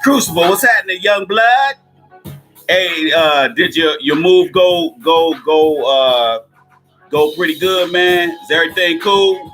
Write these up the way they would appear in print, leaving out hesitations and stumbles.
Crucible, what's happening, young blood? Hey, did your move go pretty good, man? Is everything cool?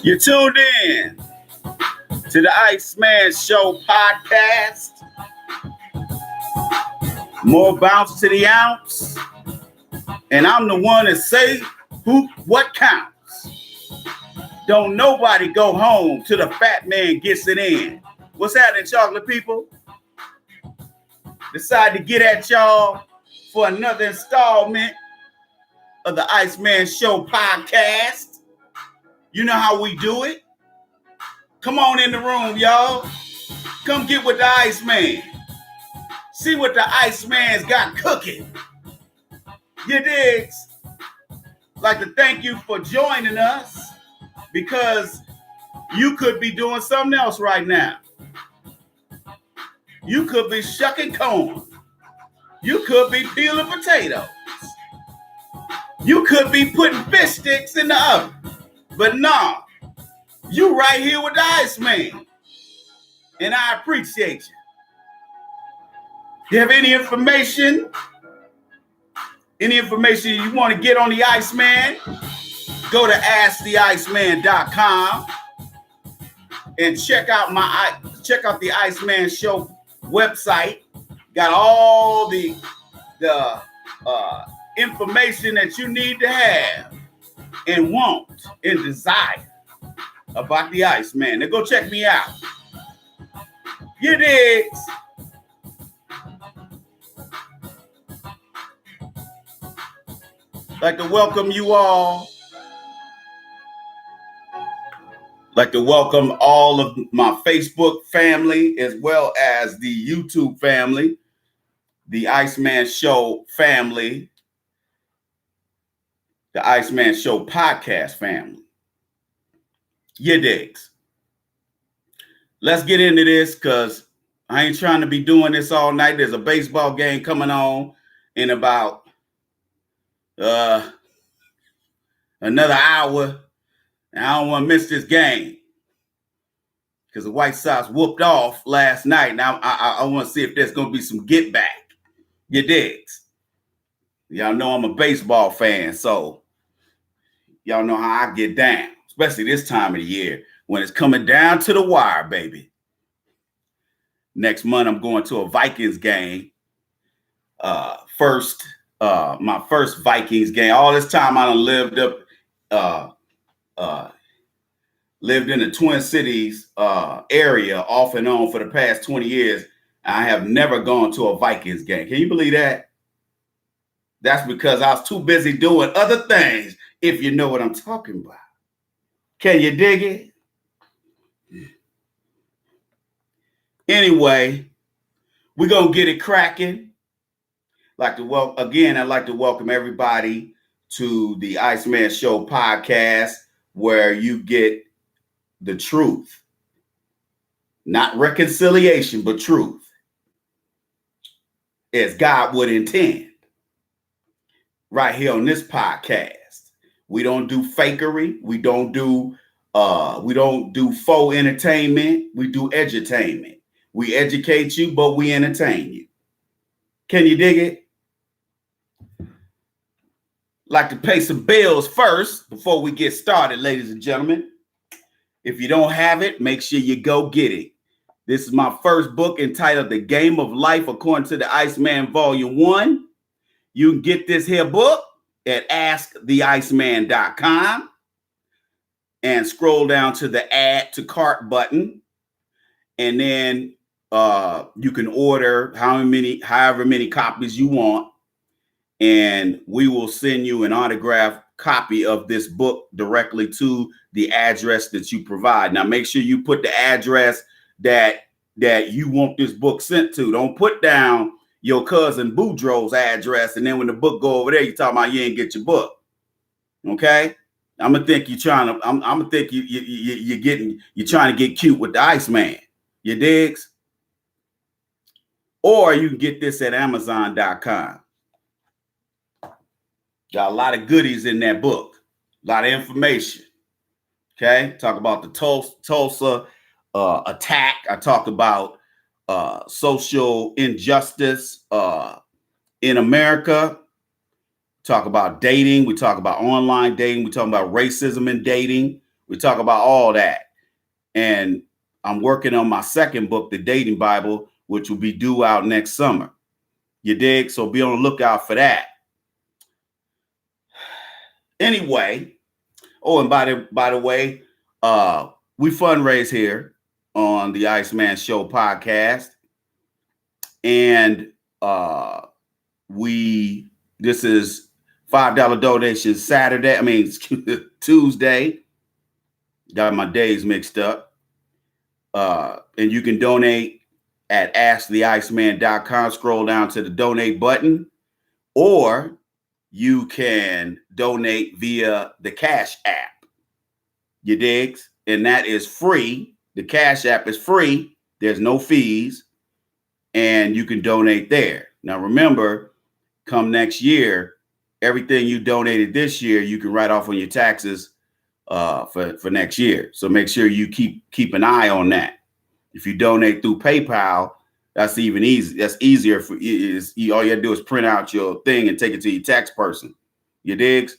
You're tuned in to the Iceman Show podcast. More bounce to the ounce. And I'm the one that say what counts. Don't nobody go home till the fat man gets it in. What's happening, chocolate people? Decide to get at y'all for another installment of the Iceman Show podcast. You know how we do it. Come on in the room, y'all. Come get with the Iceman. See what the Iceman's got cooking. You digs? Like to thank you for joining us because you could be doing something else right now. You could be shucking corn. You could be peeling potatoes. You could be putting fish sticks in the oven. But nah, you right here with the Iceman. And I appreciate you. You have any information you want to get on the Iceman, go to asktheiceman.com and check out the Iceman Show website. Got all the information that you need to have and want and desire about the Iceman. Now go check me out. You digs? Like to welcome you all. Like to welcome all of my Facebook family as well as the YouTube family, the Iceman Show family, the Iceman Show podcast family. You digs. Let's get into this because I ain't trying to be doing this all night. There's a baseball game coming on in about another hour. And I don't want to miss this game because the White Sox whooped off last night. Now I want to see if there's going to be some get back. You digs. Y'all know I'm a baseball fan, so y'all know how I get down, especially this time of the year when it's coming down to the wire, baby. Next month, I'm going to a Vikings game. My first Vikings game. All this time I done lived in the Twin Cities area off and on for the past 20 years. I have never gone to a Vikings game. Can you believe that? That's because I was too busy doing other things, if you know what I'm talking about. Can you dig it? Anyway, we're going to get it cracking. I'd like to welcome everybody to the Iceman Show podcast, where you get the truth. Not reconciliation, but truth. As God would intend. Right here on this podcast. We don't do fakery. We don't do faux entertainment. We do edutainment. We educate you, but we entertain you. Can you dig it? Like to pay some bills first before we get started, ladies and gentlemen. If you don't have it, make sure you go get it. This is my first book entitled The Game of Life according to the Iceman Volume 1. You can get this here book at asktheiceman.com. and scroll down to the add to cart button. And then you can order however many copies you want. And we will send you an autographed copy of this book directly to the address that you provide. Now, make sure you put the address that you want this book sent to. Don't put down your cousin Boudreaux's address, and then when the book go over there, you talking about you ain't get your book. Okay, I'm gonna think you're trying to. I'm gonna think you're trying to get cute with the Iceman. You digs? Or you can get this at Amazon.com. Got a lot of goodies in that book, a lot of information. Okay, talk about the Tulsa attack. I talk about social injustice in America. Talk about dating. We talk about online dating. We talk about racism in dating. We talk about all that. And I'm working on my second book, The Dating Bible, which will be due out next summer. You dig? So be on the lookout for that. Anyway, oh, and by the way, we fundraise here on the Iceman Show podcast, and this is $5 donation Saturday. I mean, Tuesday. Got my days mixed up. And you can donate at asktheiceman.com. Scroll down to the donate button, or you can donate via the Cash App. You digs? And that is free. The Cash App is free. There's no fees. And you can donate there. Now, remember, come next year, everything you donated this year, you can write off on your taxes for next year. So make sure you keep an eye on that. If you donate through PayPal, that's even easy. That's easier for you. All you have to do is print out your thing and take it to your tax person. You digs?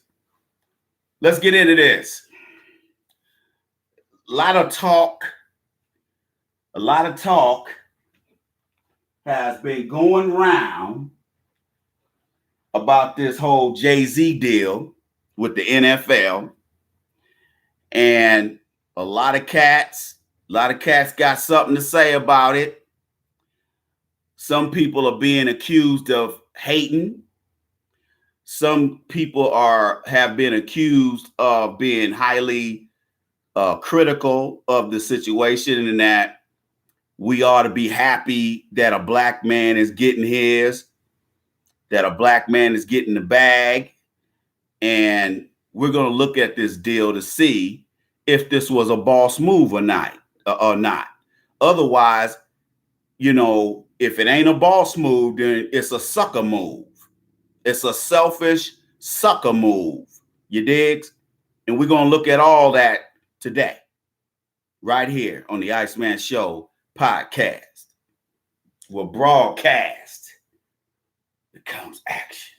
Let's get into this. A lot of talk has been going around about this whole Jay-Z deal with the NFL. And a lot of cats got something to say about it. Some people are being accused of hating. Some people have been accused of being highly critical of the situation, and that we ought to be happy that a black man is getting his, that a black man is getting the bag. And we're going to look at this deal to see if this was a boss move or not. Otherwise, if it ain't a boss move, then it's a sucker move. It's a selfish sucker move. You digs? And we're going to look at all that today, right here on the Iceman Show podcast. Where broadcast becomes action.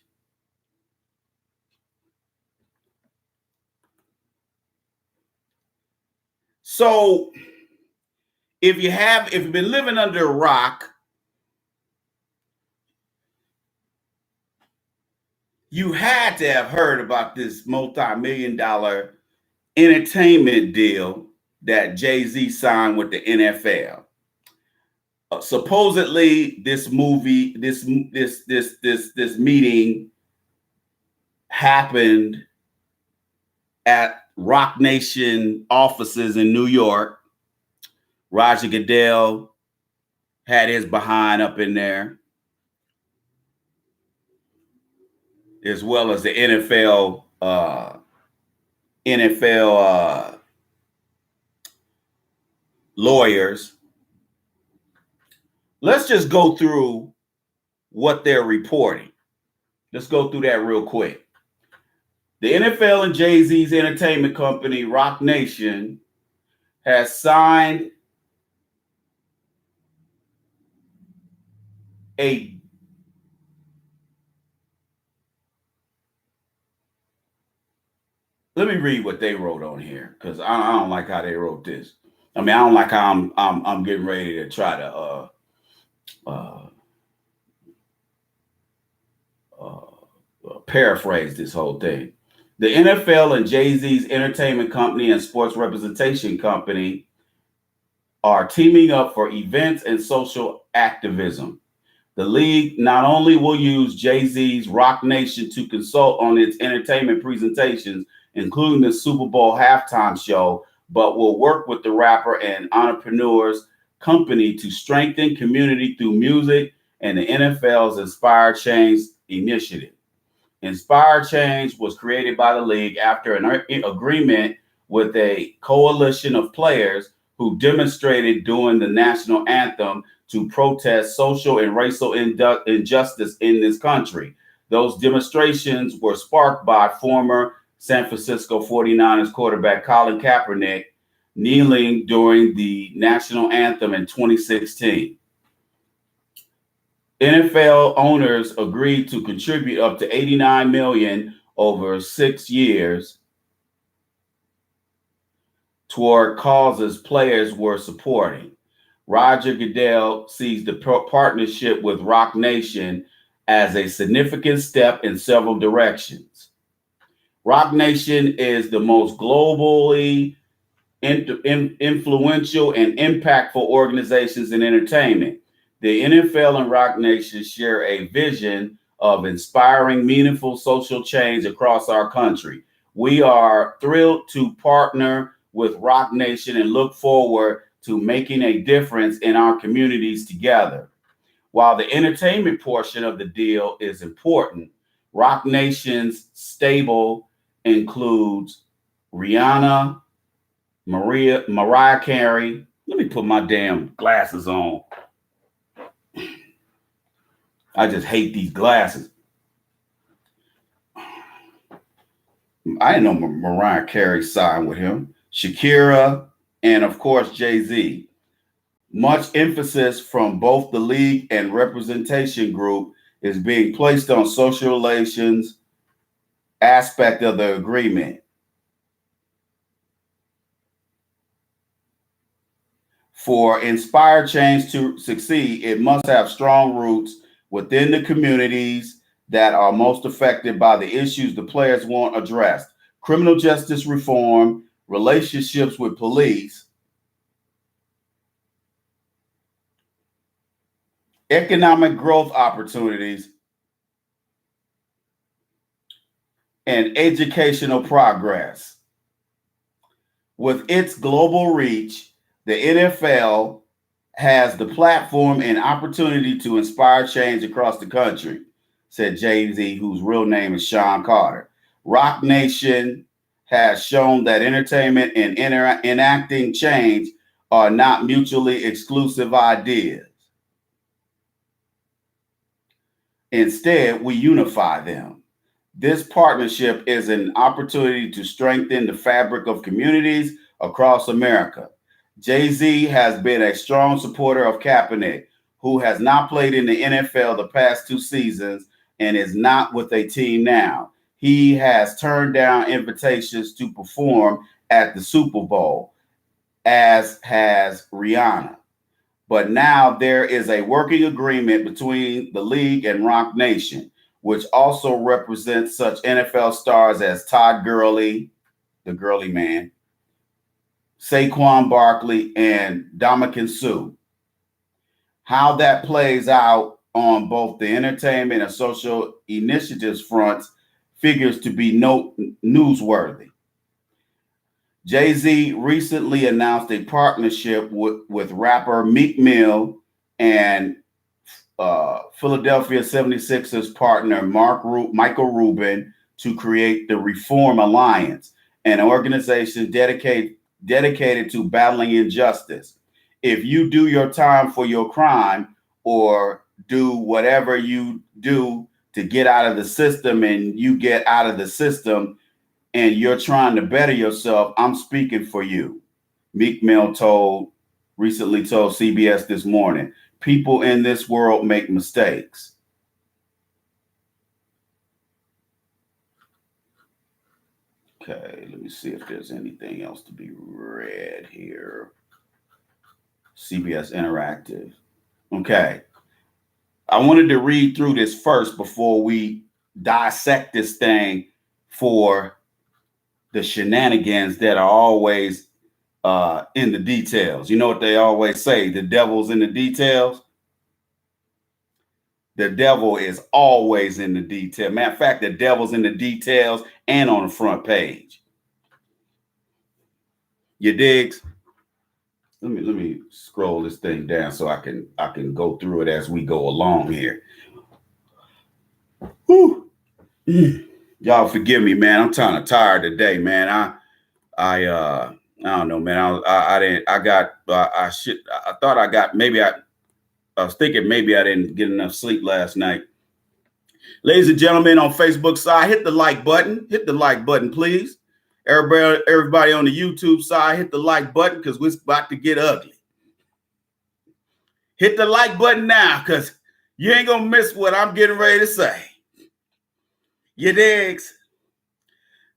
So if you've been living under a rock, you had to have heard about this multi-million-dollar entertainment deal that Jay-Z signed with the NFL. Supposedly, this meeting happened at Rock Nation offices in New York. Roger Goodell had his behind up in there, as well as the NFL lawyers. Let's just go through what they're reporting. Let's go through that real quick. The NFL and Jay-Z's entertainment company, Rock Nation, has signed let me read what they wrote on here, because I don't like how they wrote this. I mean, I don't like how I'm getting ready to try to paraphrase this whole thing. The NFL and Jay-Z's entertainment company and sports representation company are teaming up for events and social activism. The league not only will use Jay-Z's Rock Nation to consult on its entertainment presentations, including the Super Bowl halftime show, but will work with the rapper and entrepreneur's company to strengthen community through music and the NFL's Inspire Change initiative. Inspire Change was created by the league after an agreement with a coalition of players who demonstrated during the national anthem to protest social and racial injustice in this country. Those demonstrations were sparked by former San Francisco 49ers quarterback Colin Kaepernick kneeling during the national anthem in 2016. NFL owners agreed to contribute up to $89 million over 6 years toward causes players were supporting. Roger Goodell sees the partnership with Rock Nation as a significant step in several directions. Rock Nation is the most globally influential and impactful organizations in entertainment. The NFL and Rock Nation share a vision of inspiring meaningful social change across our country. We are thrilled to partner with Rock Nation and look forward to making a difference in our communities together. While the entertainment portion of the deal is important, Rock Nation's stable includes Rihanna, Mariah Carey. Let me put my damn glasses on. I just hate these glasses. I didn't know Mariah Carey signed with him. Shakira, and of course, Jay-Z. Much emphasis from both the league and representation group is being placed on social relations aspect of the agreement. For Inspire Change to succeed, it must have strong roots within the communities that are most affected by the issues the players want addressed. Criminal justice reform, relationships with police, economic growth opportunities, and educational progress. With its global reach, the NFL has the platform and opportunity to inspire change across the country, said Jay-Z, whose real name is Sean Carter. Rock Nation has shown that entertainment and enacting change are not mutually exclusive ideas. Instead, we unify them. This partnership is an opportunity to strengthen the fabric of communities across America. Jay-Z has been a strong supporter of Kaepernick, who has not played in the NFL the past 2 seasons and is not with a team now. He has turned down invitations to perform at the Super Bowl, as has Rihanna. But now there is a working agreement between the league and Rock Nation, which also represents such NFL stars as Todd Gurley, the Gurley man, Saquon Barkley, and Ndamukong Suh. How that plays out on both the entertainment and social initiatives fronts figures to be newsworthy. Jay-Z recently announced a partnership with rapper Meek Mill and Philadelphia 76ers partner Michael Rubin to create the Reform Alliance, an organization dedicated to battling injustice. If you do your time for your crime, or do whatever you do to get out of the system, and you get out of the system and you're trying to better yourself, I'm speaking for you. Meek Mill recently told CBS This Morning. People in this world make mistakes. Okay, let me see if there's anything else to be read here. CBS Interactive. Okay. I wanted to read through this first before we dissect this thing for the shenanigans that are always in the details. You know what they always say? The devil's in the details. The devil is always in the detail. Matter of fact, the devil's in the details and on the front page. You digs? Let me scroll this thing down so I can go through it as we go along here. Whew. Y'all forgive me, man. I'm kind of tired today, man. I don't know, man. I was thinking maybe I didn't get enough sleep last night. Ladies and gentlemen, on Facebook side, hit the like button. Hit the like button, please. Everybody on the YouTube side, hit the like button because we're about to get ugly. Hit the like button now because you ain't going to miss what I'm getting ready to say. You digs?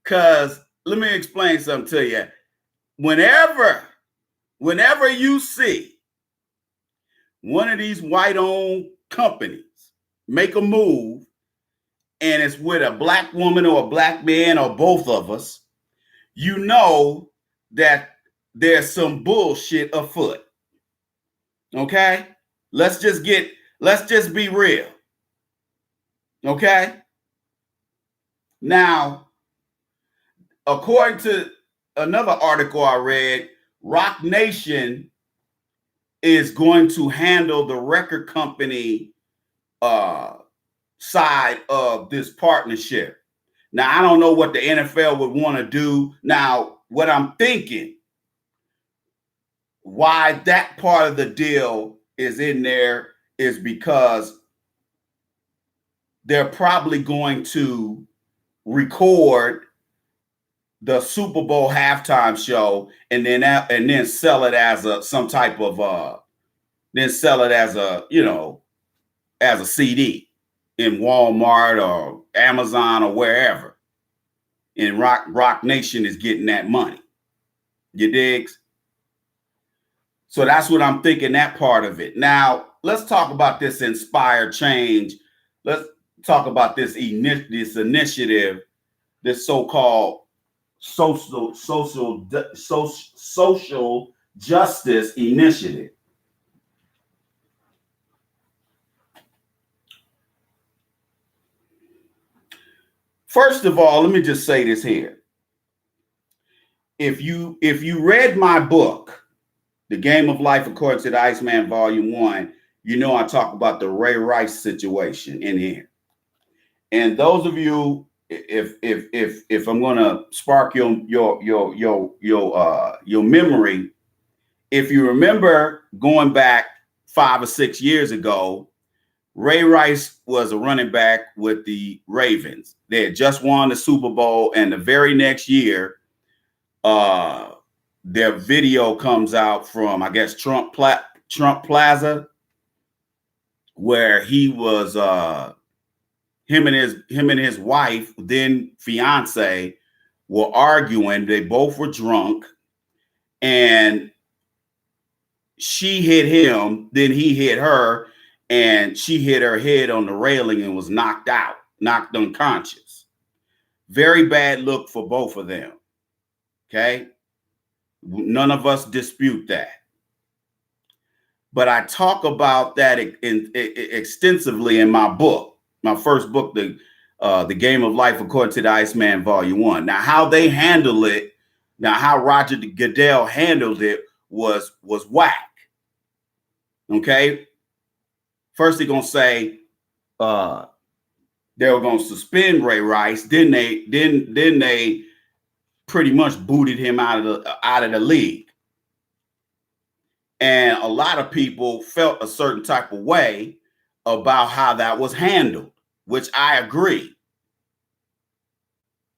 Because let me explain something to you. Whenever you see one of these white-owned companies make a move and it's with a black woman or a black man or both of us, you know that there's some bullshit afoot. Okay? Let's just be real. Okay? Now, according to another article I read, Roc Nation is going to handle the record company side of this partnership. Now, I don't know what the NFL would want to do. Now, what I'm thinking, why that part of the deal is in there is because they're probably going to record the Super Bowl halftime show and then sell it as some type of then sell it as a CD in Walmart or Amazon or wherever. And Roc Nation is getting that money. You digs? So that's what I'm thinking, that part of it. Now, let's talk about this Inspire Change. Let's talk about this initiative, this so-called social justice initiative. First of all, let me just say this here. If you read my book, The Game of Life According to the Iceman, Volume 1, you know I talk about the Ray Rice situation in here. And those of you, if I'm going to spark your memory, if you remember going back 5 or 6 years ago, Ray Rice was a running back with the Ravens. They had just won the Super Bowl, and the very next year, their video comes out from, I guess, Trump Plaza, where he was him and his wife, then fiance, were arguing. They both were drunk, and she hit him, then he hit her, and she hit her head on the railing and was knocked unconscious. Very bad look for both of them. Okay? None of us dispute that. But I talk about that extensively in my book, my first book, The Game of Life According to the Iceman, Volume 1. Now, how they handle it, how Roger Goodell handled it was whack. Okay? First, they're gonna say they were gonna suspend Ray Rice. Then they pretty much booted him out of the league. And a lot of people felt a certain type of way about how that was handled, which I agree.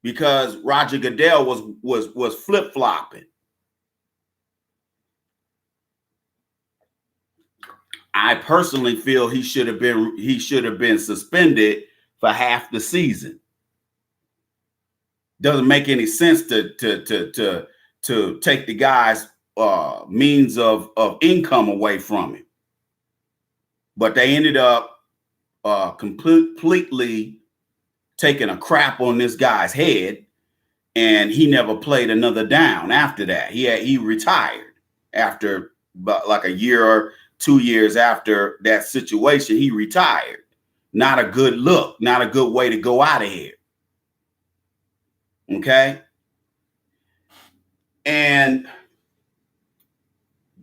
Because Roger Goodell was flip-flopping. I personally feel he should have been suspended for half the season. Doesn't make any sense to take the guy's means of income away from him. But they ended up completely taking a crap on this guy's head and he never played another down after that. He retired after about like a year or 2 years after that situation. He retired. Not a good look, not a good way to go out of here. Okay. And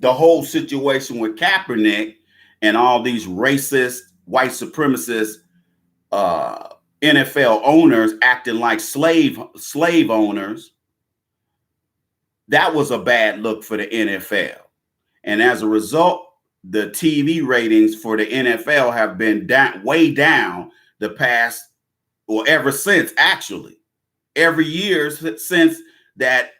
the whole situation with Kaepernick and all these racist, white supremacist NFL owners acting like slave owners, that was a bad look for the NFL. And as a result, the TV ratings for the NFL have been way down the past, or ever since, actually. Every year since that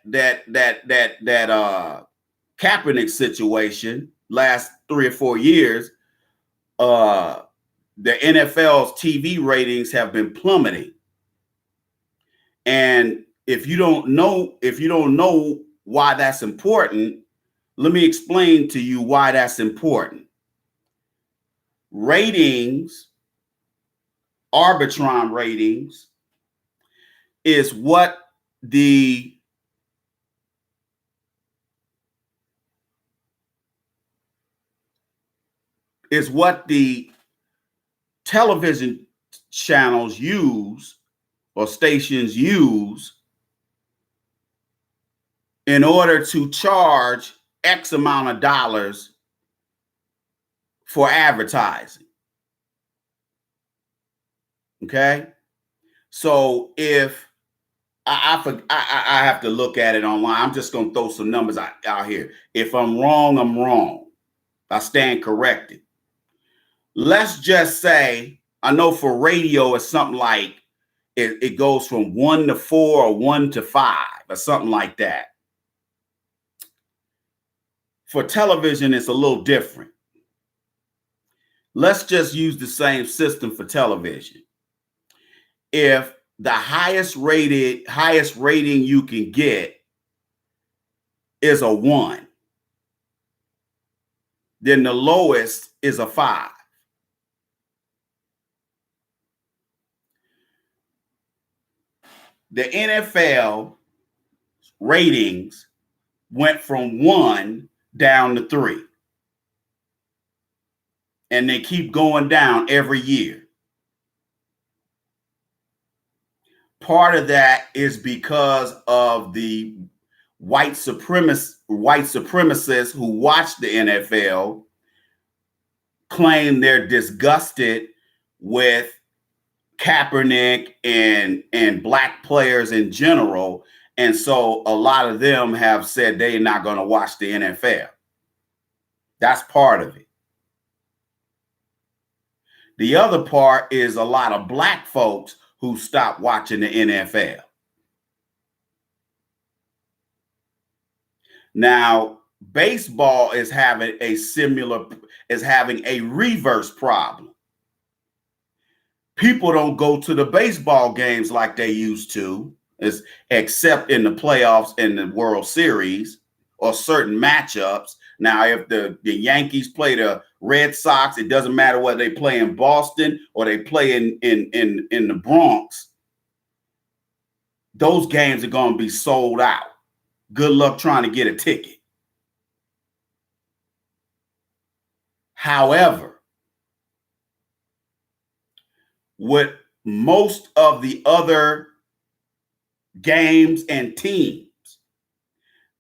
Kaepernick situation, last 3 or 4 years, the NFL's TV ratings have been plummeting. And if you don't know why that's important, let me explain to you why that's important. Ratings, Arbitron ratings, is what the television channels use, or stations use, in order to charge X amount of dollars for advertising. Okay? So if I have to look at it online. I'm just going to throw some numbers out here. If I'm wrong, I'm wrong. I stand corrected. Let's just say, I know for radio it's something like it goes from 1 to 4 or 1 to 5 or something like that. For television, it's a little different. Let's just use the same system for television. If the highest rating you can get is a 1, then the lowest is a 5. The NFL ratings went from 1 down to 3. And they keep going down every year. Part of that is because of the white supremacists who watch the NFL claim they're disgusted with Kaepernick and black players in general. And so a lot of them have said they're not going to watch the NFL. That's part of it. The other part is a lot of black folks who stopped watching the NFL. Now, baseball is having a reverse problem. People don't go to the baseball games like they used to, except in the playoffs and the World Series or certain matchups. Now, if the Yankees play the Red Sox, it doesn't matter whether they play in Boston or they play in the Bronx. Those games are going to be sold out. Good luck trying to get a ticket. However, with most of the other games and teams,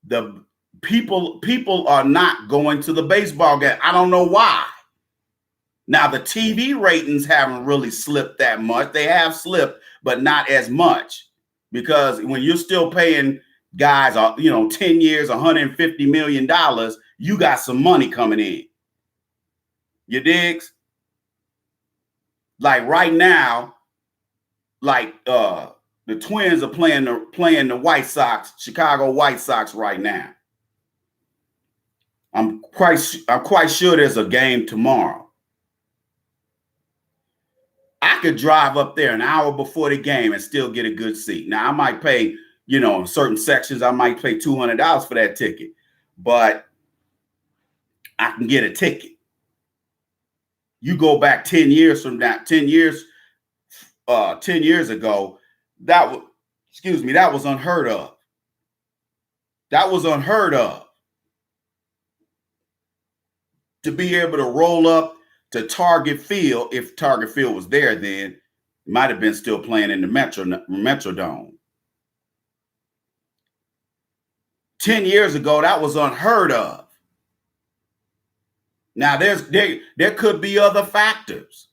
the people are not going to the baseball game. I don't know why. Now, the TV ratings haven't really slipped that much. They have slipped, but not as much, because when you're still paying guys, 10 years, $150 million, you got some money coming in. You digs? Like right now, like the Twins are playing the White Sox, Chicago White Sox right now. I'm quite sure there's a game tomorrow. I could drive up there an hour before the game and still get a good seat. Now, I might pay, in certain sections, I might pay $200 for that ticket, but I can get a ticket. You go back 10 years from now, 10 years ago, that Excuse me, that was unheard of. That was unheard of. To be able to roll up to Target Field, if Target Field was there then, might have been still playing in the Metrodome. 10 years ago, that was unheard of. Now, there could be other factors,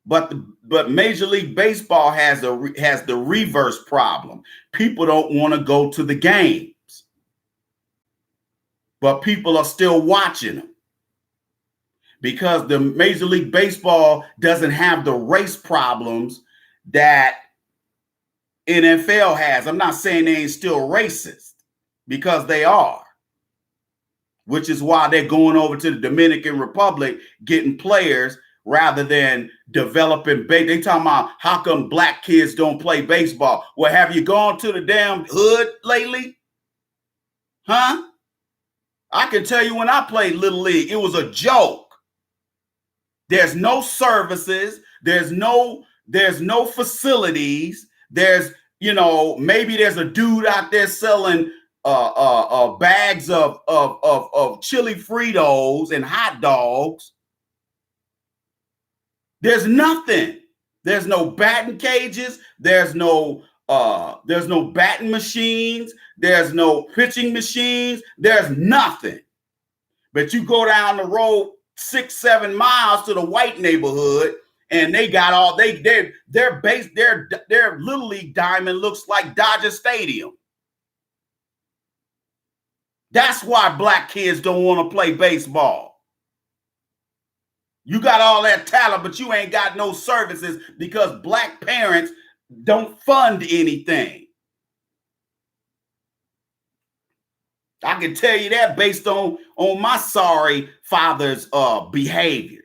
but Major League Baseball has the reverse problem. People don't want to go to the games, but people are still watching them because the Major League Baseball doesn't have the race problems that NFL has. I'm not saying they ain't still racist, because they are, which is why they're going over to the Dominican Republic getting players rather than developing. They talking about how come black kids don't play baseball. Well, have you gone to the damn hood lately? Huh? I can tell you when I played Little League, it was a joke. There's no services. There's no facilities. There's, maybe there's a dude out there selling bags of chili Fritos and hot dogs. There's nothing. There's no batting cages. There's no batting machines. There's no pitching machines. There's nothing. But you go down the road 6-7 miles to the white neighborhood, and they got all their Little League diamond looks like Dodger Stadium. That's why black kids don't want to play baseball. You got all that talent, but you ain't got no services because black parents don't fund anything. I can tell you that based on my sorry father's behavior.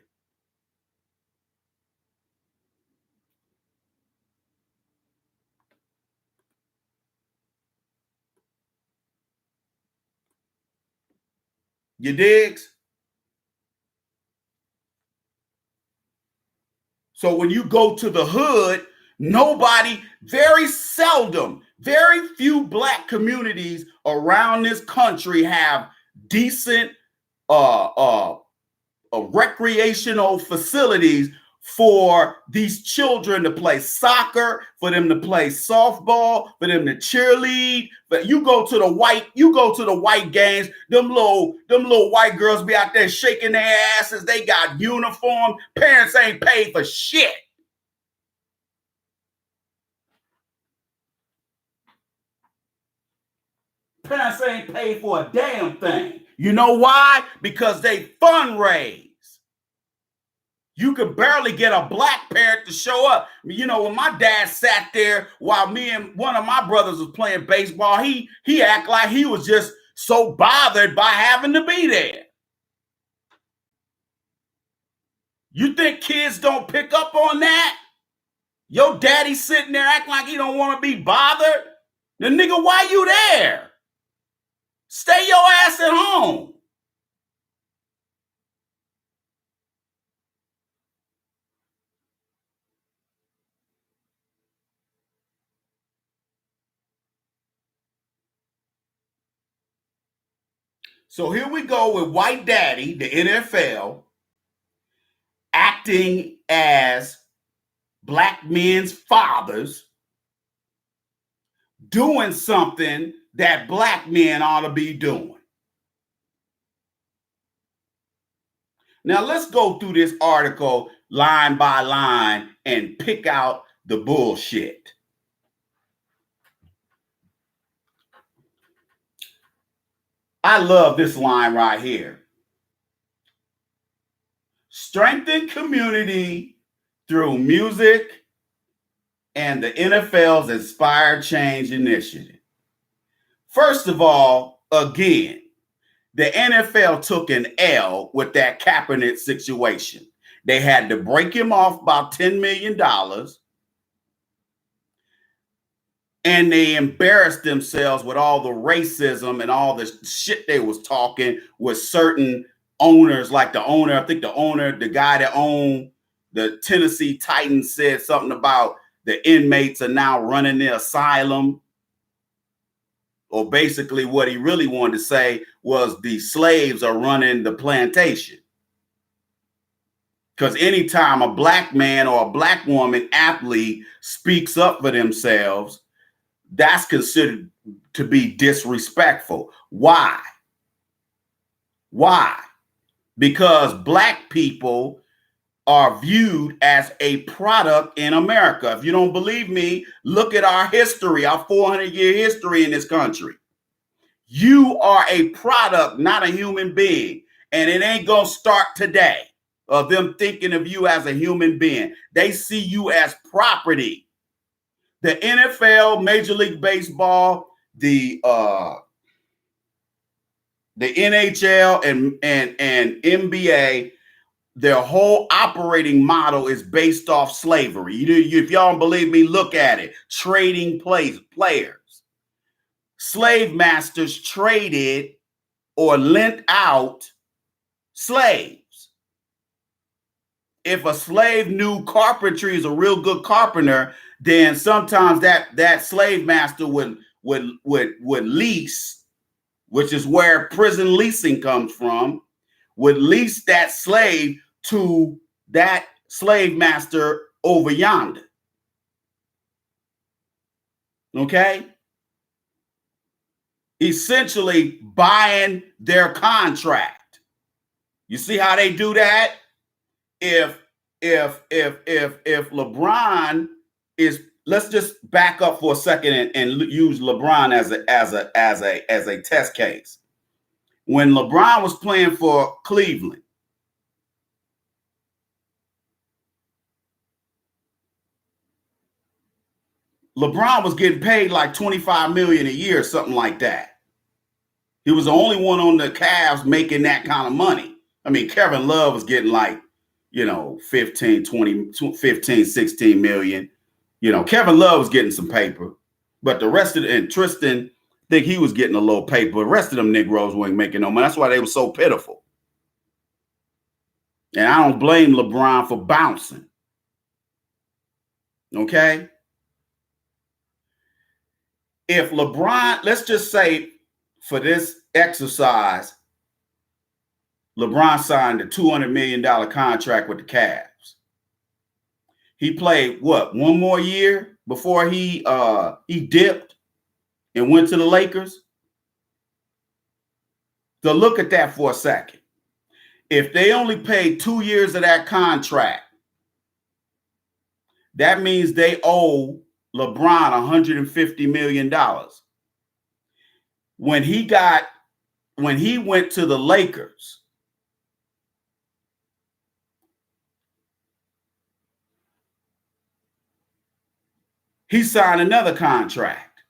You digs? So when you go to the hood, very seldom, very few black communities around this country have decent recreational facilities for these children to play soccer, for them to play softball, for them to cheerlead. But you go to the white games, them little white girls be out there shaking their asses. They got uniform. Parents ain't paid for shit. Parents ain't paid for a damn thing. You know why? Because they fundraise. You could barely get a black parent to show up. When my dad sat there while me and one of my brothers was playing baseball, he acted like he was just so bothered by having to be there. You think kids don't pick up on that? Your daddy sitting there acting like he don't want to be bothered. The nigga, why you there? Stay your ass at home. So here we go with White Daddy, the NFL, acting as black men's fathers, doing something that black men ought to be doing. Now let's go through this article line by line and pick out the bullshit. I love this line right here. Strengthen community through music and the NFL's Inspire Change initiative. First of all, again, the NFL took an L with that Kaepernick situation. They had to break him off about $10 million. And they embarrassed themselves with all the racism and all the shit they was talking with certain owners, like the guy that owned the Tennessee Titans said something about the inmates are now running the asylum. Or basically what he really wanted to say was the slaves are running the plantation. Because anytime a black man or a black woman athlete speaks up for themselves, that's considered to be disrespectful. Why? Why? Because black people are viewed as a product in America. If you don't believe me, look at our history, our 400-year history in this country. You are a product, not a human being. And it ain't going to start today of them thinking of you as a human being. They see you as property. The NFL, Major League Baseball, the NHL and NBA, their whole operating model is based off slavery. If y'all don't believe me, look at it. Trading players. Slave masters traded or lent out slaves. If a slave knew carpentry is a real good carpenter, then sometimes that slave master would lease, which is where prison leasing comes from, would lease that slave to that slave master over yonder. Okay? Essentially buying their contract. You see how they do that? If LeBron is, let's just back up for a second and use LeBron as a test case. When LeBron was playing for Cleveland, LeBron was getting paid like $25 million a year, something like that. He was the only one on the Cavs making that kind of money. I mean, Kevin Love was getting like, 15, 16 million. Kevin Love was getting some paper, but the rest of and Tristan, I think he was getting a little paper. The rest of them Negroes weren't making no money. That's why they were so pitiful. And I don't blame LeBron for bouncing. Okay? If LeBron, let's just say for this exercise, LeBron signed a $200 million contract with the Cavs. He played one more year before he dipped and went to the Lakers. So look at that for a second. If they only paid 2 years of that contract, that means they owe LeBron $150 million. When he went to the Lakers, he signed another contract.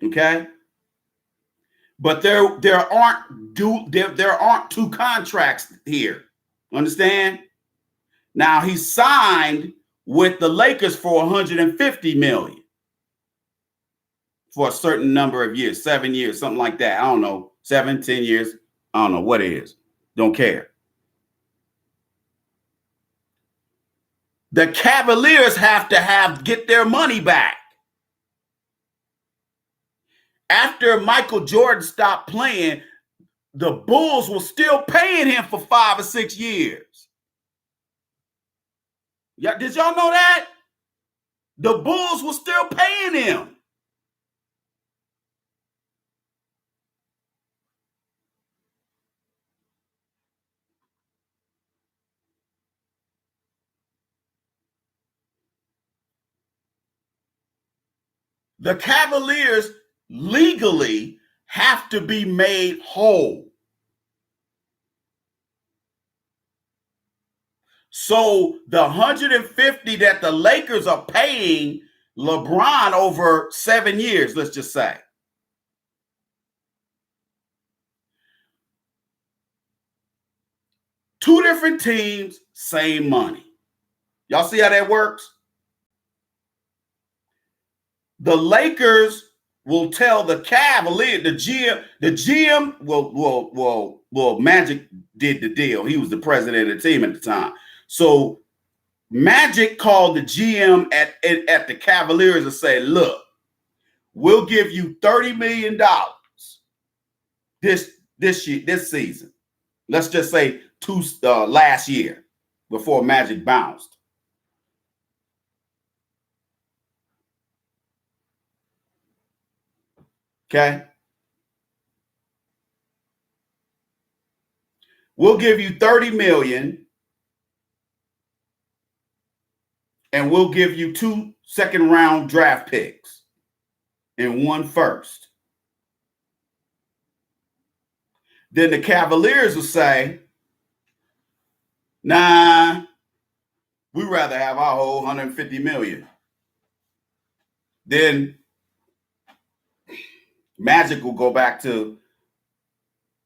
Okay? But there aren't two contracts here. Understand? Now he signed with the Lakers for $150 million for a certain number of years, 7 years, something like that. I don't know, 7, 10 years. I don't know what it is. Don't care. The Cavaliers have to get their money back. After Michael Jordan stopped playing, the Bulls were still paying him for 5 or 6 years. Yeah, did y'all know that? The Bulls were still paying him. The Cavaliers legally have to be made whole. So the 150 that the Lakers are paying LeBron over 7 years, let's just say. Two different teams, same money. Y'all see how that works? The Lakers will tell the Cavaliers, the GM will Magic did the deal. He was the president of the team at the time. So Magic called the GM at the Cavaliers and say, look, we'll give you $30 million this season. Let's just say last year before Magic bounced. Okay. We'll give you $30 million and we'll give you 2 second-round draft picks and 1 first. Then the Cavaliers will say, nah, we'd rather have our whole $150 million. Then Magic will go back to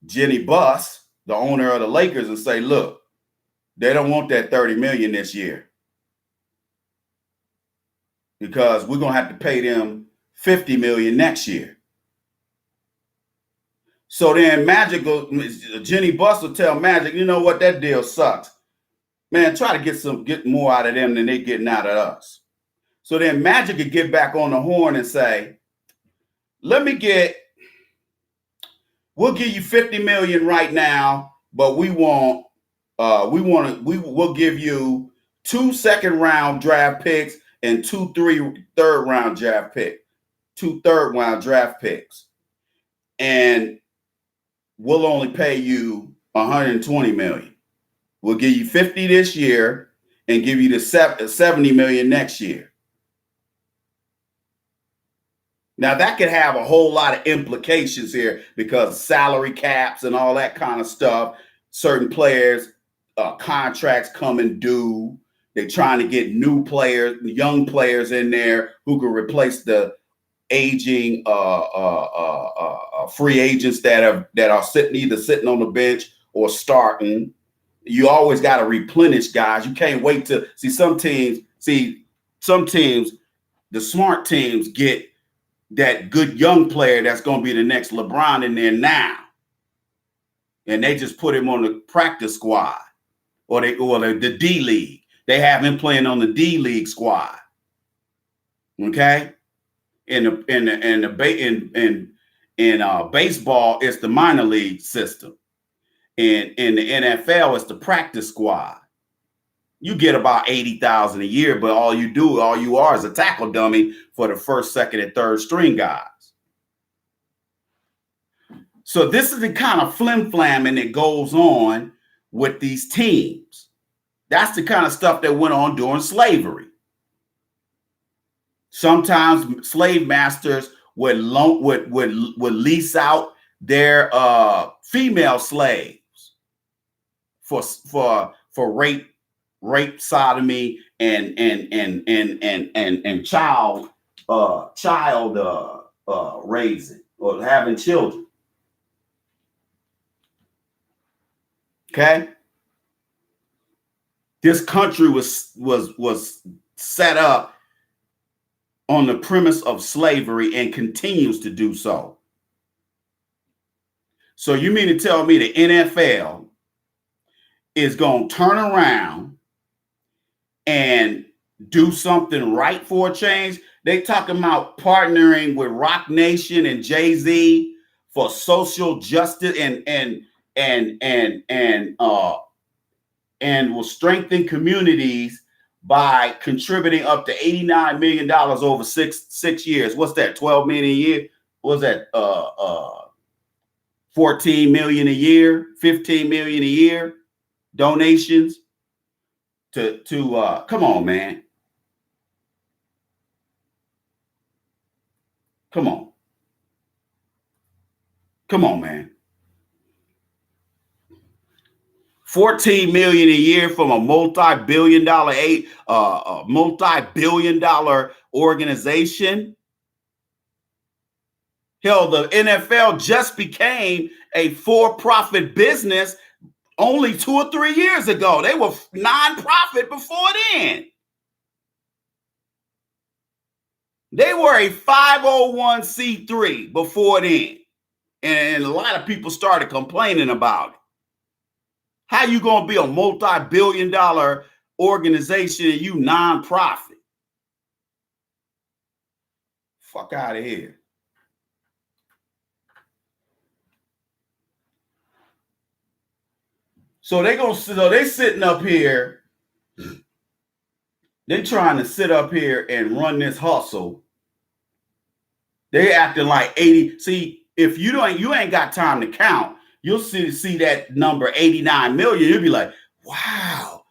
Jenny Buss, the owner of the Lakers, and say, look, they don't want that $30 million this year because we're going to have to pay them $50 million next year. So then Jenny Buss will tell Magic, you know what, that deal sucks. Man, try to get more out of them than they getting out of us. So then Magic could get back on the horn and say, we'll give you $50 million right now, but we'll give you 2 second-round draft picks and 2 third-round draft picks. And we'll only pay you $120 million. We'll give you 50 this year and give you the $70 million next year. Now that could have a whole lot of implications here because salary caps and all that kind of stuff. Certain players, contracts coming due. They're trying to get new players, young players in there who can replace the aging free agents that are either sitting on the bench or starting. You always got to replenish guys. You can't wait to see some teams, the smart teams get that good young player that's going to be the next LeBron in there now. And they just put him on the practice squad or the D League. They have him playing on the D League squad. Okay? In baseball, it's the minor league system. In the NFL, it's the practice squad. You get about $80,000 a year, but all you are is a tackle dummy for the first, second, and third string guys. So this is the kind of flim-flamming that goes on with these teams. That's the kind of stuff that went on during slavery. Sometimes slave masters would lease out their female slaves for rape, sodomy, and child raising or having children. Okay, this country was set up on the premise of slavery and continues to do so. So you mean to tell me the NFL is going to turn around and do something right for a change? They talking about partnering with Rock Nation and Jay-Z for social justice and will strengthen communities by contributing up to $89 million over six years. What's that? 12 million a year? What's that? 14 million a year, 15 million a year donations to come on, man. Come on, man. 14 million a year from a multi-billion dollar organization. Hell, the NFL just became a for-profit business only 2 or 3 years ago. They were non-profit before then. They were a 501c3 before then. And a lot of people started complaining about it. How you going to be a multi-billion dollar organization and you nonprofit. Fuck out of here. So they sitting up here, they trying to sit up here and run this hustle. They acting like 80. See, if you ain't got time to count, you'll see that number 89 million. You'll be like, wow,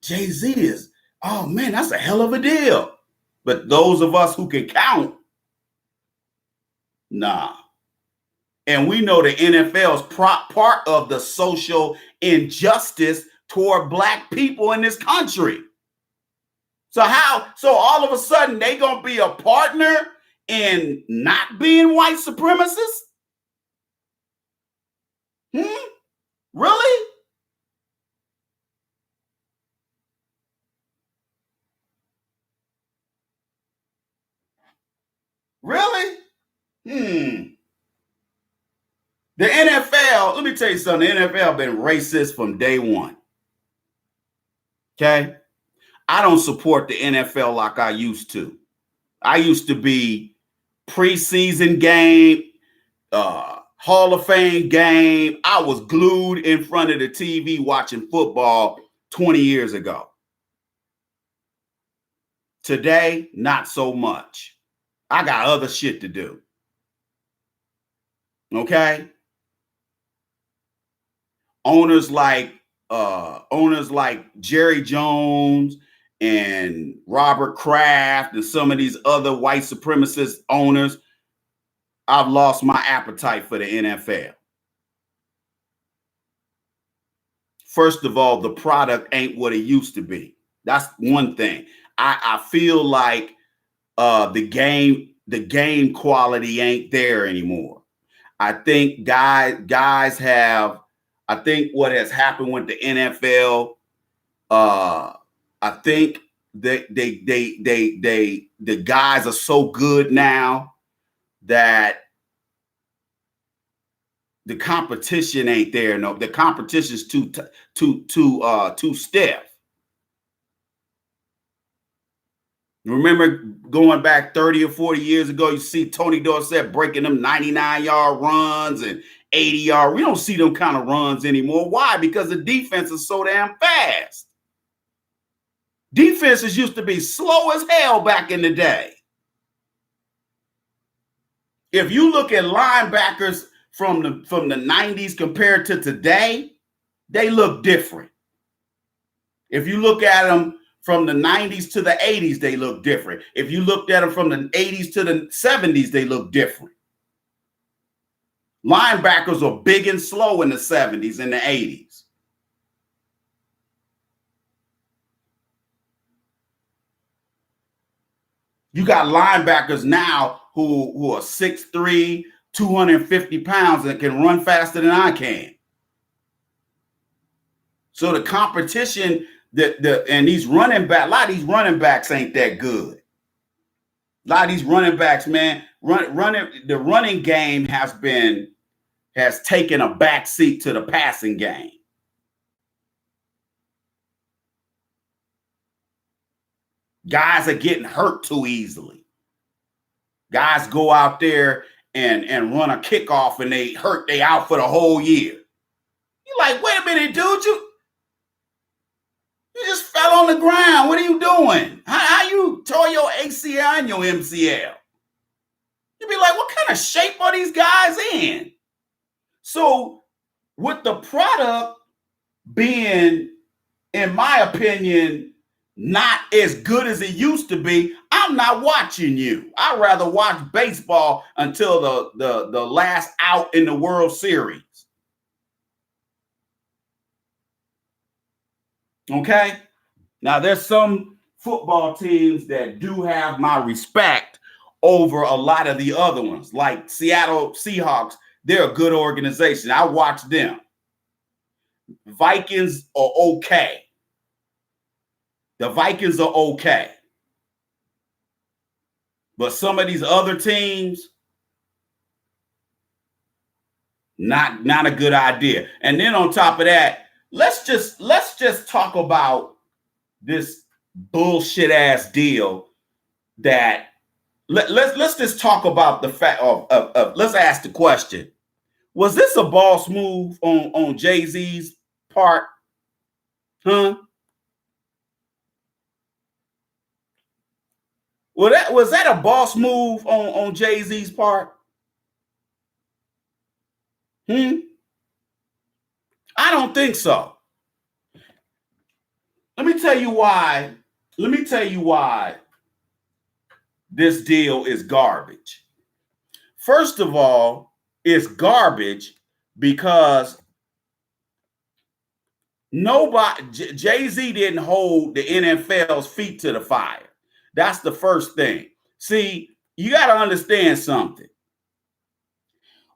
Jay-Z is, oh man, that's a hell of a deal. But those of us who can count, nah. And we know the NFL's part of the social injustice toward black people in this country. So all of a sudden they gonna be a partner in not being white supremacists? Really? Really? The NFL, let me tell you something, the NFL been racist from day one. Okay? I don't support the NFL like I used to. I used to be preseason game, Hall of Fame game. I was glued in front of the TV watching football 20 years ago. Today, not so much. I got other shit to do. Okay? Owners like Jerry Jones and Robert Kraft and some of these other white supremacist owners, I've lost my appetite for the NFL. First of all, the product ain't what it used to be. That's one thing. I feel like the game quality ain't there anymore. I think guys have. I think what has happened with the NFL. I think that the guys are so good now that the competition ain't there. No, the competition's too stiff. Remember going back 30 or 40 years ago, you see Tony Dorsett breaking them 99-yard runs and 80-yard. We don't see them kind of runs anymore. Why? Because the defense is so damn fast. Defenses used to be slow as hell back in the day. If you look at linebackers from the 90s compared to today, they look different. If you look at them from the 90s to the 80s, they look different. If you looked at them from the 80s to the 70s, they look different. Linebackers were big and slow in the 70s and the 80s. You got linebackers now who are 6'3", 250 pounds and can run faster than I can. So the competition and these running back, a lot of these running backs ain't that good. A lot of these running backs, man, the running game has taken a backseat to the passing game. Guys are getting hurt too easily. Guys go out there and run a kickoff and they out for the whole year. You're like, wait a minute, dude, you just fell on the ground. What are you doing? How you tore your ACL and your MCL? You'd be like, what kind of shape are these guys in? So with the product being, in my opinion, not as good as it used to be, I'm not watching you. I'd rather watch baseball until the last out in the World Series. Okay? Now, there's some football teams that do have my respect over a lot of the other ones, like Seattle Seahawks. They're a good organization. I watch them. Vikings are okay. The Vikings are okay. But some of these other teams, not a good idea. And then on top of that, let's just talk about this bullshit ass deal that let's just talk about the fact of let's ask the question. Was this a boss move on Jay-Z's part? Huh? Well, was that a boss move on Jay-Z's part? I don't think so. Let me tell you why. Let me tell you why this deal is garbage. First of all, it's garbage because Jay-Z didn't hold the NFL's feet to the fire. That's the first thing. See, you got to understand something.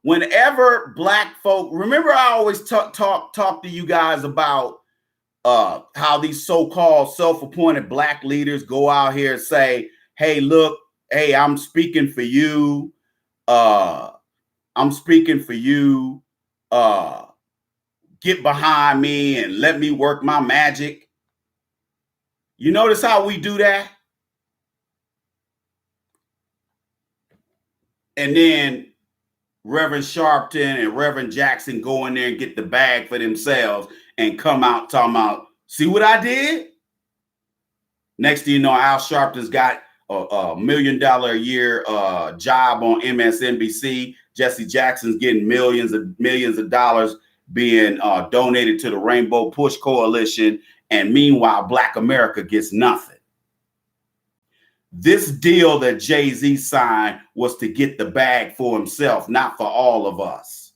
Whenever black folk, remember I always talk to you guys about how these so-called self-appointed black leaders go out here and say, hey, look, hey, I'm speaking for you. I'm speaking for you. Get behind me and let me work my magic. You notice how we do that? And then Reverend Sharpton and Reverend Jackson go in there and get the bag for themselves and come out talking about, see what I did? Next thing you know, Al Sharpton's got a $1 million a year job on MSNBC. Jesse Jackson's getting millions of dollars being donated to the Rainbow Push Coalition. And meanwhile, Black America gets nothing. This deal that Jay-Z signed was to get the bag for himself, not for all of us.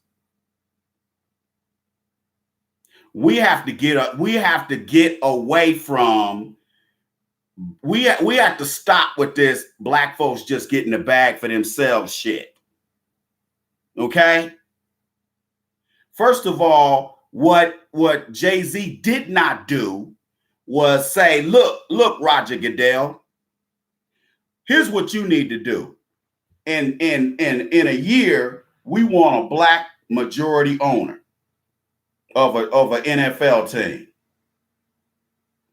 We have to get away from, we have to stop with this black folks just getting the bag for themselves shit. Okay? First of all, what Jay-Z did not do was say, look, Roger Goodell, here's what you need to do. In a year, we want a black majority owner of an NFL team.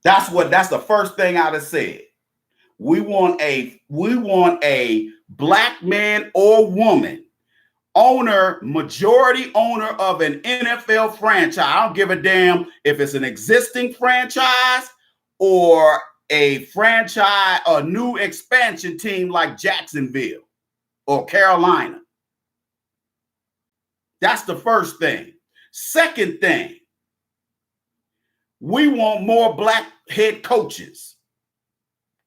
That's the first thing I'd have said. We want a black man or woman majority owner of an NFL franchise. I don't give a damn if it's an existing franchise or a franchise, a new expansion team like Jacksonville or Carolina. That's the first thing. Second thing, we want more black head coaches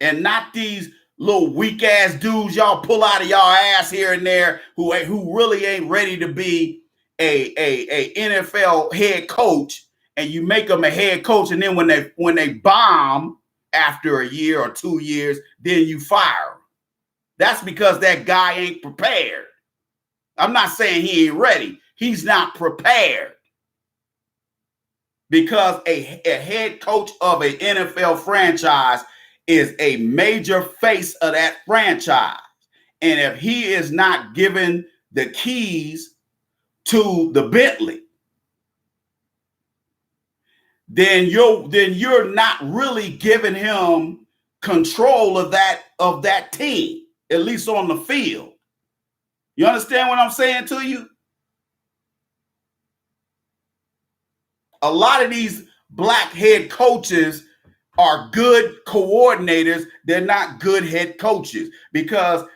and not these little weak ass dudes y'all pull out of y'all ass here and there who really ain't ready to be a NFL head coach, and you make them a head coach, and then when they bomb after a year or 2 years, then you fire them. That's because that guy ain't prepared. I'm not saying he ain't ready. He's not prepared. Because a head coach of an NFL franchise is a major face of that franchise. And if he is not given the keys to the Bentley, then you're not really giving him control of that team, at least on the field. You understand what I'm saying to you? A lot of these black head coaches are good coordinators. They're not good head coaches because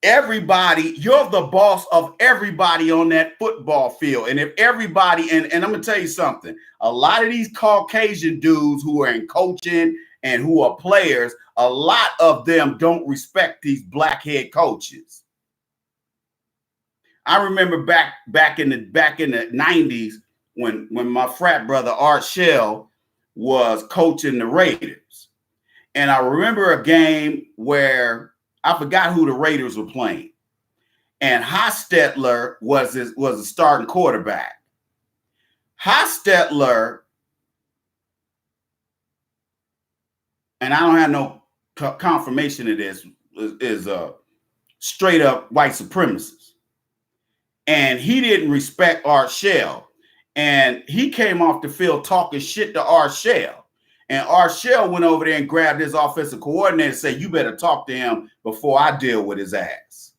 you're the boss of everybody on that football field. And if everybody, and I'm going to tell you something, a lot of these Caucasian dudes who are in coaching and who are players, a lot of them don't respect these black head coaches. I remember back in the 90s when my frat brother Art Shell was coaching the Raiders. And I remember a game where I forgot who the Raiders were playing. And Hostetler was a starting quarterback. Hostetler, and I don't have no confirmation of this, is a straight up white supremacist. And he didn't respect Art Shell. And he came off the field talking shit to Art Shell. And Arshell went over there and grabbed his offensive coordinator and said, you better talk to him before I deal with his ass.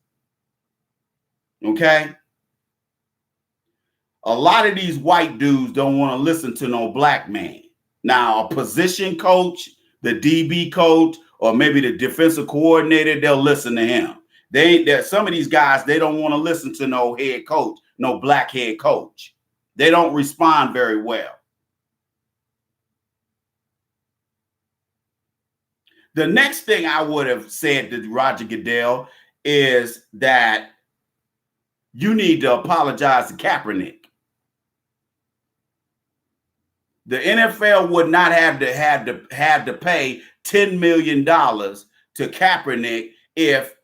Okay? A lot of these white dudes don't want to listen to no black man. Now, a position coach, the DB coach, or maybe the defensive coordinator, they'll listen to him. Some of these guys, they don't want to listen to no head coach, no black head coach. They don't respond very well. The next thing I would have said to Roger Goodell is that you need to apologize to Kaepernick. The NFL would not have to pay $10 million to Kaepernick if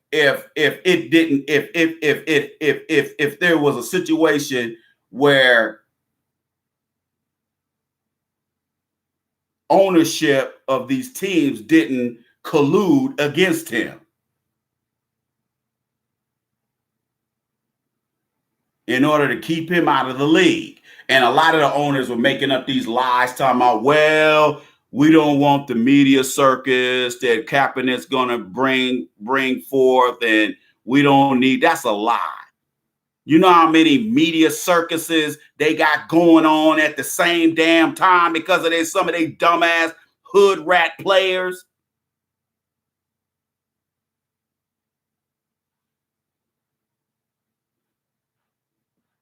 there was a situation where ownership of these teams didn't collude against him in order to keep him out of the league. And a lot of the owners were making up these lies, talking about, well, we don't want the media circus that Kaepernick's going to bring forth, and we don't need. That's a lie. You know how many media circuses they got going on at the same damn time because of some of their dumbass hood rat players?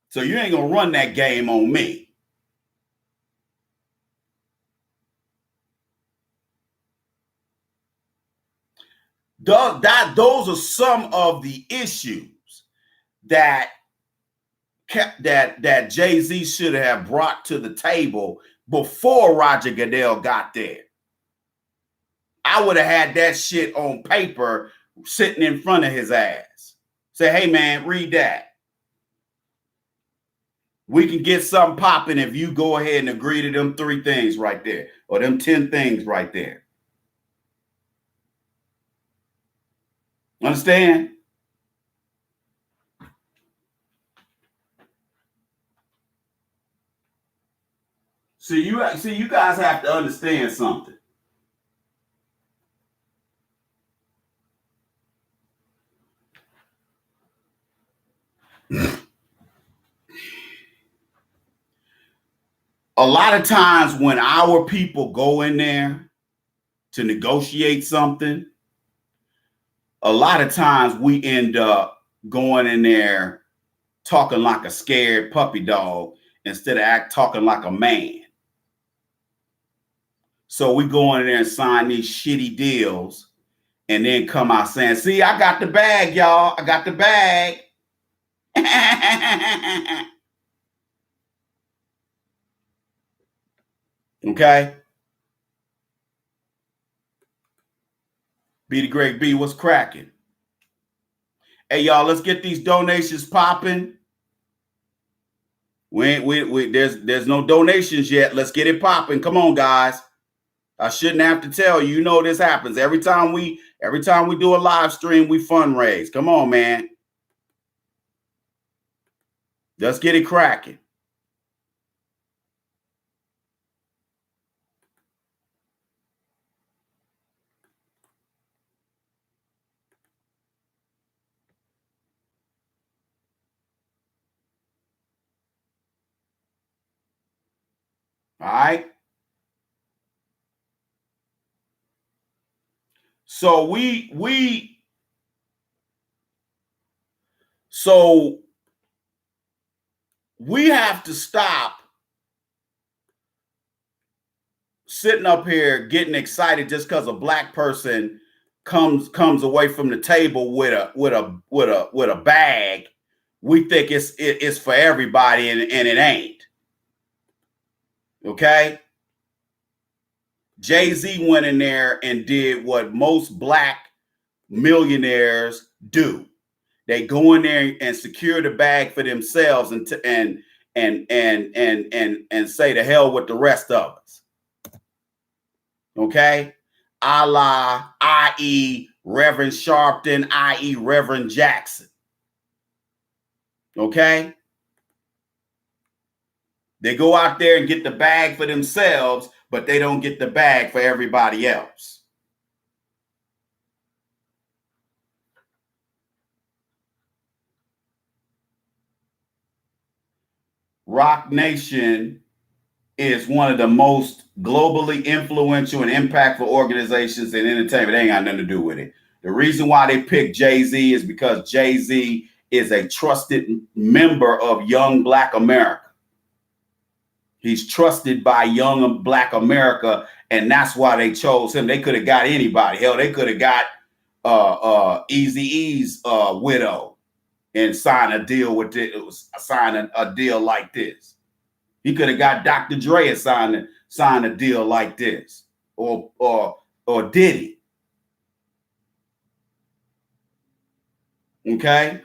So you ain't going to run that game on me. Those are some of the issues that Jay-Z should have brought to the table before Roger Goodell got there. I would have had that shit on paper sitting in front of his ass. Say, hey man, read that. We can get something popping if you go ahead and agree to them 3 things right there, or them 10 things right there. Understand? See, you guys have to understand something. A lot of times when our people go in there to negotiate something, a lot of times we end up going in there talking like a scared puppy dog instead of talking like a man. So we go in there and sign these shitty deals and then come out saying, see, I got the bag, y'all. I got the bag. Okay. B the Great B, what's cracking? Hey, y'all, let's get these donations popping. There's no donations yet. Let's get it popping. Come on, guys. I shouldn't have to tell you. You know this happens every time we do a live stream. We fundraise. Come on, man. Let's get it cracking. All right. So we have to stop sitting up here getting excited just because a black person comes away from the table with a bag. We think it's for everybody, and it ain't. Okay. Jay-Z went in there and did what most black millionaires do. They go in there and secure the bag for themselves and say to hell with the rest of us. Okay? A la, i.e. Reverend Sharpton, i.e. Reverend Jackson. Okay? They go out there and get the bag for themselves, but they don't get the bag for everybody else. Rock Nation is one of the most globally influential and impactful organizations in entertainment. They ain't got nothing to do with it. The reason why they picked Jay-Z is because Jay-Z is a trusted member of young Black America. He's trusted by young Black America, and that's why they chose him. They could have got anybody. Hell, they could have got Eazy-E's widow and signed a deal with it. It was signing a deal like this. He could have got Dr. Dre and signed a deal like this, or Diddy. Okay.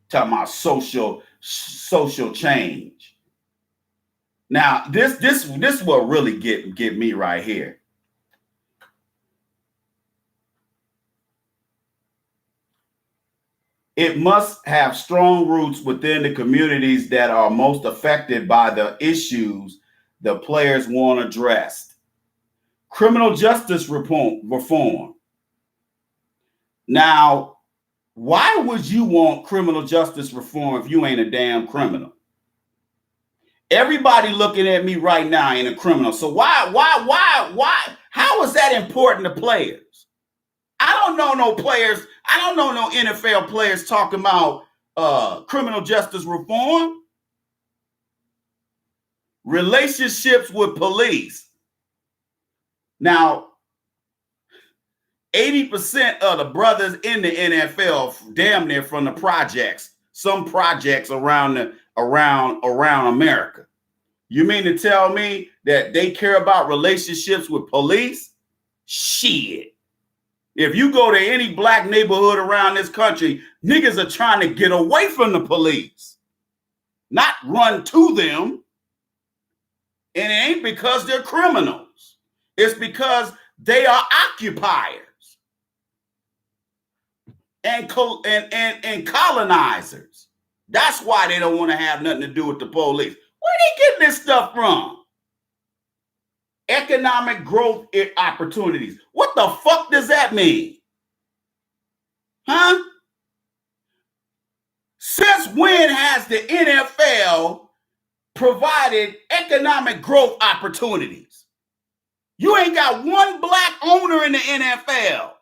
Talking about social change. Now, this will really get me right here. It must have strong roots within the communities that are most affected by the issues the players want addressed. Criminal justice reform. Now, why would you want criminal justice reform if you ain't a damn criminal? Everybody looking at me right now ain't a criminal. So why? How is that important to players? I don't know no players. I don't know no NFL players talking about criminal justice reform. Relationships with police. Now, 80% of the brothers in the NFL damn near from the projects. Some projects around America. You mean to tell me that they care about relationships with police? Shit. If you go to any Black neighborhood around this country, niggas are trying to get away from the police, not run to them. And it ain't because they're criminals. It's because they are occupiers and colonizers. That's why they don't want to have nothing to do with the police. Where they getting this stuff from? Economic growth opportunities. What the fuck does that mean? Huh? Since when has the NFL provided economic growth opportunities? You ain't got one Black owner in the NFL.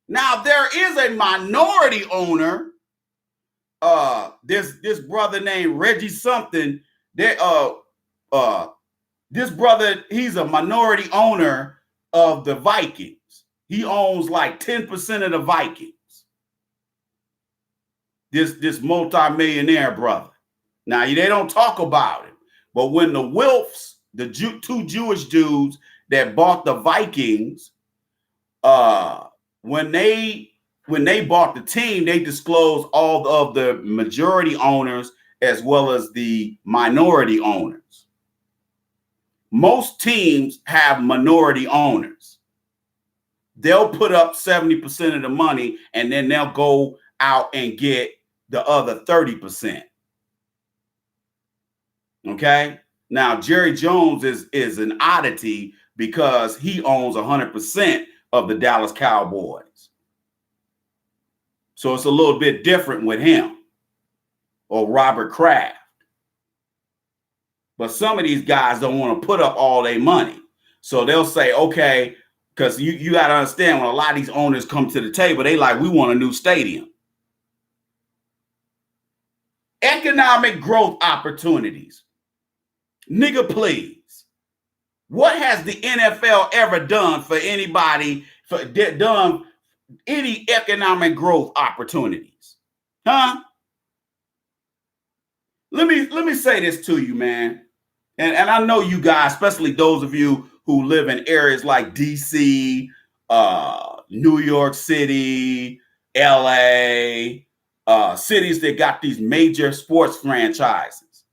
Now, there is a minority owner. This brother named Reggie something. This brother, he's a minority owner of the Vikings. He owns like 10% of the Vikings. This multi-millionaire brother. Now, they don't talk about it, but when the Wilfs, the two Jewish dudes that bought the Vikings, when they bought the team, they disclosed all of the majority owners as well as the minority owners. Most teams have minority owners. They'll put up 70% of the money and then they'll go out and get the other 30%. Okay? Now, Jerry Jones is an oddity because he owns 100% of the Dallas Cowboys. So it's a little bit different with him or Robert Kraft. But some of these guys don't want to put up all their money. So they'll say, okay, because you got to understand when a lot of these owners come to the table, they like, we want a new stadium. Economic growth opportunities. Nigga, please. What has the NFL ever done for anybody, done any economic growth opportunities? Huh? Let me say this to you, man. And I know you guys, especially those of you who live in areas like DC, New York City, LA, cities that got these major sports franchises.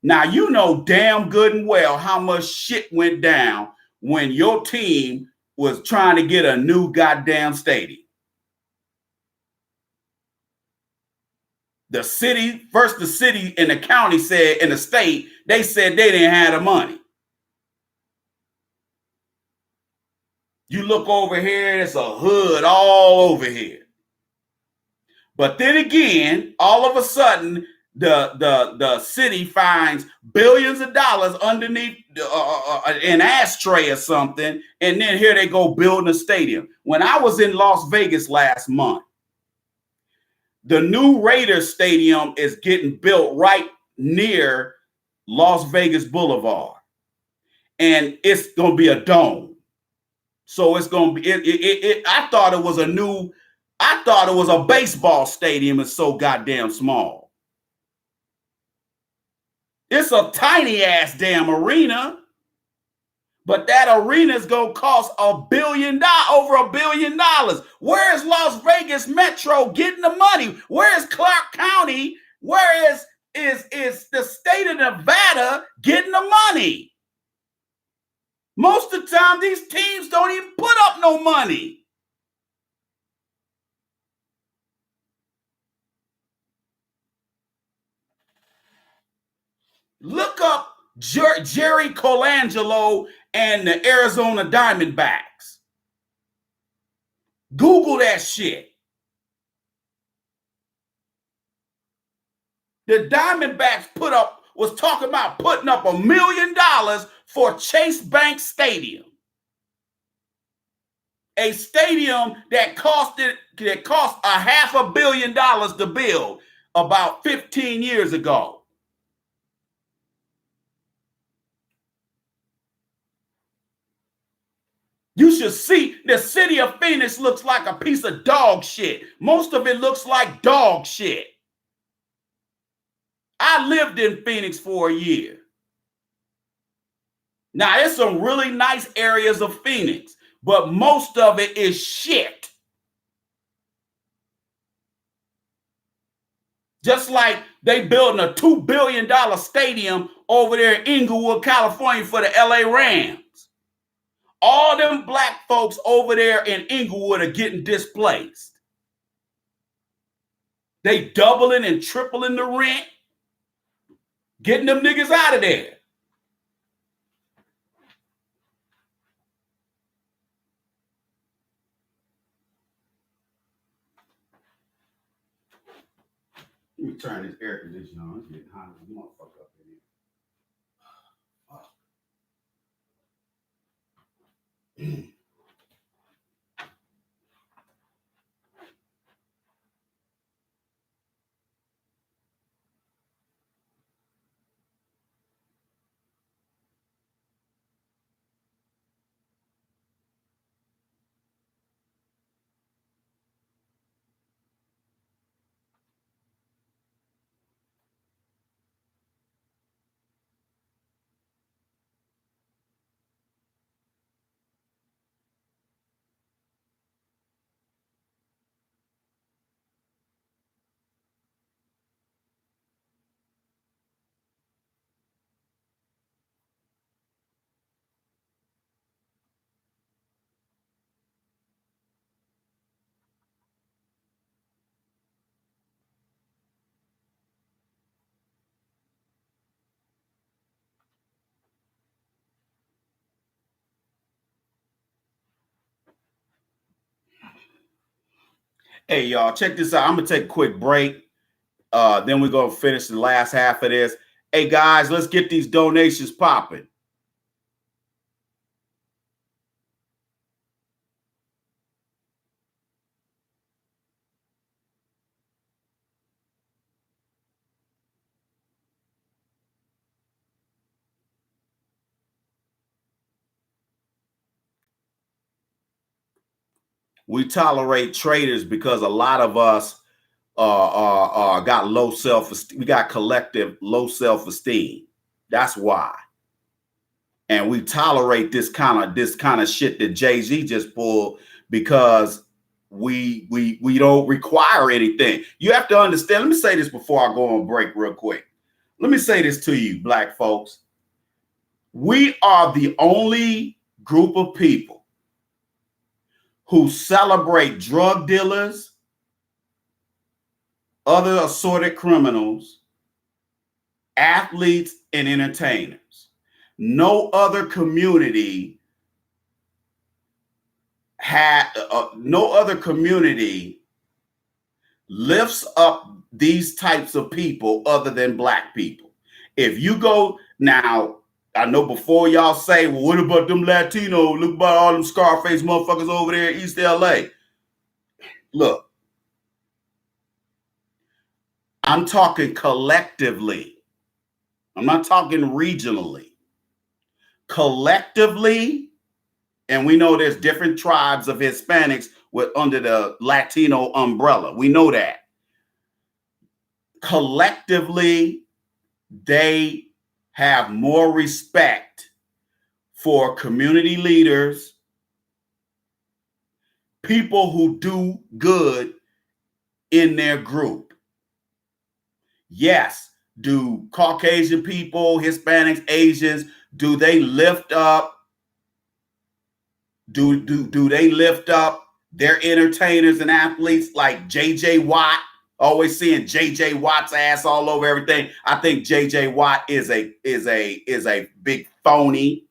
Now, you know damn good and well how much shit went down when your team was trying to get a new goddamn stadium. The city and the county said, in the state, they said they didn't have the money. You look over here, it's a hood all over here. But then again, all of a sudden, the city finds billions of dollars underneath an ashtray or something, and then here they go building a stadium. When I was in Las Vegas last month, the new Raiders stadium is getting built right near Las Vegas Boulevard, and it's going to be a dome. So it's going to be, I thought it was a baseball stadium. It's so goddamn small. It's a tiny ass damn arena, but that arena is going to cost over $1 billion. Where is Las Vegas Metro getting the money? Where is Clark County? Where is the state of Nevada getting the money? Most of the time, these teams don't even put up no money. Look up Jerry Colangelo and the Arizona Diamondbacks. Google that shit. The Diamondbacks was talking about putting up $1 million for Chase Bank Stadium. A stadium that cost $500 million to build about 15 years ago. You should see the city of Phoenix looks like a piece of dog shit. Most of it looks like dog shit. I lived in Phoenix for a year. Now, there's some really nice areas of Phoenix, but most of it is shit. Just like they building a $2 billion stadium over there in Inglewood, California for the LA Rams. All them black folks over there in Inglewood are getting displaced. They doubling and tripling the rent, getting them niggas out of there. Let me turn this air conditioner on. It's getting hot as a motherfucker up in here. Hey, y'all, check this out. I'm going to take a quick break. Then we're going to finish the last half of this. Hey, guys, let's get these donations popping. We tolerate traitors because a lot of us got low self-esteem. We got collective low self-esteem. That's why. And we tolerate this kind of shit that Jay-Z just pulled because we don't require anything. You have to understand. Let me say this before I go on break real quick. let me say this to you, black folks. We are the only group of people who celebrate drug dealers, other assorted criminals, athletes, and entertainers. No other community lifts up these types of people other than black people. If you go now, I know before y'all say, well, what about them Latinos? Look about all them Scarface motherfuckers over there in East LA. Look, I'm talking collectively. I'm not talking regionally. Collectively, and we know there's different tribes of Hispanics under the Latino umbrella. We know that. Collectively, they have more respect for community leaders, people who do good in their group. Yes, do Caucasian people, Hispanics, Asians, do they lift up? Do they lift up their entertainers and athletes like J.J. Watt? Always seeing J.J. Watt's ass all over everything. I think J.J. Watt is a big phony.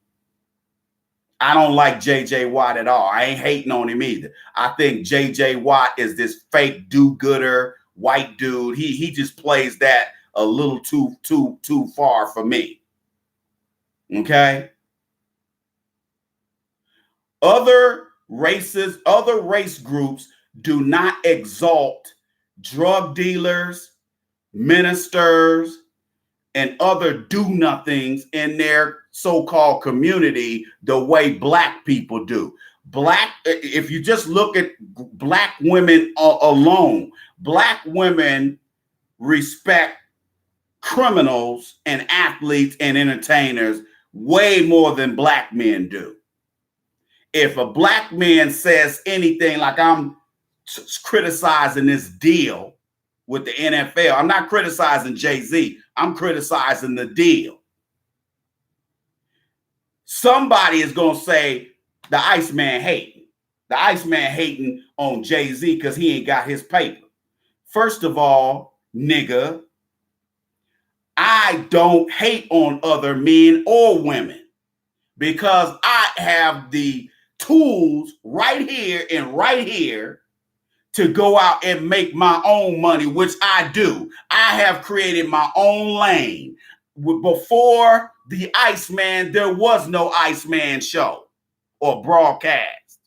I don't like J.J. Watt at all. I ain't hating on him either. I think J.J. Watt is this fake do-gooder white dude. He just plays that a little too far for me. Okay? Other races, other race groups do not exalt drug dealers, ministers, and other do-nothings in their so-called community the way black people do. If you just look at black women alone, black women respect criminals and athletes and entertainers way more than black men do. If a black man says anything like I'm criticizing this deal with the NFL, I'm not criticizing Jay-Z, I'm criticizing the deal. Somebody is going to say the Iceman hating. The Iceman hating on Jay-Z because he ain't got his paper. First of all, nigga, I don't hate on other men or women because I have the tools right here and right here to go out and make my own money, which I do. I have created my own lane. Before the Iceman, there was no Iceman show or broadcast.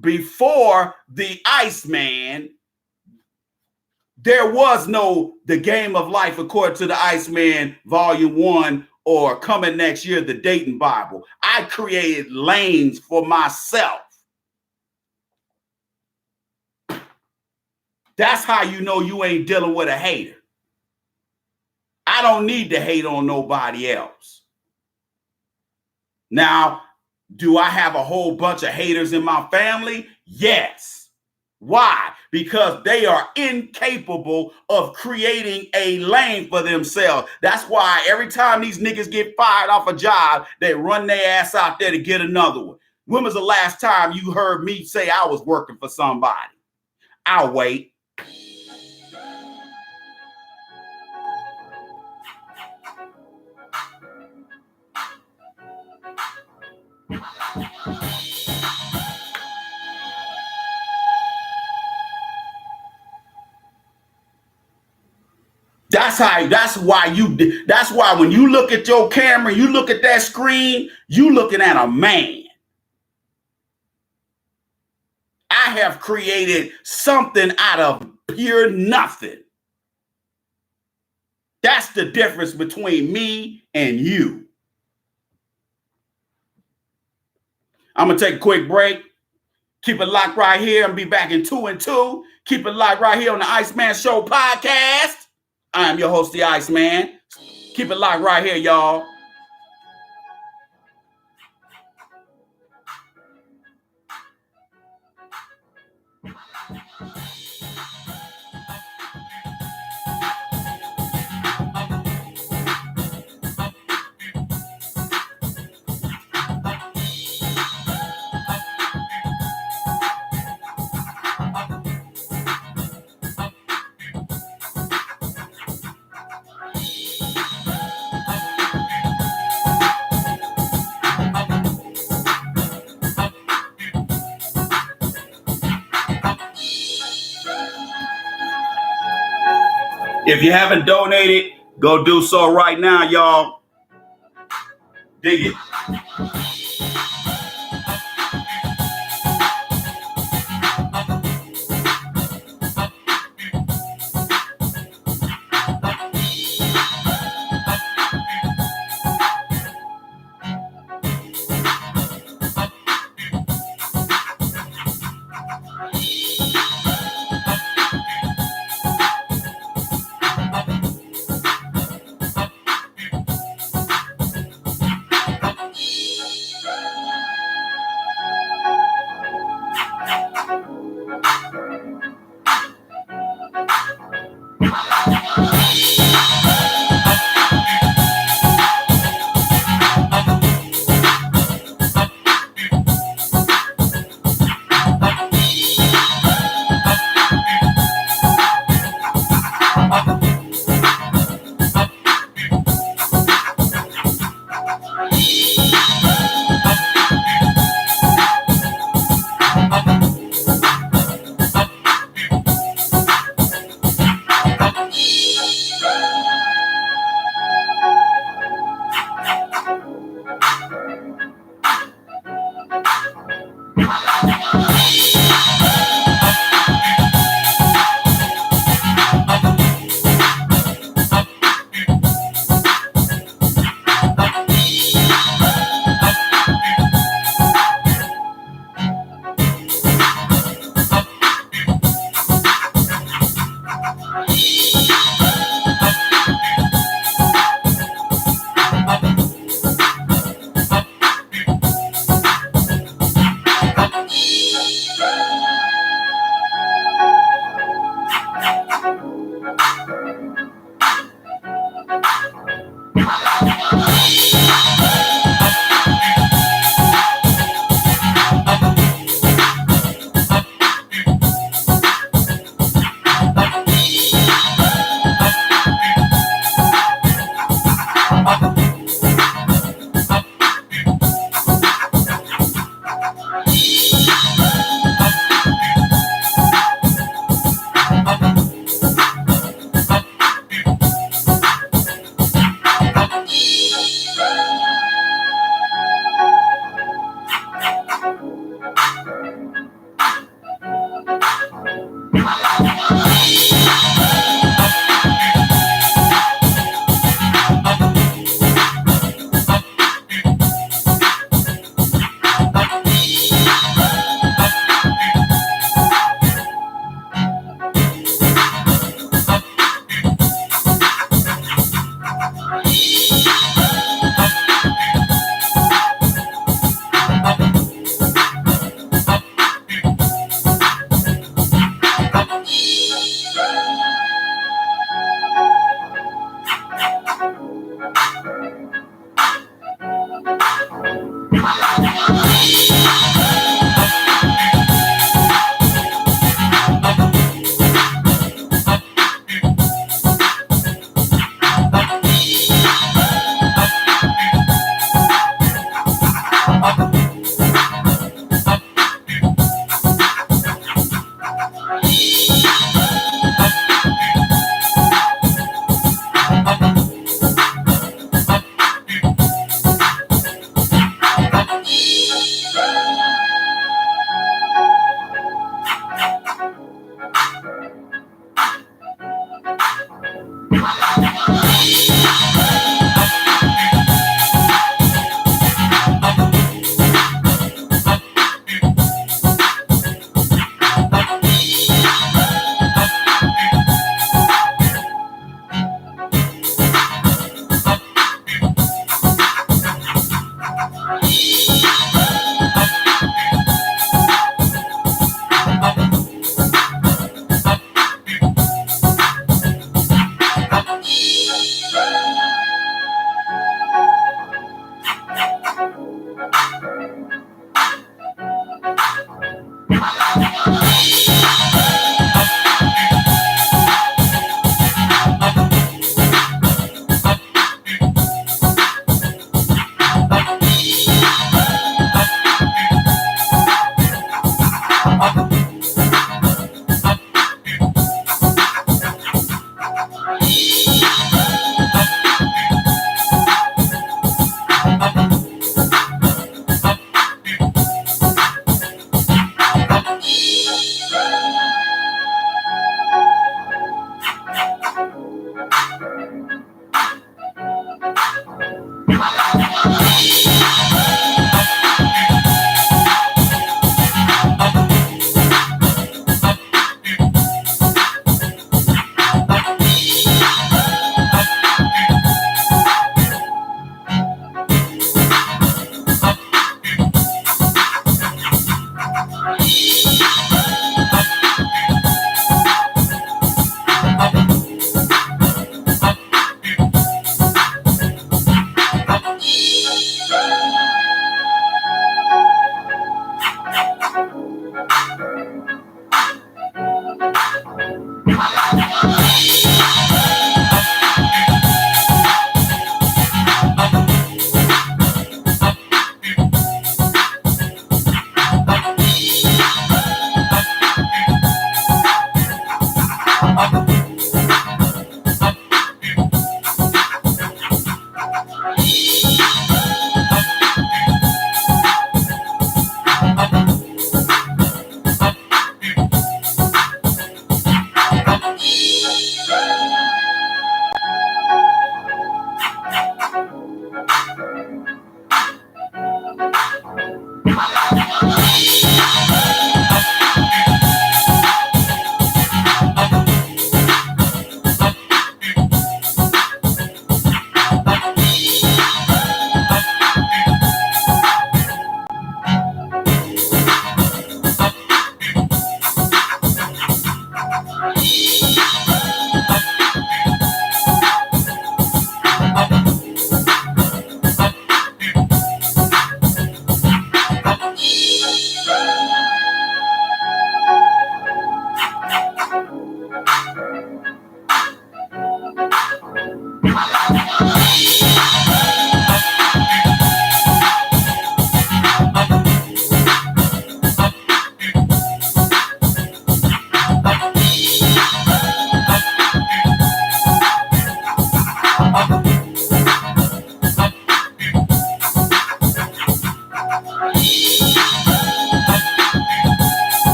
Before the Iceman, there was no The Game of Life according to the Iceman Volume 1 or coming next year, the Dayton Bible. I created lanes for myself. That's how you know you ain't dealing with a hater. I don't need to hate on nobody else. Now, do I have a whole bunch of haters in my family? Yes. Why? Because they are incapable of creating a lane for themselves. That's why every time these niggas get fired off a job, they run their ass out there to get another one. When was the last time you heard me say I was working for somebody? I'll wait. That's why when you look at your camera, you look at that screen, you looking at a man. I have created something out of pure nothing. That's the difference between me and you. I'm going to take a quick break. Keep it locked right here and be back in 2 and 2. Keep it locked right here on the Iceman Show podcast. I am your host, the Iceman. Keep it locked right here, y'all. If you haven't donated, go do so right now, y'all. Dig it.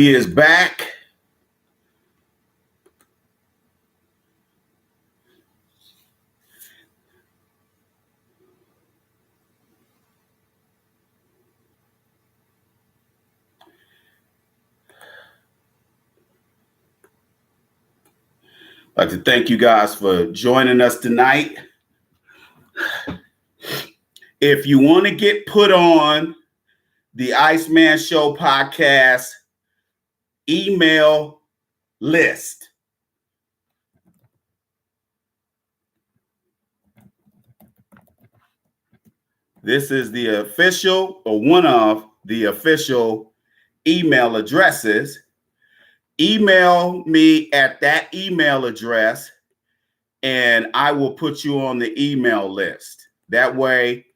We is back. I'd like to thank you guys for joining us tonight. If you want to get put on the Iceman Show podcast email list, this is the official, or one of the official email addresses. Email me at that email address and I will put you on the email list. That way,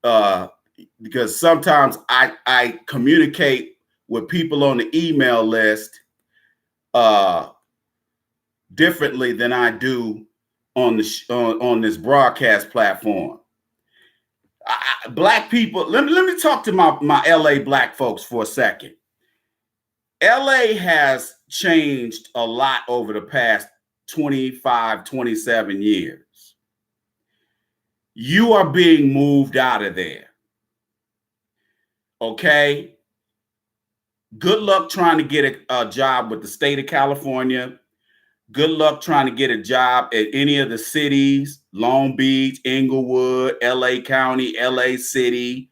because sometimes I communicate with people on the email list differently than I do on on this broadcast platform. Black people, let me talk to my LA black folks for a second. LA has changed a lot over the past 25, 27 years. You are being moved out of there. Okay? Good luck trying to get a job with the state of California. Good luck trying to get a job at any of the cities, Long Beach, Inglewood, LA County, LA City.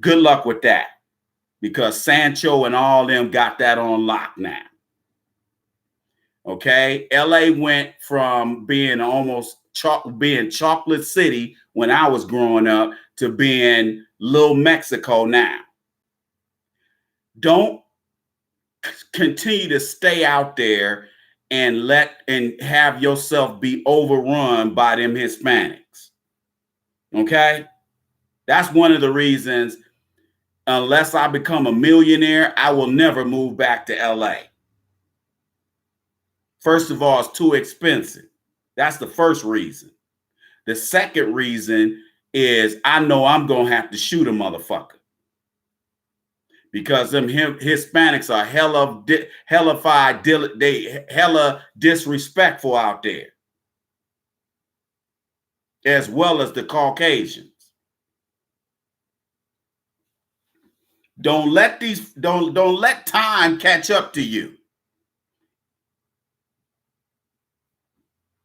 Good luck with that, because Sancho and all them got that on lock now. Okay? LA went from being almost being Chocolate City when I was growing up to being Little Mexico now. Don't continue to stay out there and have yourself be overrun by them Hispanics. Okay? That's one of the reasons, unless I become a millionaire, I will never move back to LA. First of all, it's too expensive. That's the first reason. The second reason is I know I'm going to have to shoot a motherfucker, because them Hispanics are hella disrespectful out there, as well as the Caucasians. Don't let time catch up to you.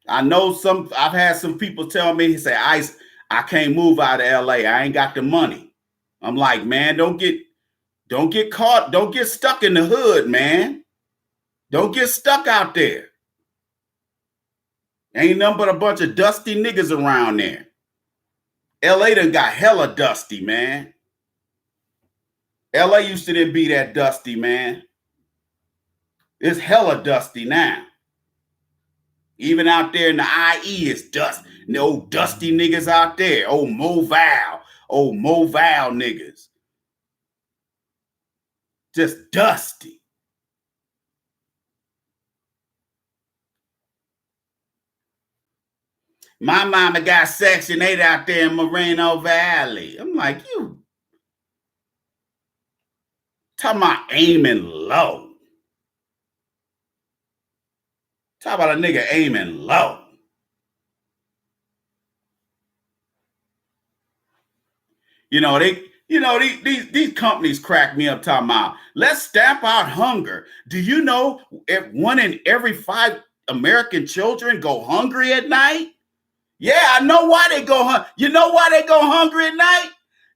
I know I've had some people tell me, he say, I can't move out of LA. I ain't got the money. I'm like, man, don't get caught. Don't get stuck in the hood, man. Don't get stuck out there. Ain't nothing but a bunch of dusty niggas around there. LA done got hella dusty, man. LA used to be that dusty, man. It's hella dusty now. Even out there in the IE, it's dust. No dusty niggas out there. Oh, Moval niggas. Just dusty. My mama got Section 8 out there in Moreno Valley. I'm like, you talking about aiming low. Talk about a nigga aiming low. These companies crack me up talking about, let's stamp out hunger. Do you know if 1 in every 5 American children go hungry at night? Yeah, I know why they go hungry. You know why they go hungry at night?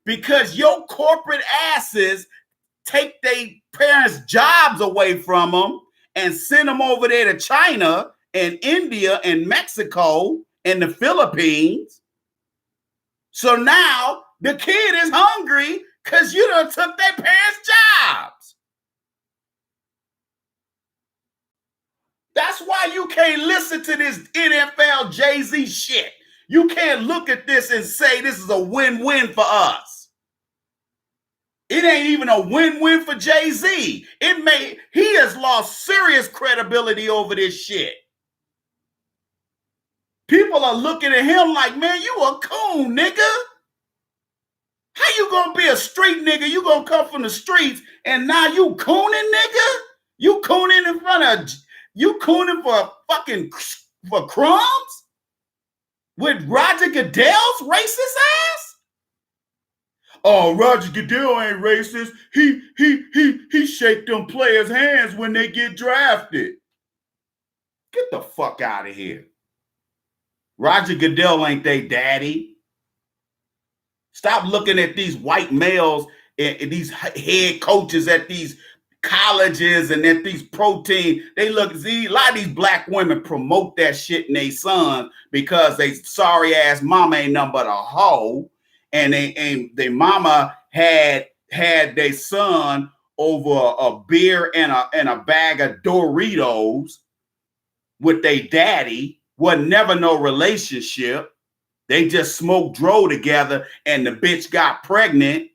Because your corporate asses take their parents' jobs away from them and send them over there to China and India and Mexico and the Philippines. So now the kid is hungry because you done took their parents' jobs. That's why you can't listen to this NFL Jay-Z shit. You can't look at this and say this is a win-win for us. It ain't even a win-win for Jay-Z. He has lost serious credibility over this shit. People are looking at him like, man, you a coon, nigga. How you gonna be a street nigga? You gonna come from the streets and now you cooning, nigga? You cooning in front of, you cooning for fucking, for crumbs? With Roger Goodell's racist ass? Oh, Roger Goodell ain't racist. He shake them players' hands when they get drafted. Get the fuck out of here. Roger Goodell ain't they daddy. Stop looking at these white males and these head coaches at these colleges and at these protein. They look, see, a lot of these black women promote that shit in their sons because they sorry ass mama ain't nothing but a hoe. And they mama had their son over a beer and a bag of Doritos with their daddy. Was never no relationship. They just smoked dro together and the bitch got pregnant.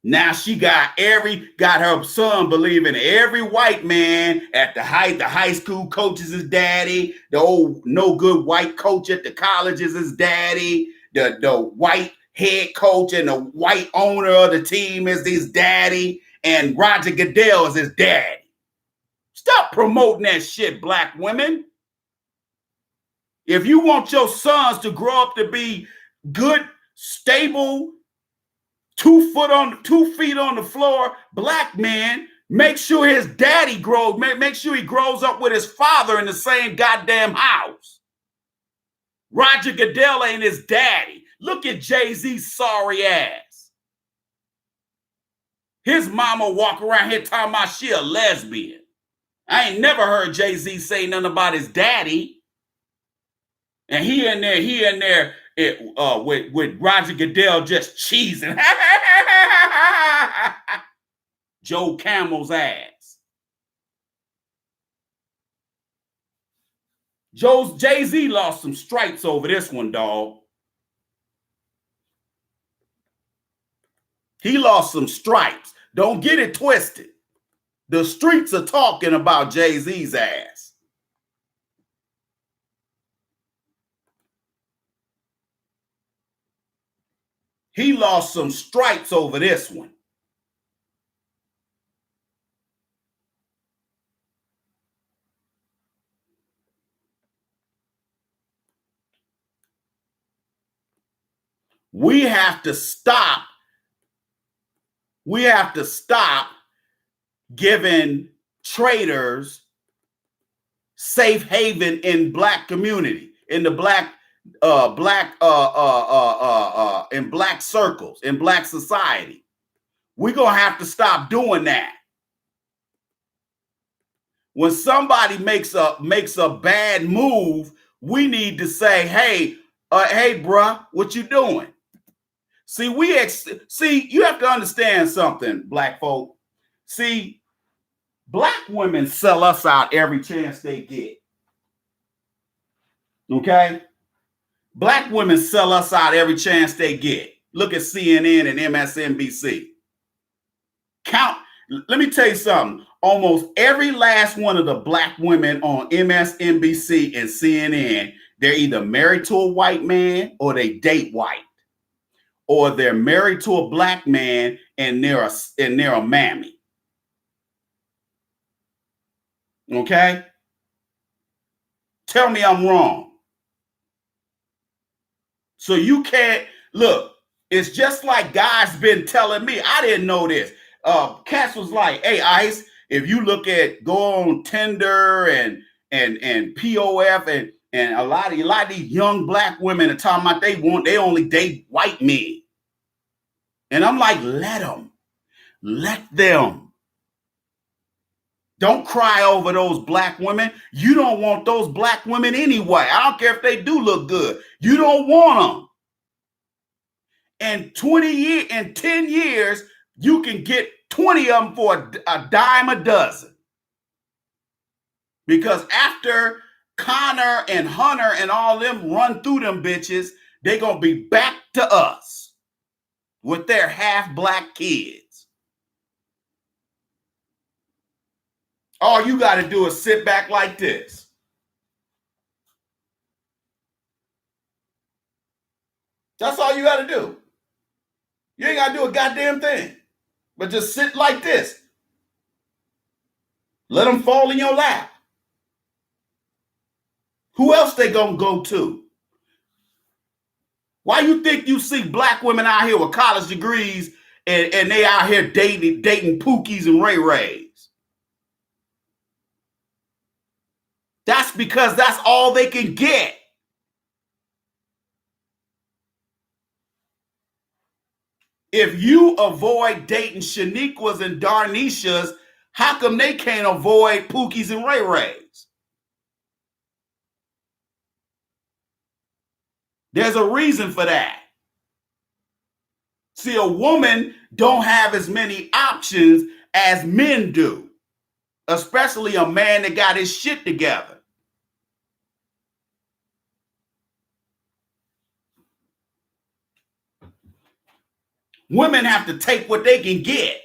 Now she got her son believing every white man at the high school coach is his daddy, the old no good white coach at the college is his daddy, the white head coach and the white owner of the team is his daddy, and Roger Goodell is his daddy. Stop promoting that shit, black women. If you want your sons to grow up to be good, stable, 2 feet on the floor, black man, make sure his daddy grows, make sure he grows up with his father in the same goddamn house. Roger Goodell ain't his daddy. Look at Jay-Z's sorry ass. His mama walk around here talking about she a lesbian. I ain't never heard Jay-Z say nothing about his daddy. And he in there with Roger Goodell just cheesing. Joe Camel's ass. Jay-Z lost some stripes over this one, dog. He lost some stripes. Don't get it twisted. The streets are talking about Jay-Z's ass. He lost some stripes over this one. We have to stop. We have to stop giving traitors safe haven in black community, in the in black circles, in black society. We're gonna have to stop doing that. When somebody makes a bad move, we need to say, hey, bruh, what you doing? See, you have to understand something, black folk. See, black women sell us out every chance they get. Okay? Black women sell us out every chance they get. Look at CNN and MSNBC. Let me tell you something. Almost every last one of the black women on MSNBC and CNN, they're either married to a white man or they date white. Or they're married to a black man and they're a mammy. Okay? Tell me I'm wrong. So you can't, look, it's just like guys been telling me, I didn't know this. Cass was like, hey, Ice, if you look at go on Tinder and POF and a lot of these young black women are talking about they only date white men. And I'm like, let them. Don't cry over those black women. You don't want those black women anyway. I don't care if they do look good. You don't want them. And 10 years, you can get 20 of them for a dime a dozen. Because after Connor and Hunter and all them run through them bitches, they're going to be back to us with their half black kids. All you got to do is sit back like this. That's all you got to do. You ain't got to do a goddamn thing, but just sit like this. Let them fall in your lap. Who else they gonna go to? Why you think you see black women out here with college degrees and they out here dating Pookies and Ray Rays? That's because that's all they can get. If you avoid dating Shaniquas and Darnishas, how come they can't avoid Pookies and Ray Rays? There's a reason for that. See, a woman don't have as many options as men do, especially a man that got his shit together. Women have to take what they can get.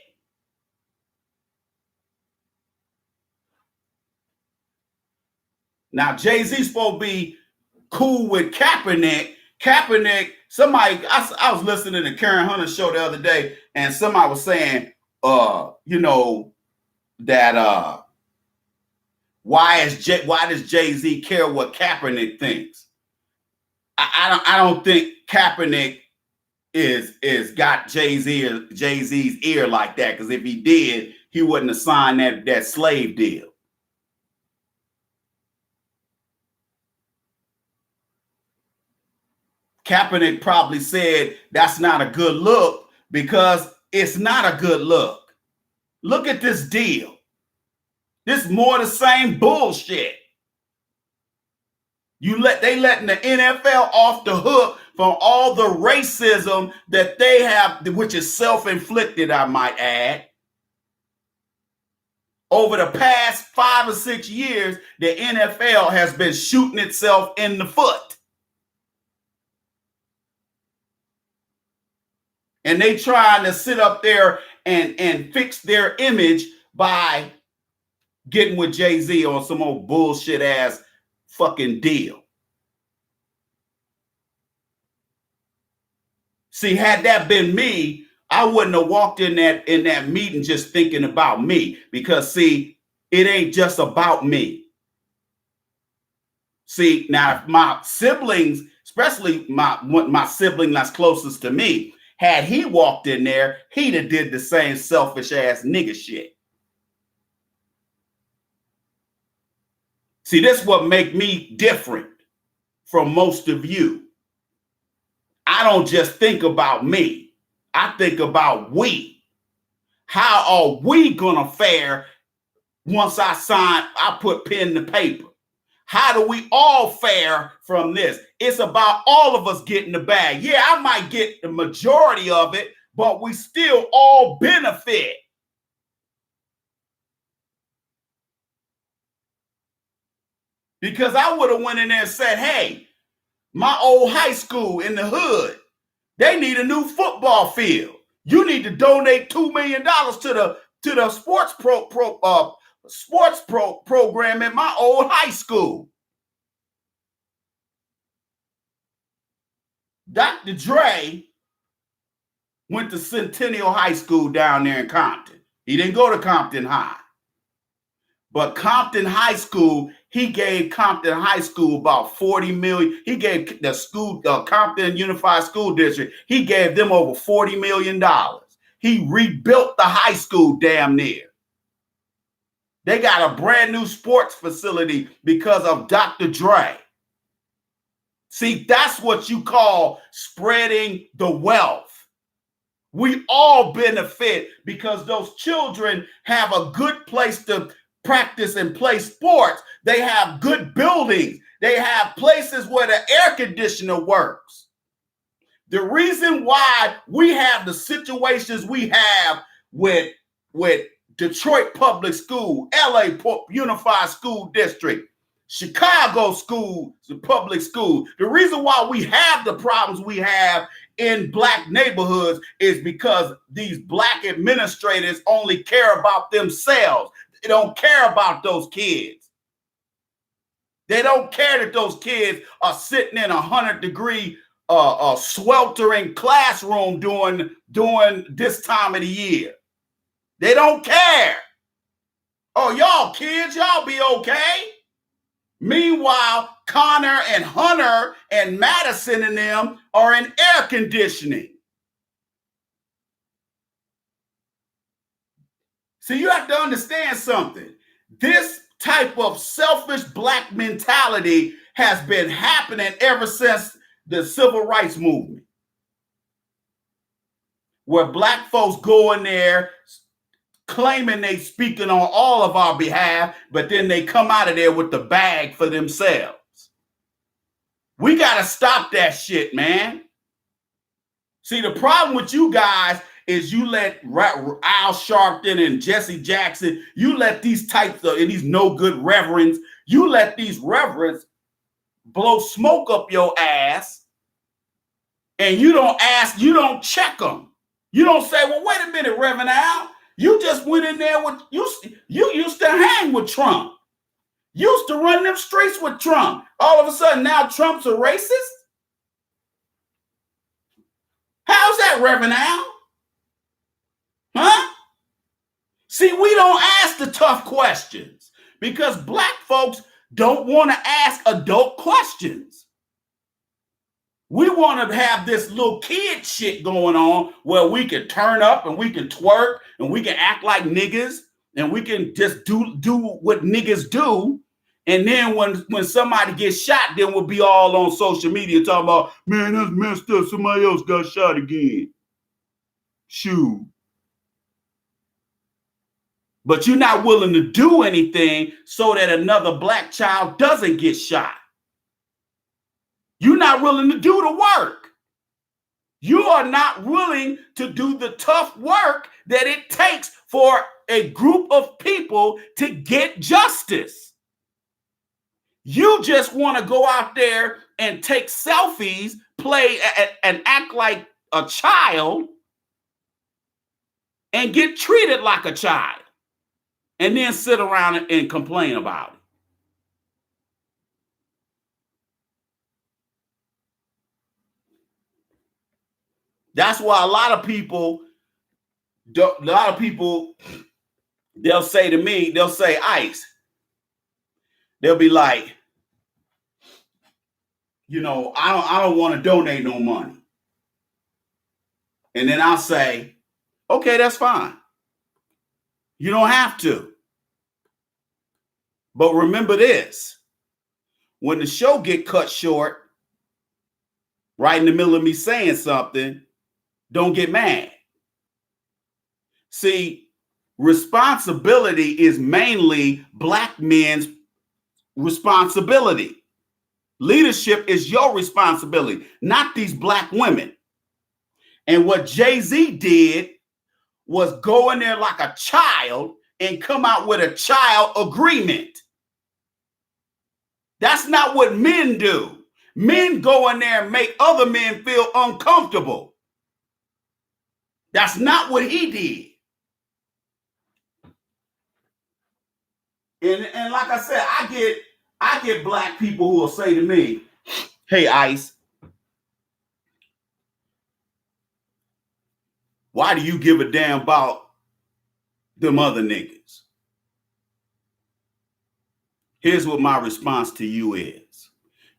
Now, Jay-Z's supposed to be cool with Kaepernick. Kaepernick, somebody, I was listening to Karen Hunter's show the other day, and somebody was saying, that why does Jay-Z care what Kaepernick thinks? I don't think Kaepernick is got Jay-Z's ear like that, because if he did, he wouldn't have signed that slave deal. Kaepernick probably said that's not a good look because it's not a good look. Look at this deal. This more the same bullshit. They letting the NFL off the hook from all the racism that they have, which is self-inflicted, I might add. Over the past 5 or 6 years, the NFL has been shooting itself in the foot. And they trying to sit up there and fix their image by getting with Jay-Z on some old bullshit ass fucking deal. See, had that been me, I wouldn't have walked in that meeting just thinking about me, because see, it ain't just about me. See, now if my siblings, especially my sibling that's closest to me, had he walked in there, he'd have did the same selfish ass nigga shit. See, this is what make me different from most of you. I don't just think about me. I think about we. How are we gonna fare once I put pen to paper? How do we all fare from this? It's about all of us getting the bag. Yeah, I might get the majority of it, but we still all benefit. Because I would have went in there and said, hey, my old high school in the hood, they need a new football field. You need to donate $2 million to the sports program at my old high school. Dr. Dre went to Centennial High School down there in Compton. He didn't go to Compton High. But Compton High School, he gave Compton High School about $40 million. He gave the school, Compton Unified School District, he gave them over $40 million. He rebuilt the high school damn near. They got a brand new sports facility because of Dr. Dre. See, that's what you call spreading the wealth. We all benefit because those children have a good place to practice and play sports. They have good buildings. They have places where the air conditioner works. The reason why we have the situations we have with Detroit Public School, LA Unified School District, Chicago schools, the public school. The reason why we have the problems we have in black neighborhoods is because these black administrators only care about themselves. They don't care about those kids. They don't care that those kids are sitting in 100-degree sweltering classroom during this time of the year. They don't care. Oh, y'all kids, y'all be okay. Meanwhile, Connor and Hunter and Madison and them are in air conditioning. See, you have to understand something. This type of selfish black mentality has been happening ever since the civil rights movement, where black folks go in there claiming they speaking on all of our behalf, but then they come out of there with the bag for themselves. We got to stop that shit, man. See, the problem with you guys is you let Al Sharpton and Jesse Jackson, you let these types of, and these no good reverends, you let these reverends blow smoke up your ass, and you don't ask, you don't check them. You don't say, well, wait a minute, Reverend Al, you just went in there with, you used to hang with Trump. Used to run them streets with Trump. All of a sudden, now Trump's a racist? How's that, Reverend Al? Huh? See, we don't ask the tough questions because black folks don't want to ask adult questions. We want to have this little kid shit going on where we can turn up and we can twerk and we can act like niggas and we can just do what niggas do. And then when somebody gets shot, then we'll be all on social media talking about, man, that's messed up. Somebody else got shot again. Shoot. But you're not willing to do anything so that another black child doesn't get shot. You're not willing to do the work. You are not willing to do the tough work that it takes for a group of people to get justice. You just want to go out there and take selfies, play and act like a child and get treated like a child and then sit around and complain about it. That's why a lot of people, they'll say to me, they'll say, Ice, they'll be like, you know, I don't want to donate no money. And then I'll say, okay, that's fine. You don't have to. But remember this, when the show get cut short, right in the middle of me saying something, don't get mad. See, responsibility is mainly black men's responsibility. Leadership is your responsibility, not these black women. And what Jay-Z did was go in there like a child and come out with a child agreement. That's not what men do. Men go in there and make other men feel uncomfortable. That's not what he did. And like I said, I get black people who will say to me, hey, Ice, why do you give a damn about them other niggas? Here's what my response to you is.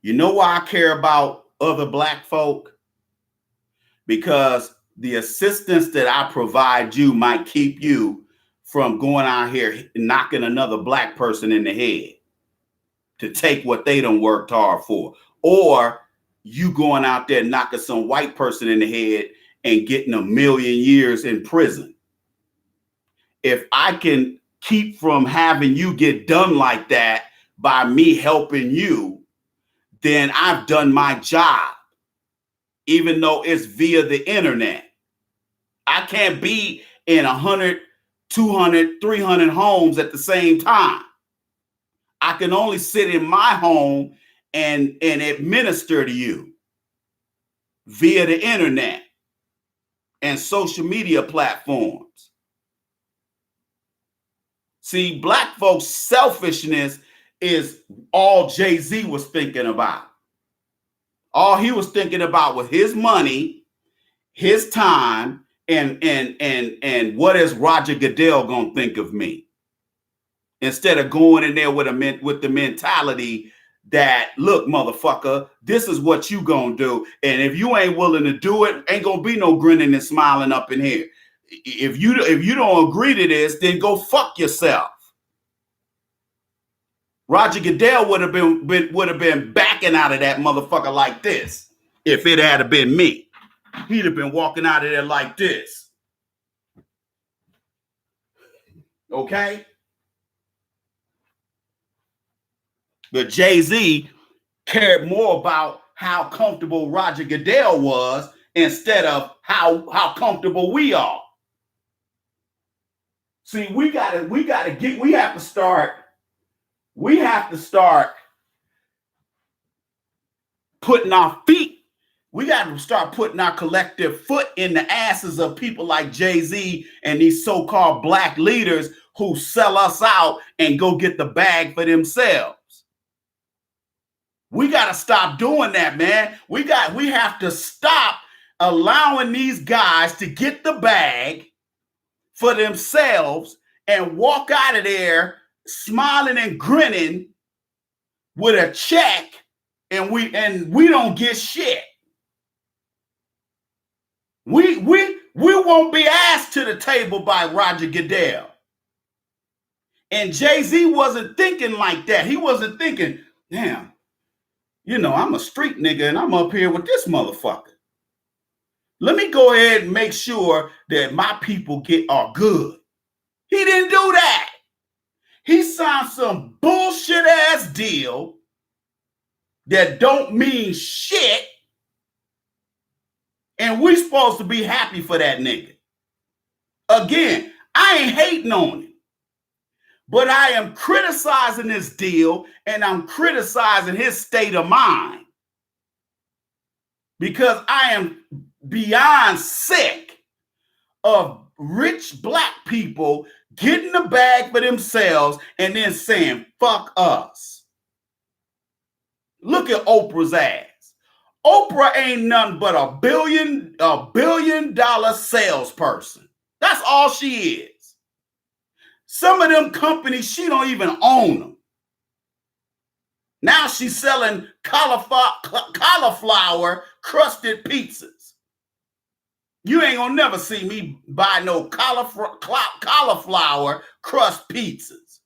You know why I care about other black folk? Because the assistance that I provide you might keep you from going out here and knocking another black person in the head to take what they done worked hard for. Or you going out there knocking some white person in the head and getting 1 million years in prison. If I can keep from having you get done like that by me helping you, then I've done my job, even though it's via the internet. I can't be in 100, 200, 300 homes at the same time. I can only sit in my home and administer to you via the internet and social media platforms. See, black folks' selfishness is all Jay-Z was thinking about. All he was thinking about was his money, his time, and what is Roger Goodell gonna think of me? Instead of going in there with the mentality that, look, motherfucker, this is what you gonna do, and if you ain't willing to do it, ain't gonna be no grinning and smiling up in here. If you don't agree to this, then go fuck yourself. Roger Goodell would have been backing out of that motherfucker like this if it had been me. He'd have been walking out of there like this. Okay? But Jay-Z cared more about how comfortable Roger Goodell was instead of how comfortable we are. See, we have to start putting our feet. We got to start putting our collective foot in the asses of people like Jay-Z and these so-called black leaders who sell us out and go get the bag for themselves. We got to stop doing that, man. We have to stop allowing these guys to get the bag for themselves and walk out of there smiling and grinning with a check, and we don't get shit. We won't be asked to the table by Roger Goodell. And Jay-Z wasn't thinking like that. He wasn't thinking, damn, I'm a street nigga and I'm up here with this motherfucker. Let me go ahead and make sure that my people are good. He didn't do that. He signed some bullshit ass deal that don't mean shit. And we supposed to be happy for that nigga. Again, I ain't hating on him. But I am criticizing this deal, and I'm criticizing his state of mind. Because I am beyond sick of rich black people getting the bag for themselves and then saying, fuck us. Look at Oprah's ass. Oprah ain't nothing but a billion dollar salesperson. That's all she is. Some of them companies, she don't even own them. Now she's selling cauliflower crusted pizzas. You ain't gonna never see me buy no cauliflower crust pizzas.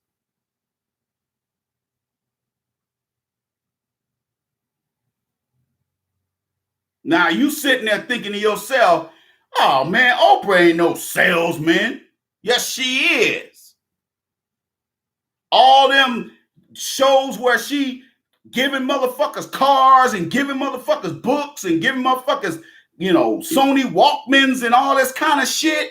Now you sitting there thinking to yourself, oh man, Oprah ain't no salesman. Yes, she is. All them shows where she giving motherfuckers cars and giving motherfuckers books and giving motherfuckers, Sony Walkmans and all this kind of shit.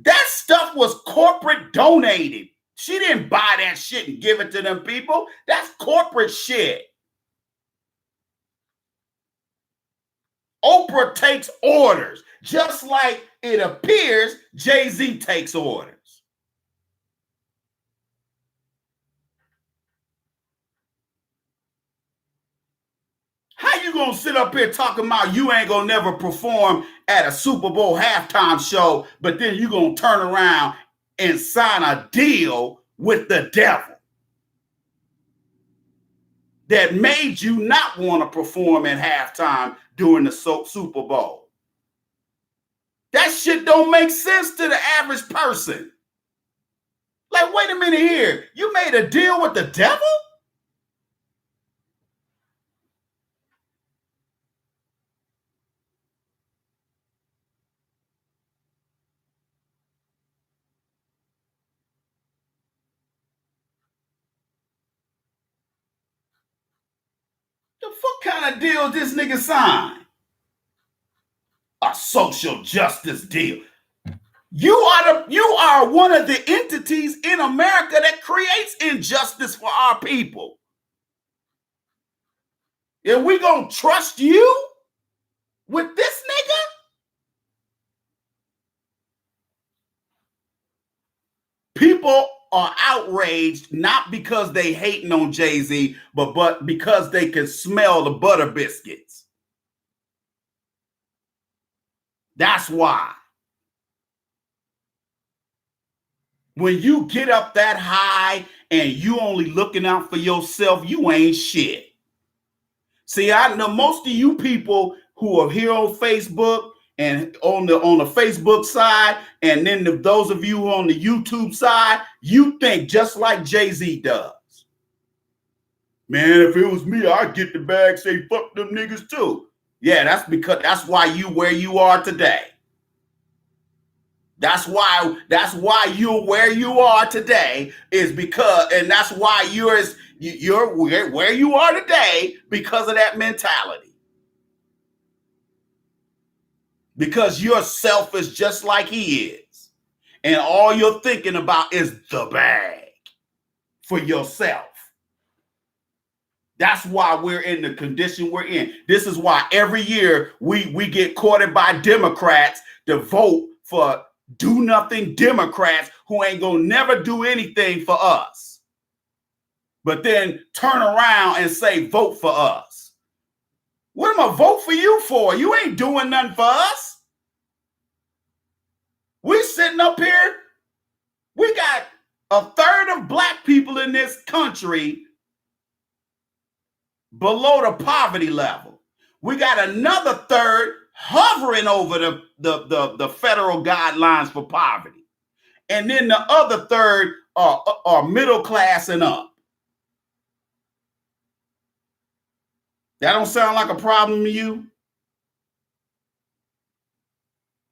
That stuff was corporate donated. She didn't buy that shit and give it to them people. That's corporate shit. Oprah takes orders, just like it appears Jay-Z takes orders. How you gonna sit up here talking about you ain't gonna never perform at a Super Bowl halftime show, but then you gonna turn around and sign a deal with the devil that made you not want to perform at halftime during the Super Bowl? That shit don't make sense to the average person. Like, wait a minute here. You made a deal with the devil? The fuck kind of deal this nigga sign? A social justice deal. You are one of the entities in America that creates injustice for our people. And we gonna trust you with this nigga? People are outraged, not because they hating on Jay-Z, but because they can smell the butter biscuits. That's why. When you get up that high and you only looking out for yourself, you ain't shit. See, I know most of you people who are here on Facebook and on the Facebook side, and then those of you on the YouTube side, you think just like Jay-Z does. Man, if it was me, I'd get the bag, say fuck them niggas too. Yeah, that's why you where you are today. That's why you're where you are today, is because, and that's why you're where you are today, because of that mentality. Because you're selfish just like he is. And all you're thinking about is the bag for yourself. That's why we're in the condition we're in. This is why every year we get courted by Democrats to vote for do nothing Democrats who ain't gonna never do anything for us. But then turn around and say vote for us. What am I vote for you for? You ain't doing nothing for us. We sitting up here. We got a third of black people in this country below the poverty level. We got another third hovering over the federal guidelines for poverty. And then the other third are middle class and up. That don't sound like a problem to you?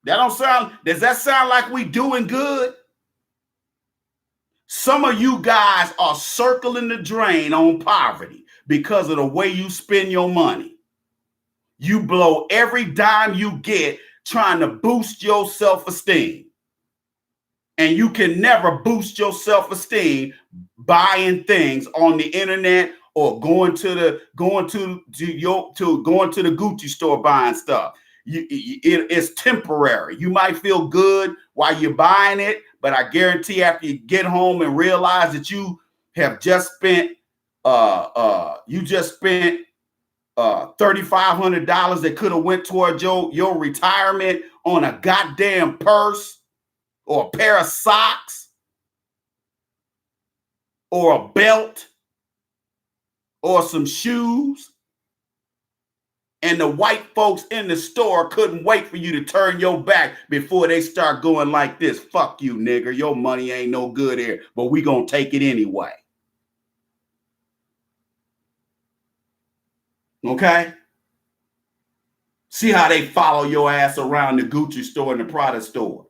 Does that sound like we doing good? Some of you guys are circling the drain on poverty because of the way you spend your money. You blow every dime you get trying to boost your self-esteem. And you can never boost your self-esteem buying things on the internet or going to the Gucci store buying stuff. It's temporary. You might feel good while you're buying it, but I guarantee after you get home and realize that you have just spent $3,500 that could have went towards your retirement on a goddamn purse or a pair of socks or a belt or some shoes. And the white folks in the store couldn't wait for you to turn your back before they start going like this. Fuck you, nigger. Your money ain't no good here, but we gonna take it anyway. Okay? See how they follow your ass around the Gucci store and the Prada store.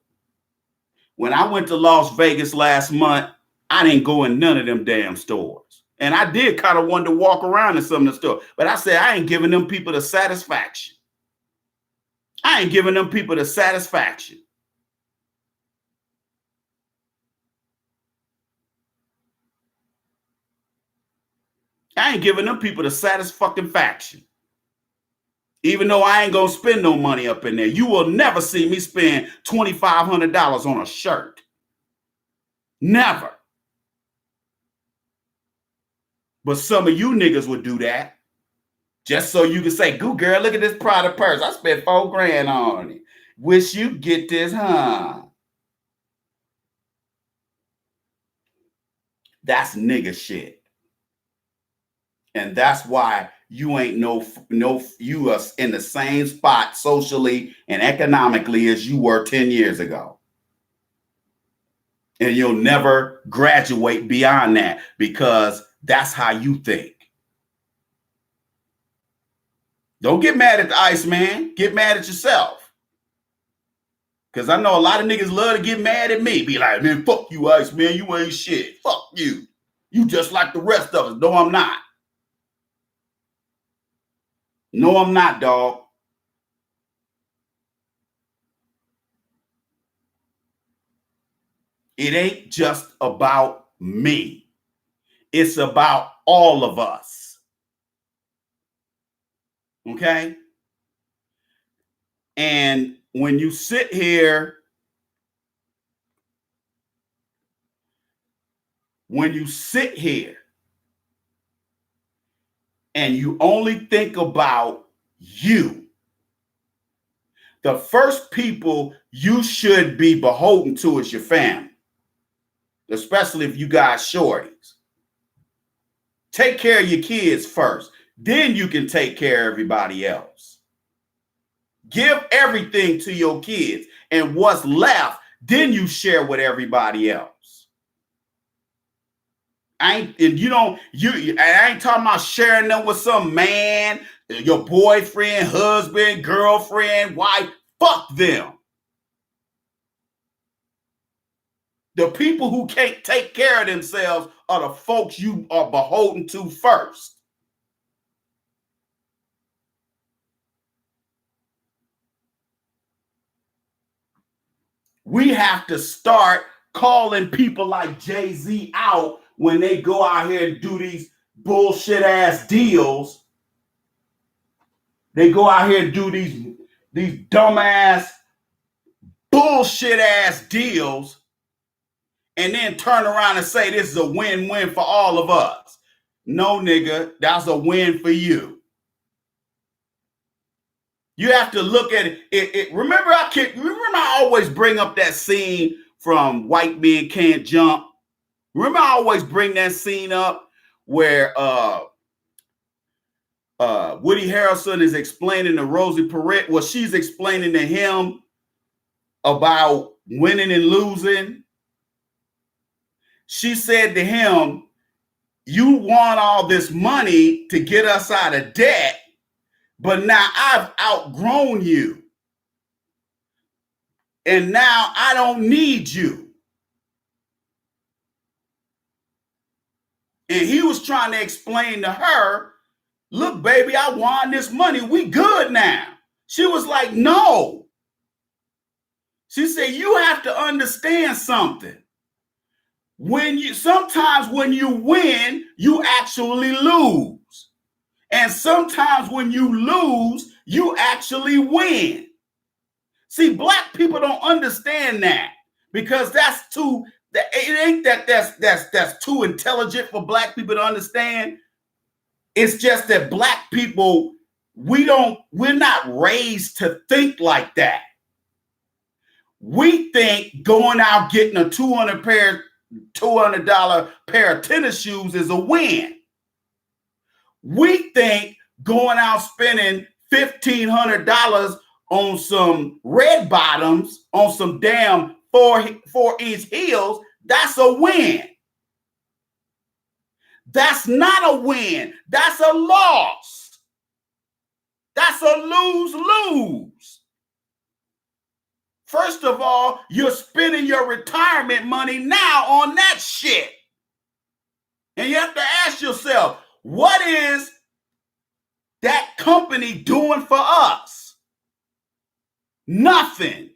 When I went to Las Vegas last month, I didn't go in none of them damn stores. And I did kind of want to walk around in some of the stores. But I said, I ain't giving them people the satisfaction. I ain't giving them people the satisfaction. I ain't giving them people the satisfaction. Even though I ain't going to spend no money up in there. You will never see me spend $2,500 on a shirt. Never. But some of you niggas would do that. Just so you can say, "Goo girl, look at this Prada purse. I spent $4,000 on it. Wish you get this, huh?" That's nigga shit. And that's why you ain't you are in the same spot socially and economically as you were 10 years ago. And you'll never graduate beyond that because that's how you think. Don't get mad at the ice man. Get mad at yourself. Because I know a lot of niggas love to get mad at me. Be like, man, fuck you, ice man. You ain't shit. Fuck you. You just like the rest of us. No, I'm not. No, I'm not, dog. It ain't just about me. It's about all of us. Okay? And when you sit here when you sit here and you only think about you, the first people you should be beholden to is your family, especially if you got shorties. Take care of your kids first. Then you can take care of everybody else. Give everything to your kids, and what's left, then you share with everybody else. I ain't talking about sharing them with some man, your boyfriend, husband, girlfriend, wife. Fuck them. The people who can't take care of themselves are the folks you are beholden to first. We have to start calling people like Jay-Z out when they go out here and do these bullshit ass deals. They go out here and do these dumbass bullshit ass deals and then turn around and say this is a win-win for all of us. No, nigga, that's a win for you. You have to look at it. Remember, I always bring up that scene from White Men Can't Jump. Remember, I always bring that scene up where Woody Harrelson is explaining to Rosie Perret. Well, she's explaining to him about winning and losing. She said to him, "You want all this money to get us out of debt, but now I've outgrown you. And now I don't need you." And he was trying to explain to her, "Look, baby, I won this money. We good now." She was like, "No." She said, "You have to understand something. Sometimes when you win, you actually lose. And sometimes when you lose, you actually win." See, black people don't understand that because that's too intelligent for black people to understand. It's just that black people, we're not raised to think like that. We think going out getting a $200 pair of tennis shoes is a win. We think going out spending $1,500 on some red bottoms, on some damn 4-inch heels, that's a win. That's not a win. That's a loss. That's a lose-lose. First of all, you're spending your retirement money now on that shit. And you have to ask yourself, what is that company doing for us? Nothing.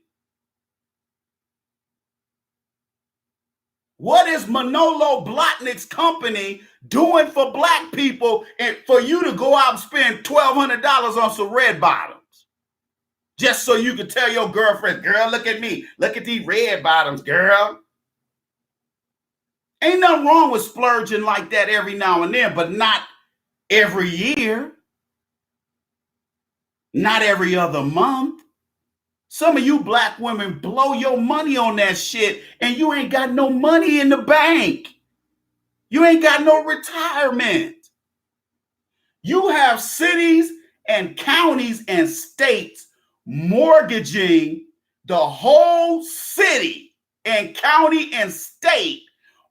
What is Manolo Blahnik's company doing for black people and for you to go out and spend $1,200 on some red bottoms? Just so you can tell your girlfriend, "Girl, look at me. Look at these red bottoms, girl." Ain't nothing wrong with splurging like that every now and then, but not every year. Not every other month. Some of you black women blow your money on that shit and you ain't got no money in the bank. You ain't got no retirement. You have cities and counties and states mortgaging the whole city and county and state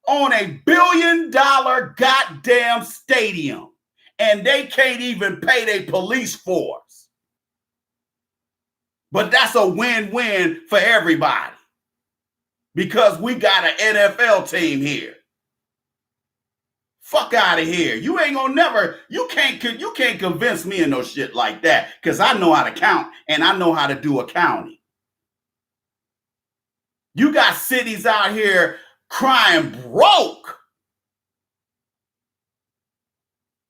on $1 billion goddamn stadium. And they can't even pay their police force. But that's a win-win for everybody because we got an NFL team here. Fuck out of here. You ain't gonna you can't convince me of no shit like that because I know how to count and I know how to do accounting. You got cities out here crying broke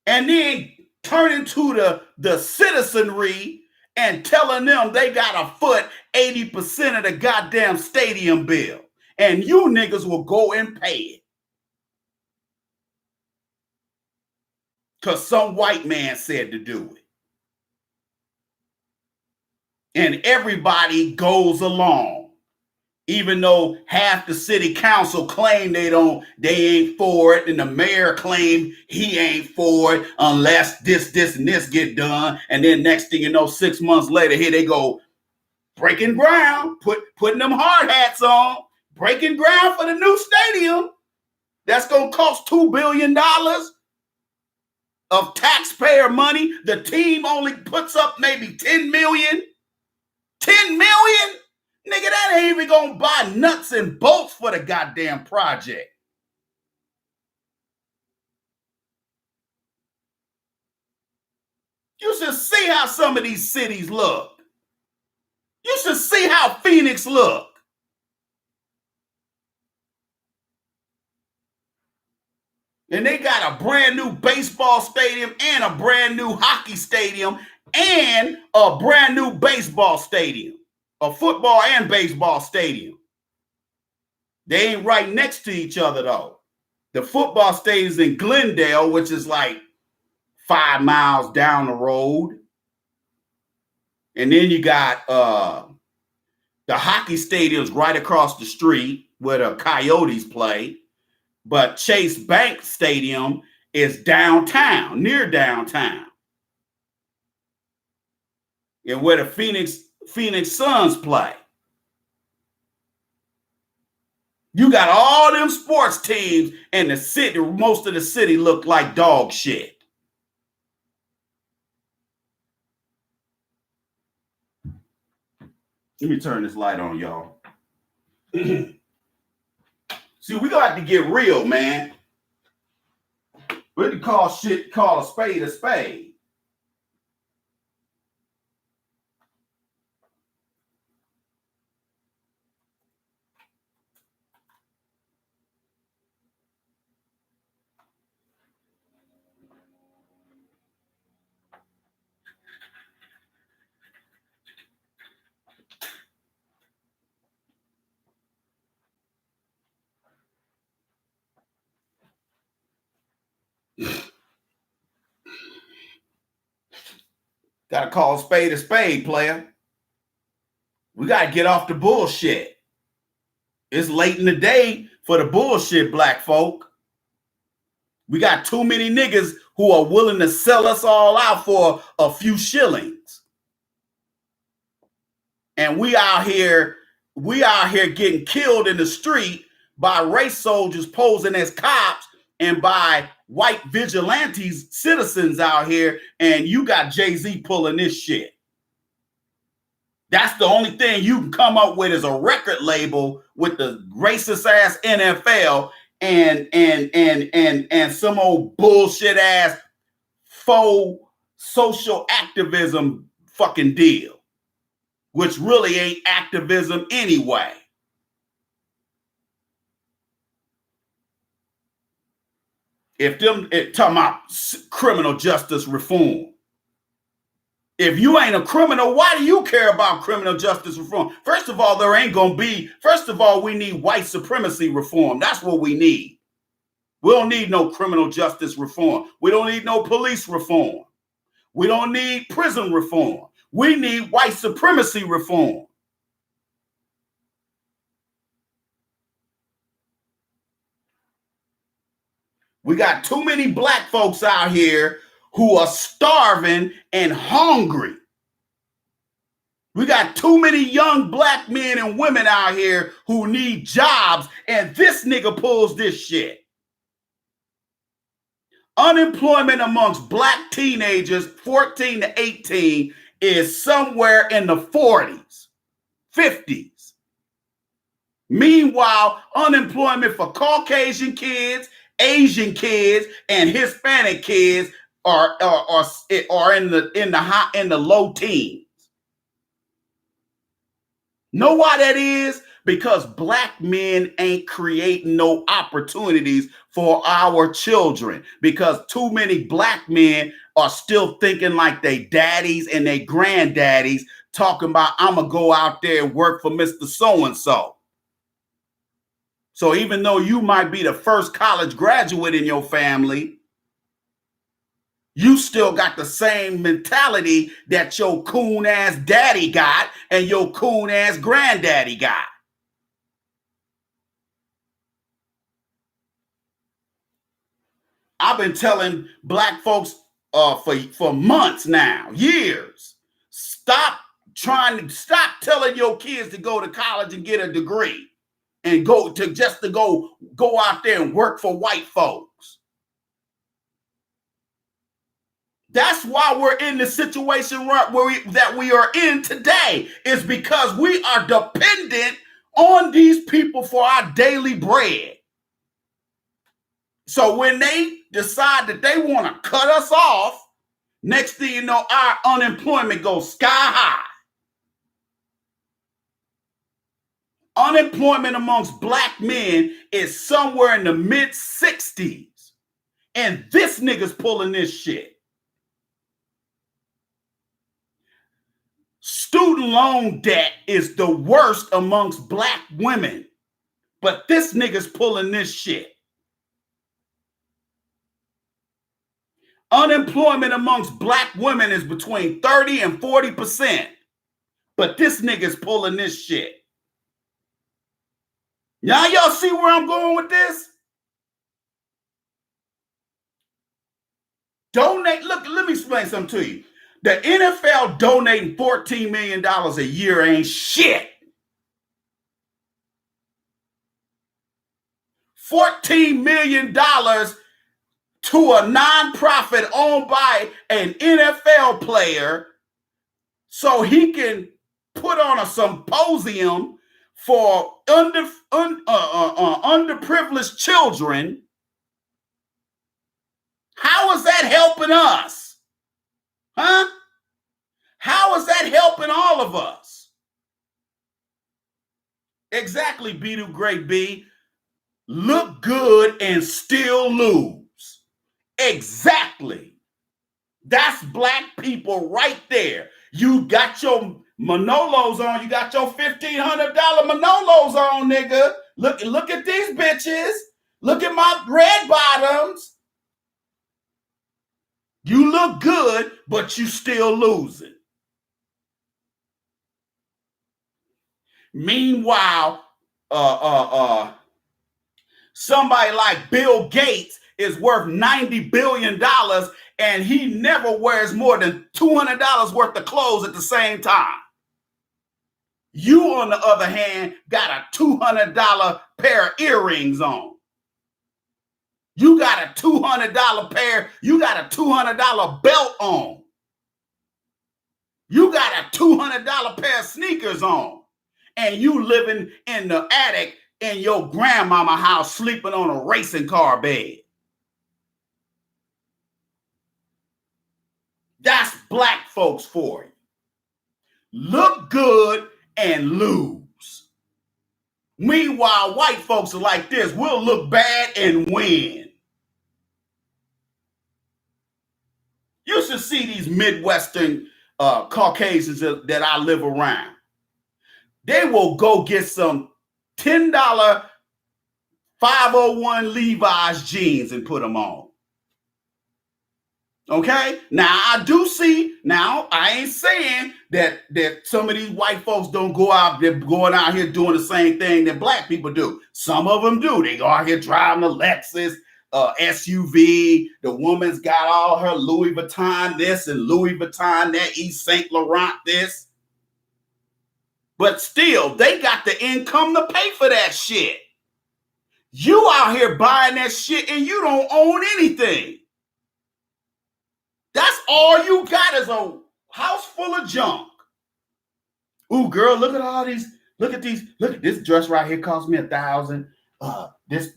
and then turning to the citizenry and telling them they got to foot 80% of the goddamn stadium bill. And you niggas will go and pay it. because some white man said to do it. And everybody goes along, even though half the city council claim they ain't for it, and the mayor claim he ain't for it unless this, and this get done. And then next thing you know, 6 months later, here they go breaking ground, putting them hard hats on, breaking ground for the new stadium. That's going to cost $2 billion of taxpayer money. The team only puts up maybe 10 million. 10 million? Nigga, that ain't even gonna buy nuts and bolts for the goddamn project. You should see how some of these cities look. You should see how Phoenix look. And they got a brand new baseball stadium and a brand new hockey stadium and a brand new baseball stadium. A football and baseball stadium. They ain't right next to each other, though. The football stadium is in Glendale, which is like 5 miles down the road. And then you got the hockey stadium's right across the street where the Coyotes play. But Chase Bank Stadium is downtown, near downtown. And where the Phoenix Suns play. You got all them sports teams, and the city, most of the city look like dog shit. Let me turn this light on, y'all. See, we got to get real, man. We have to call a spade a spade. Got to call a spade, player. We got to get off the bullshit. It's late in the day for the bullshit, black folk. We got too many niggas who are willing to sell us all out for a few shillings. And we out here getting killed in the street by race soldiers posing as cops and by white vigilantes, citizens out here, and you got Jay-Z pulling this shit. That's the only thing you can come up with is a record label with the racist ass NFL and some old bullshit ass faux social activism fucking deal, which really ain't activism anyway. Talking about criminal justice reform. If you ain't a criminal, why do you care about criminal justice reform? First of all, we need white supremacy reform. That's what we need. We don't need no criminal justice reform. We don't need no police reform. We don't need prison reform. We need white supremacy reform. We got too many black folks out here who are starving and hungry. We got too many young black men and women out here who need jobs, and this nigga pulls this shit. Unemployment amongst black teenagers 14 to 18 is somewhere in the 40s, 50s. Meanwhile, unemployment for Caucasian kids, Asian kids, and Hispanic kids are in the low teens. Know why that is? Because black men ain't creating no opportunities for our children, because too many black men are still thinking like they daddies and they granddaddies, talking about, I'm gonna go out there and work for Mr. So-and-so. So even though you might be the first college graduate in your family, You still got the same mentality that your coon ass daddy got and your coon ass granddaddy got. I've been telling black folks for months now, years, stop telling your kids to go to college and get a degree and go out there and work for white folks. That's why we're in the situation that we are in today, is because we are dependent on these people for our daily bread. So when they decide that they want to cut us off, next thing you know, our unemployment goes sky high. Unemployment amongst black men is somewhere in the mid-60s. And this nigga's pulling this shit. Student loan debt is the worst amongst black women. But this nigga's pulling this shit. Unemployment amongst black women is between 30 and 40%. But this nigga's pulling this shit. Now y'all see where I'm going with this? Donate. Look, let me explain something to you. The NFL donating $14 million a year ain't shit. $14 million to a nonprofit owned by an NFL player so he can put on a symposium for underprivileged children. How is that helping us? Huh? How is that helping all of us? Exactly, B2 Great B. Look good and still lose. Exactly. That's black people right there. You got your Manolos on. You got your $1,500 Manolos on, nigga. Look at these bitches. Look at my red bottoms. You look good, but you still losing. Meanwhile, somebody like Bill Gates is worth $90 billion and he never wears more than $200 worth of clothes at the same time. You, on the other hand, got a $200 pair of earrings on. You got a $200 pair. You got a $200 belt on. You got a $200 pair of sneakers on. And you living in the attic in your grandmama house sleeping on a racing car bed. That's black folks for you. Look good and lose. Meanwhile, white folks are like this. We'll look bad and win. You should see these Midwestern Caucasians that I live around. They will go get some $10 501 Levi's jeans and put them on. Okay? Now, I do see, now, I ain't saying that some of these white folks don't go out, they're going out here doing the same thing that black people do. Some of them do. They go out here driving a Lexus, SUV. The woman's got all her Louis Vuitton this and Louis Vuitton that, Yves Saint Laurent this. But still, they got the income to pay for that shit. You out here buying that shit and you don't own anything. That's all you got is a house full of junk. Ooh, girl, look at all these. Look at these. Look at this dress right here cost me $1,000. This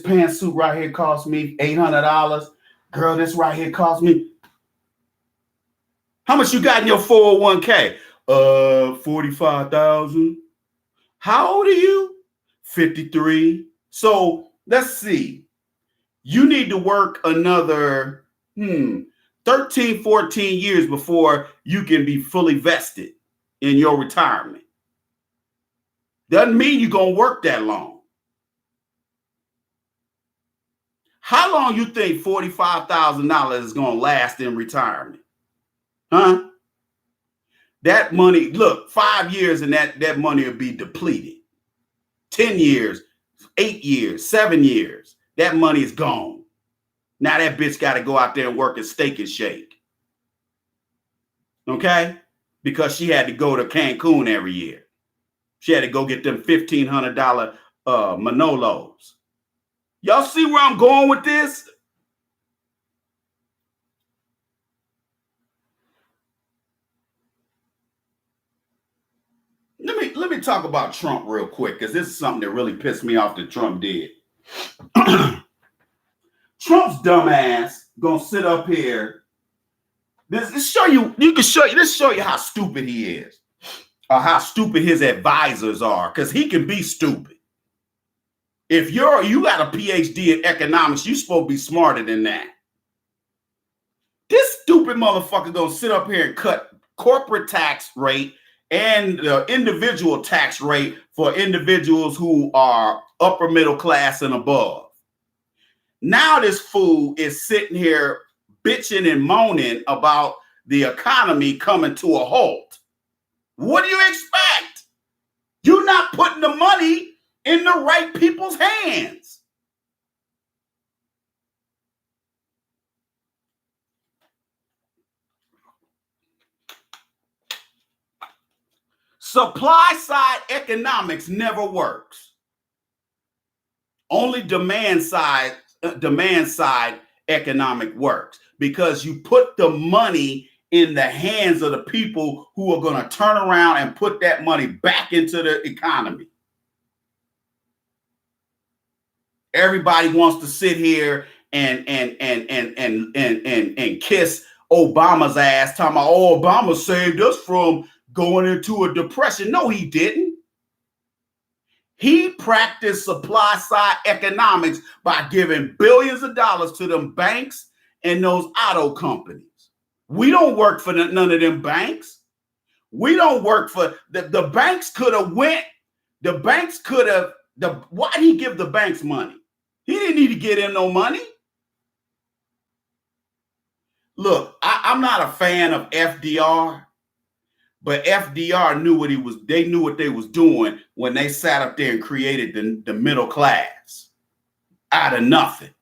pantsuit right here cost me $800. Girl, this right here cost me. How much you got in your 401k? 45,000. How old are you? 53. So let's see. You need to work another 13, 14 years before you can be fully vested in your retirement. Doesn't mean you're going to work that long. How long you think $45,000 is going to last in retirement? Huh? That money, look, 5 years and that money will be depleted. 10 years, 8 years, 7 years, that money is gone. Now that bitch got to go out there and work at Steak and Shake. Okay? Because she had to go to Cancun every year. She had to go get them $1,500 Manolos. Y'all see where I'm going with this? Let me talk about Trump real quick, because this is something that really pissed me off that Trump did. Trump's dumbass gonna sit up here. This show you how stupid he is, or how stupid his advisors are, because he can be stupid. If you got a PhD in economics, you're supposed to be smarter than that. This stupid motherfucker gonna sit up here and cut corporate tax rate and the individual tax rate for individuals who are upper middle class and above. Now this fool is sitting here bitching and moaning about the economy coming to a halt. What do you expect? You're not putting the money in the right people's hands. Supply side economics never works. Only demand side economic works, because you put the money in the hands of the people who are going to turn around and put that money back into the economy. Everybody wants to sit here and kiss Obama's ass, talking about, oh, Obama saved us from going into a depression. No, he didn't. He practiced supply side economics by giving billions of dollars to them banks and those auto companies. We don't work for none of them banks. We don't work for the banks. Could have went. The banks could have. Why'd he give the banks money? He didn't need to get in no money. Look, I'm not a fan of FDR, but FDR knew what he was. They knew what they was doing when they sat up there and created the middle class out of nothing.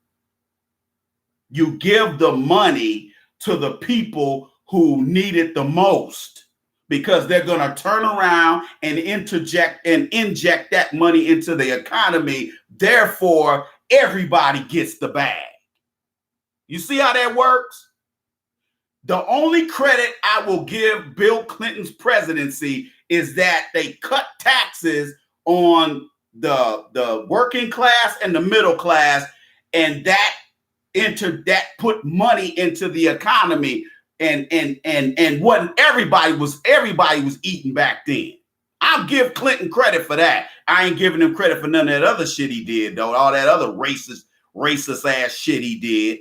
You give the money to the people who need it the most, because they're going to turn around and inject that money into the economy. Therefore, everybody gets the bag. You see how that works? The only credit I will give Bill Clinton's presidency is that they cut taxes on the working class and the middle class, and that put money into the economy, and what everybody was eating back then. I'll give Clinton credit for that. I ain't giving him credit for none of that other shit he did, though. All that other racist ass shit he did,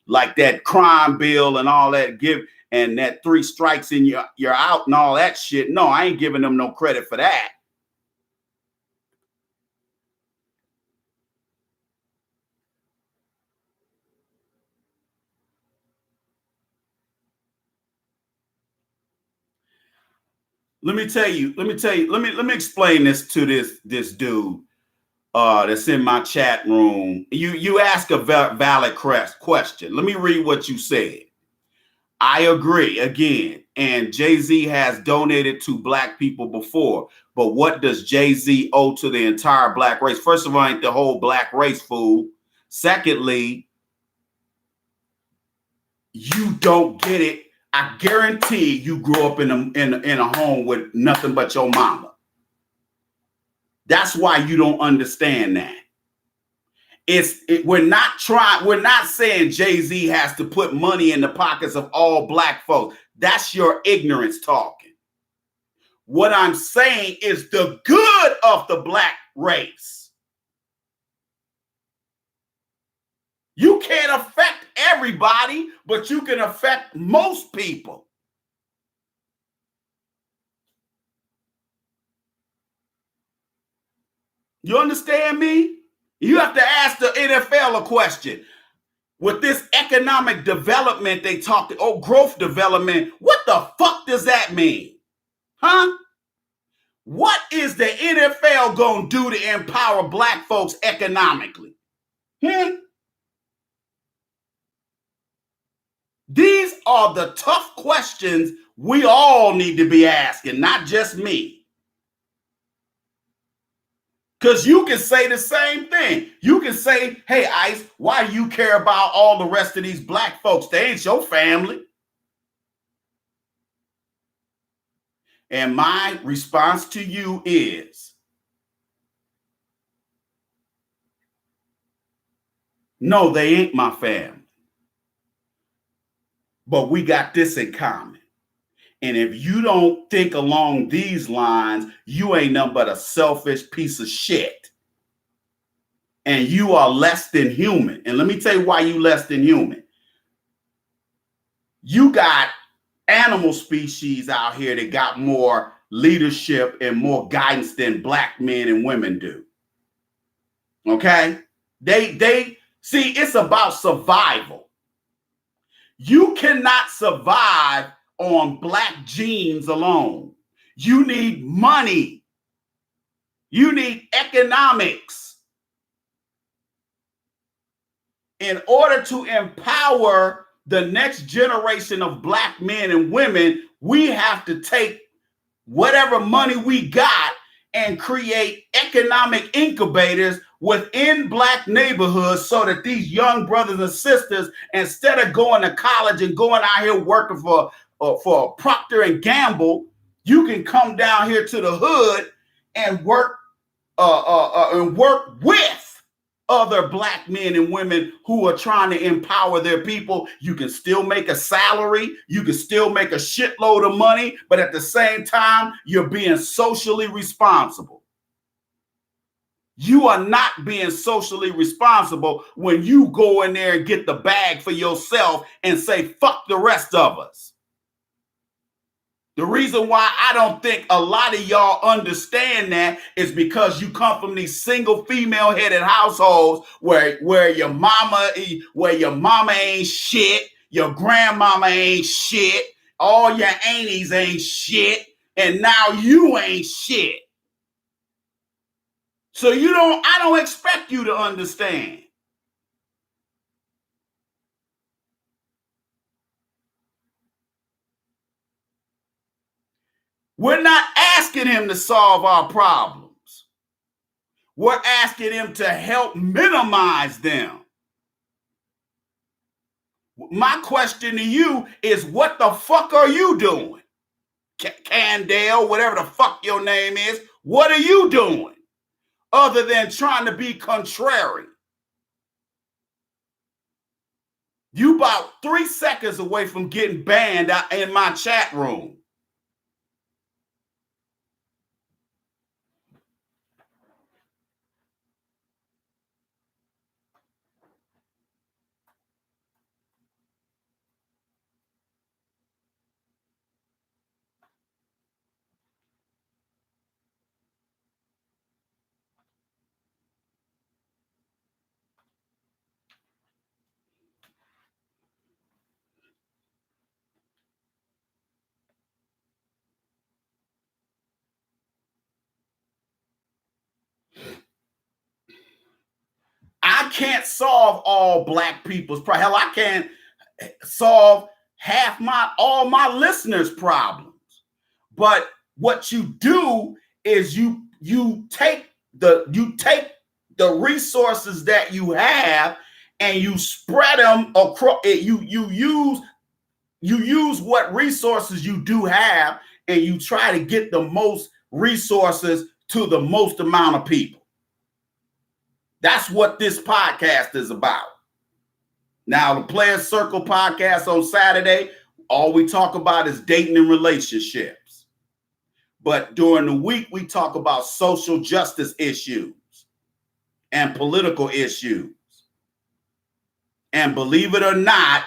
like that crime bill and all that, and that 3 strikes and you're out and all that shit. No, I ain't giving them no credit for that. Let me explain this to this dude that's in my chat room. You ask a valid question. Let me read what you said. I agree again. And Jay-Z has donated to black people before. But what does Jay-Z owe to the entire black race? First of all, ain't the whole black race, fool. Secondly, you don't get it. I guarantee you grew up in a home with nothing but your mama. That's why you don't understand that. We're not saying Jay-Z has to put money in the pockets of all black folks. That's your ignorance talking. What I'm saying is the good of the black race. You can't affect everybody, but you can affect most people. You understand me? You have to ask the NFL a question. With this economic development they talked, growth development, what the fuck does that mean? Huh? What is the NFL going to do to empower black folks economically? These are the tough questions we all need to be asking, not just me. Because you can say the same thing. You can say, hey, Ice, why do you care about all the rest of these black folks? They ain't your family. And my response to you is, no, they ain't my family. But we got this in common. And if you don't think along these lines, you ain't nothing but a selfish piece of shit. And you are less than human. And let me tell you why you less than human. You got animal species out here that got more leadership and more guidance than black men and women do. Okay? They see, it's about survival. You cannot survive on black genes alone. You need money. You need economics. In order to empower the next generation of black men and women, we have to take whatever money we got and create economic incubators within black neighborhoods so that these young brothers and sisters, instead of going to college and going out here working for Procter and Gamble, you can come down here to the hood and work with other black men and women who are trying to empower their people. You can still make a salary. You can still make a shitload of money, but at the same time, you're being socially responsible. You are not being socially responsible when you go in there and get the bag for yourself and say, fuck the rest of us. The reason why I don't think a lot of y'all understand that is because you come from these single female headed households where your mama ain't shit, your grandmama ain't shit, all your aunties ain't shit, and now you ain't shit. So I don't expect you to understand. We're not asking him to solve our problems. We're asking him to help minimize them. My question to you is, what the fuck are you doing? Candale, whatever the fuck your name is, what are you doing other than trying to be contrary? You about 3 seconds away from getting banned in my chat room. I can't solve all black people's problems. Hell, I can't solve all my listeners' problems. But what you do is you take the resources that you have and you spread them across. You use what resources you do have, and you try to get the most resources to the most amount of people. That's what this podcast is about. Now, the Players Circle podcast on Saturday, all we talk about is dating and relationships. But during the week, we talk about social justice issues and political issues. And believe it or not,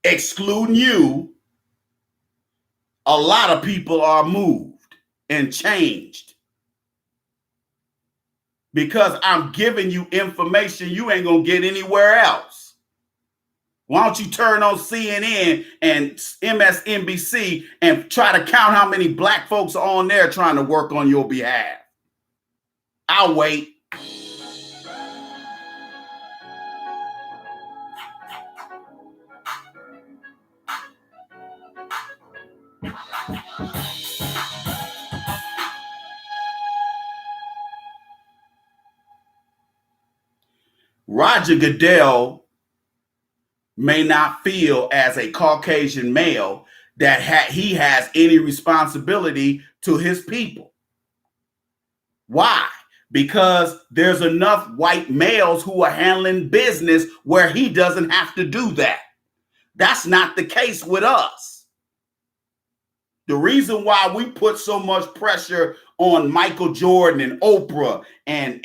excluding you, a lot of people are moved and changed. because I'm giving you information you ain't gonna get anywhere else. Why don't you turn on CNN and MSNBC and try to count how many black folks are on there trying to work on your behalf? I'll wait. Roger Goodell may not feel as a Caucasian male that he has any responsibility to his people. Why? Because there's enough white males who are handling business where he doesn't have to do that. That's not the case with us. The reason why we put so much pressure on Michael Jordan and Oprah and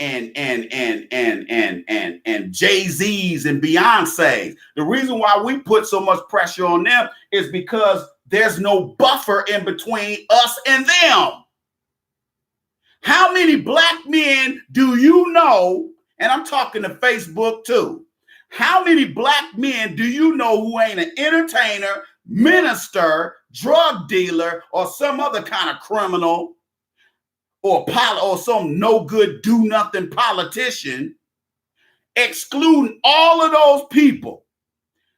Jay-Z's and Beyonce's, the reason why we put so much pressure on them is because there's no buffer in between us and them. How many black men do you know, and I'm talking to Facebook too, how many black men do you know who ain't an entertainer, minister, drug dealer, or some other kind of criminal, or some no good do nothing politician, excluding all of those people?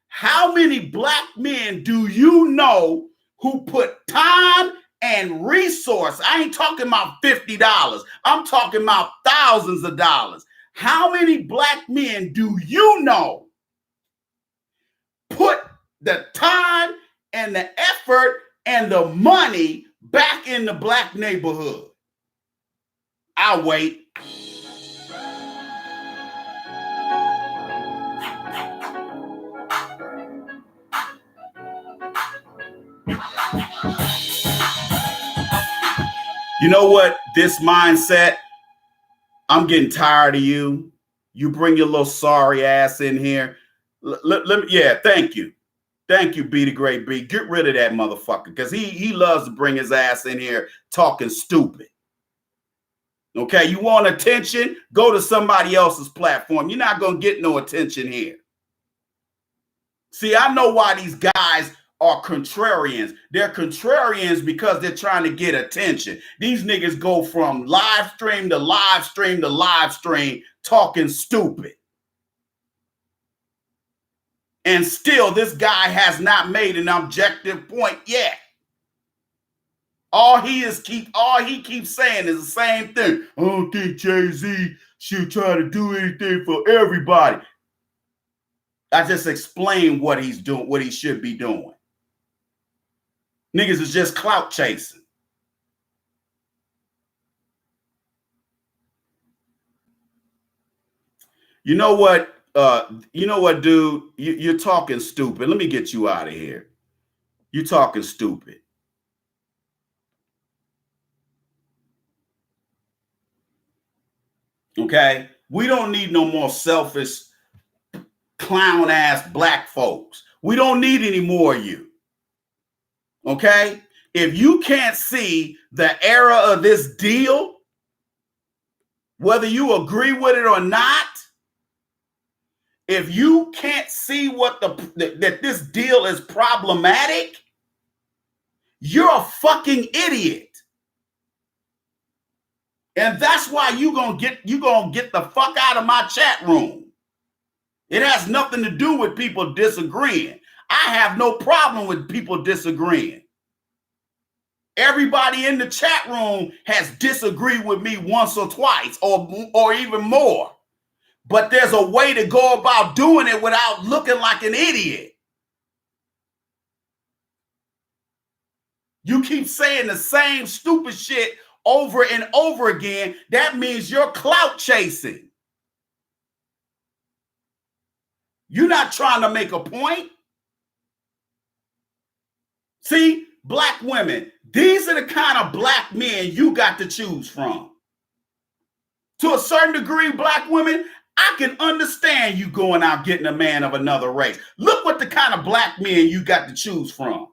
How many black men do you know who put time and resource? I ain't talking about $50. I'm talking about thousands of dollars. How many black men do you know put the time and the effort and the money back in the black neighborhood? I'll wait. You know what? This mindset, I'm getting tired of you. You bring your little sorry ass in here. Let me, yeah, thank you. Thank you, B the Great B. Get rid of that motherfucker, because he loves to bring his ass in here talking stupid. Okay, you want attention? Go to somebody else's platform. You're not going to get no attention here. See, I know why these guys are contrarians. They're contrarians because they're trying to get attention. These niggas go from live stream to live stream to live stream talking stupid. And still, this guy has not made an objective point yet. All he keeps saying is the same thing. I don't think Jay-Z should try to do anything for everybody. I just explained what he's doing, what he should be doing. Niggas is just clout chasing. You know what? Dude? You're talking stupid. Let me get you out of here. You're talking stupid. Okay? We don't need no more selfish, clown ass black folks. We don't need any more of you. Okay? If you can't see the era of this deal, whether you agree with it or not, if you can't see that this deal is problematic, you're a fucking idiot. And that's why you gonna get the fuck out of my chat room. It has nothing to do with people disagreeing. I have no problem with people disagreeing. Everybody in the chat room has disagreed with me once or twice or even more. But there's a way to go about doing it without looking like an idiot. You keep saying the same stupid shit over and over again. That means you're clout chasing. You're not trying to make a point. See, black women, these are the kind of black men you got to choose from. To a certain degree, black women, I can understand you going out getting a man of another race. Look what the kind of black men you got to choose from.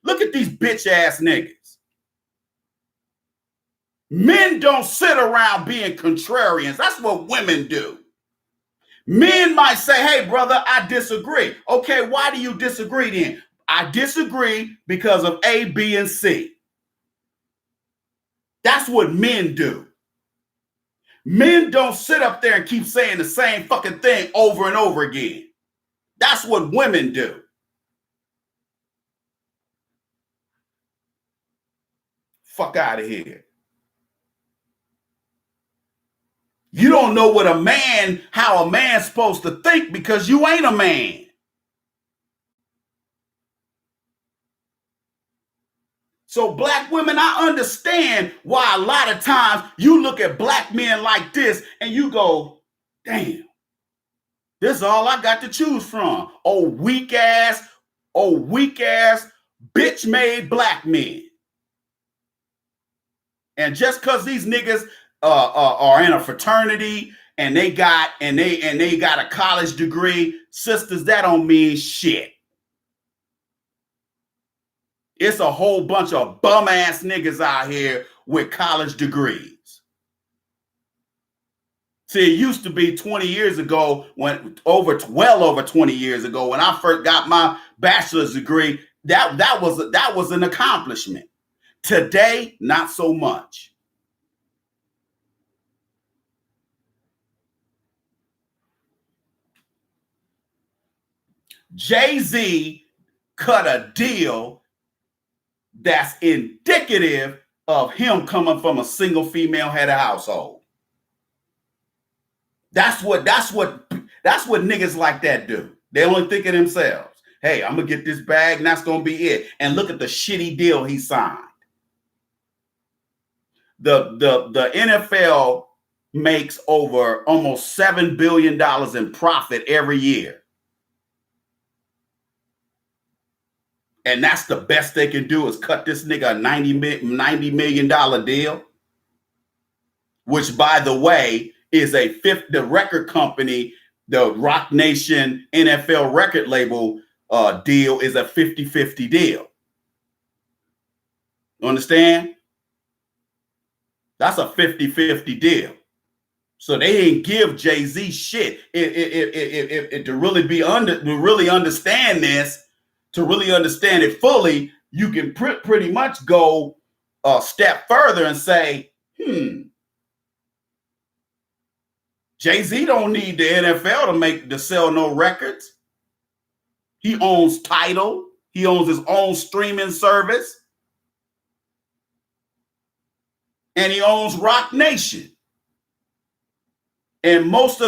Look at these bitch ass niggas. Men don't sit around being contrarians. That's what women do. Men might say, hey, brother, I disagree. Okay, why do you disagree then? I disagree because of A, B, and C. That's what men do. Men don't sit up there and keep saying the same fucking thing over and over again. That's what women do. Fuck out of here. You don't know how a man's supposed to think because you ain't a man. So black women, I understand why a lot of times you look at black men like this and you go, damn, this is all I got to choose from. Oh, weak ass, bitch made black men. And just because these niggas are in a fraternity and they got a college degree, sisters, that don't mean shit. It's a whole bunch of bum ass niggas out here with college degrees. See, it used to be 20 years ago, well over 20 years ago, when I first got my bachelor's degree, that was an accomplishment. Today, not so much. Jay-Z cut a deal that's indicative of him coming from a single female head of household. That's what niggas like that do. They only think of themselves. Hey, I'm gonna get this bag and that's gonna be it. And look at the shitty deal he signed. The NFL makes over almost $7 billion in profit every year. And that's the best they can do is cut this nigga a $90 million deal, which, by the way, is the record company, the Rock Nation NFL record label deal is a 50-50 deal. Understand? That's a 50-50 deal. So they ain't give Jay-Z shit. To really understand this, to really understand it fully, you can pretty much go a step further and say, Jay-Z don't need the NFL to sell no records. He owns Tidal. He owns his own streaming service. And he owns Rock Nation. And almost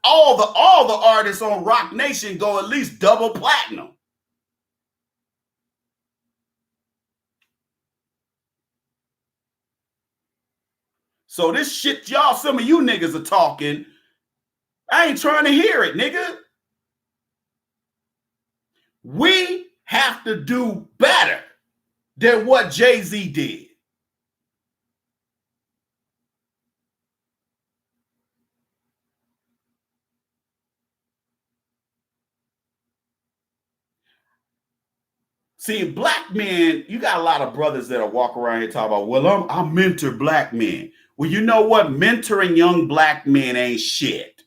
all the artists on Rock Nation go at least double platinum. So this shit some of you niggas are talking, I ain't trying to hear it, nigga. We have to do better than what Jay-Z did. See, black men, you got a lot of brothers that walk around here talking about, well, I mentor black men. Well, you know what? Mentoring young black men ain't shit.